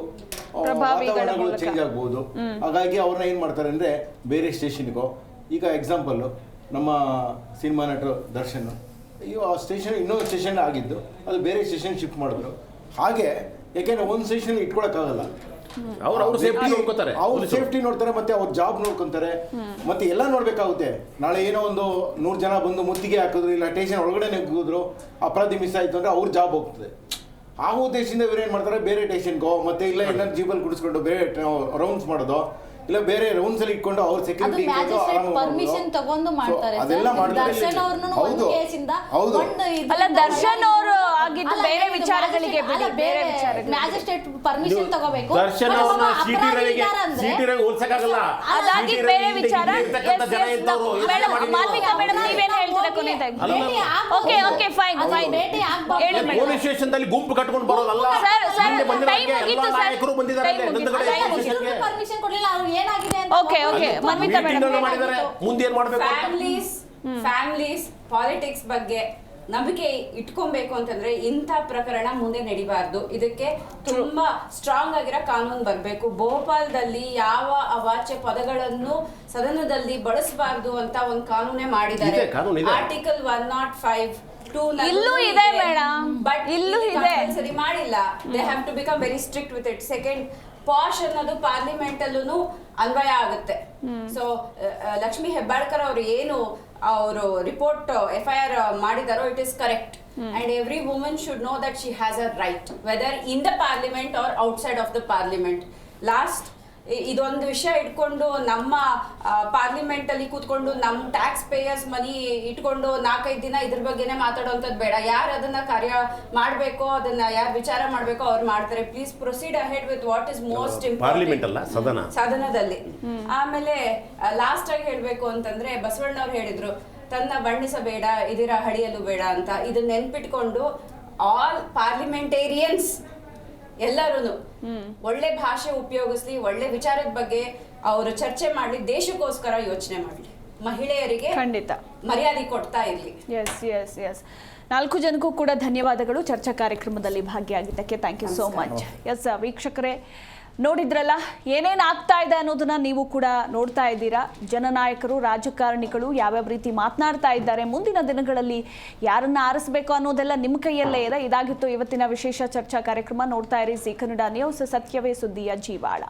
ವಾತಾವರಣಗಳು ಚೇಂಜ್ ಆಗ್ಬೋದು. ಹಾಗಾಗಿ ಅವ್ರನ್ನ ಏನು ಮಾಡ್ತಾರೆ ಅಂದರೆ ಬೇರೆ ಸ್ಟೇಷನ್ಗೋ, ಈಗ ಎಕ್ಸಾಂಪಲ್ಲು ನಮ್ಮ ಸಿನಿಮಾ ನಟರು ದರ್ಶನ್, ಆ ಸ್ಟೇಷನ್ ಇನ್ನೊಂದು ಸ್ಟೇಷನ್ ಆಗಿದ್ದು ಅದು ಬೇರೆ ಸ್ಟೇಷನ್ ಶಿಫ್ಟ್ ಮಾಡಿದ್ರು. ಹಾಗೆ ಯಾಕೆಂದರೆ ಒಂದು ಸ್ಟೇಷನ್ ಇಟ್ಕೊಳಕ್ಕಾಗಲ್ಲ, ಅವ್ರು ಸೇಫ್ಟಿ ನೋಡ್ಕೊತಾರೆ, ಅವ್ರು ಸೇಫ್ಟಿ ನೋಡ್ತಾರೆ, ಮತ್ತೆ ಅವ್ರ ಜಾಬ್ ನೋಡ್ಕೊಂತಾರೆ, ಮತ್ತೆ ಎಲ್ಲ ನೋಡ್ಬೇಕಾಗುತ್ತೆ. ನಾಳೆ ಏನೋ ಒಂದು 100 ಜನ ಬಂದು ಮುತ್ತಿಗೆ ಹಾಕಿದ್ರು, ಇಲ್ಲ ಸ್ಟೇಷನ್ ಒಳಗಡೆ ನುಗ್ಗಿದ್ರು, ಅಪರಾಧಿ ಮಿಸ್ ಆಯ್ತು ಅಂದ್ರೆ ಅವ್ರ ಜಾಬ್ ಹೋಗ್ತದೆ. ಆ ಉದ್ದೇಶದಿಂದ ಇವ್ರು ಏನ್ ಮಾಡ್ತಾರೆ, ಬೇರೆ ಸ್ಟೇಷನ್ಗೋ ಮತ್ತೆ ಇಲ್ಲ ಏನಾದ್ರು ಜೀಬಲ್ಲಿ ಗುಡಿಸ್ಕೊಂಡು ಬೇರೆ ರೌಂಡ್ಸ್ ಮಾಡೋದು, ಇಲ್ಲ ಬೇರೆ ರೌಂಡ್ಸ್ ಅಲ್ಲಿ ಇಟ್ಕೊಂಡು ಅವ್ರ ಸೆಕ್ಯೂರಿಟಿ ಪರ್ಮಿಷನ್ ತಗೊಂಡು ಮಾಡ್ತಾರೆ. ಅದೆಲ್ಲ ಮಾಡ್ತಾರೆ. ದರ್ಶನ್ ಅವ್ರನ್ನು ಒಂದು ಕೇಸಿಂದ ಅಲ್ಲ, ದರ್ಶನ್ ಅವರು ಆಗಿದ್ದು ಬೇರೆ ವಿಚಾರಗಳಿಗೆ ಬಿಡಿ, ಬೇರೆ ವಿಚಾರಗಳಿಗೆ. ಮ್ಯಾಜಿಸ್ಟ್ರೇಟ್ ಪರ್ಮಿಷನ್ ತಗೋಬೇಕು. ದರ್ಶನ್ ಅವ್ರನ್ನ ಸಿಟಿ ರವಿಗೆ ಹೋಲ್ಸಕ್ಕಾಗಲ್ಲ. ಅದಾಗಿ ಬೇರೆ ವಿಚಾರ. ಜನ ಇದ್ದವರು ಮಾಲ್ವಿಕಾ ಮೇಡಮ್ ನೀವೇನು ಹೇಳ್ತೀರಾ ಕೊನೆಯದಾಗಿ? ಓಕೆ ಫೈನ್ ಭೇಟಿ ಆಗ್ಬಾರ್ದು. ಹೇಳಿ ಮೇಡಮ್. ಪೊಲೀಸ್ ಸ್ಟೇಷನ್ ದಲ್ಲಿ ಗುಂಪು ಕಟ್ಕೊಂಡು ಬರೋದಲ್ಲ. ಪರ್ಮಿಷನ್ ಕೊಡ್ಲಿಲ್ಲ, ಅವ್ರು ಏನಾಗಿದೆ ಅಂತ ಓಕೆ ಮಾಲ್ವಿಕಾ ಮೇಡಮ್ ಮಾಡಿದ್ದಾರೆ, ಮುಂದೆ ಏನ್ ಮಾಡ್ಬೇಕು? ಫ್ಯಾಮಿಲೀಸ್ ಪಾಲಿಟಿಕ್ಸ್ ಬಗ್ಗೆ ನಂಬಿಕೆ ಇಟ್ಕೊಬೇಕು ಅಂತಂದ್ರೆ ಇಂಥ ಪ್ರಕರಣ ಮುಂದೆ ನಡಿಬಾರ್ದು. ಇದಕ್ಕೆ ತುಂಬಾ ಸ್ಟ್ರಾಂಗ್ ಆಗಿರೋ ಕಾನೂನು ಬರಬೇಕು. ಭೋಪಾಲ್ದಲ್ಲಿ ಯಾವ ಅವಾಚ್ಯ ಪದಗಳನ್ನು ಸದನದಲ್ಲಿ ಬಳಸಬಾರ್ದು ಅಂತ ಒಂದು ಕಾನೂನೇ ಮಾಡಿದ್ದಾರೆ. ಆರ್ಟಿಕಲ್ 105 ಇಲ್ಲೂ ಇದೆ ಮೇಡಮ್, ಬಟ್ ಇಲ್ಲೂ ಇದೆ, ಸರಿ ಮಾಡಿಲ್ಲ. They have to become very strict with it. Second, POSH ಅನ್ನೋದು ಪಾರ್ಲಿಮೆಂಟ್ ಅಲ್ಲೂ ಅನ್ವಯ ಆಗುತ್ತೆ. ಸೊ ಲಕ್ಷ್ಮಿ ಹೆಬ್ಬಾಳ್ಕರ್ ಅವರು ಏನು ಅವರು ರಿಪೋರ್ಟ್ FIR ಮಾಡಿದಾರೋ it is correct. And every woman should know that she has a right whether in the parliament or outside of the parliament. Last ಇದೊಂದು ವಿಷಯ ಇಟ್ಕೊಂಡು ನಮ್ಮ ಪಾರ್ಲಿಮೆಂಟ್ ಅಲ್ಲಿ ಕೂತ್ಕೊಂಡು ನಮ್ಮ ಟ್ಯಾಕ್ಸ್ ಪೇಯರ್ಸ್ ಮನಿ ಇಟ್ಕೊಂಡು 4-5 ದಿನ ಇದ್ರ ಬಗ್ಗೆನೇ ಮಾತಾಡುವಂಥದ್ದು ಬೇಡ. ಯಾರು ಅದನ್ನ ಕಾರ್ಯ ಮಾಡಬೇಕೋ, ಅದನ್ನ ಯಾರು ವಿಚಾರ ಮಾಡಬೇಕೋ ಅವ್ರು ಮಾಡ್ತಾರೆ. Please proceed ahead with what is most parliament ಅಲ್ಲ ಸದನದಲ್ಲಿ. ಆಮೇಲೆ ಲಾಸ್ಟ್ ಆಗಿ ಹೇಳ್ಬೇಕು ಅಂತಂದ್ರೆ ಬಸವಣ್ಣವ್ರು ಹೇಳಿದ್ರು, ತನ್ನ ಬಣ್ಣಿಸಬೇಡ ಇದರ ಹಳಿಯಲು ಬೇಡ ಅಂತ. ಇದನ್ನ ನೆನ್ಪಿಟ್ಕೊಂಡು ಆಲ್ ಪಾರ್ಲಿಮೆಂಟೇರಿಯನ್ಸ್ ಎಲ್ಲರೂ ಒಳ್ಳೆ ಭಾಷೆ ಉಪಯೋಗಿಸ್ಲಿ, ಒಳ್ಳೆ ವಿಚಾರದ ಬಗ್ಗೆ ಅವರು ಚರ್ಚೆ ಮಾಡಲಿ, ದೇಶಕ್ಕೋಸ್ಕರ ಯೋಚನೆ ಮಾಡಲಿ, ಮಹಿಳೆಯರಿಗೆ ಖಂಡಿತ ಮರ್ಯಾದೆ ಕೊಡ್ತಾ ಇರ್ಲಿ. ಎಸ್ 4 ಜನಕ್ಕೂ ಕೂಡ ಧನ್ಯವಾದಗಳು ಚರ್ಚಾ ಕಾರ್ಯಕ್ರಮದಲ್ಲಿ ಭಾಗಿಯಾಗಿದ್ದಕ್ಕೆ. Thank you so much. Yes ವೀಕ್ಷಕರೇ, ನೋಡಿದ್ರಲ್ಲ ಏನೇನು ಆಗ್ತಾ ಇದೆ ಅನ್ನೋದನ್ನ ನೀವು ಕೂಡ ನೋಡ್ತಾ ಇದ್ದೀರಾ. ಜನನಾಯಕರು, ರಾಜಕಾರಣಿಗಳು ಯಾವ್ಯಾವ ರೀತಿ ಮಾತನಾಡ್ತಾ ಇದ್ದಾರೆ, ಮುಂದಿನ ದಿನಗಳಲ್ಲಿ ಯಾರನ್ನ ಆರಿಸಬೇಕು ಅನ್ನೋದೆಲ್ಲ ನಿಮ್ಮ ಕೈಯಲ್ಲೇ ಇದೆ. ಇದಾಗಿತ್ತು ಇವತ್ತಿನ ವಿಶೇಷ ಚರ್ಚಾ ಕಾರ್ಯಕ್ರಮ. ನೋಡ್ತಾ ಇರಿ ಜೀ ಕನ್ನಡ ನ್ಯೂಸ್, ಸತ್ಯವೇ ಸುದ್ದಿಯ ಜೀವಾಳ.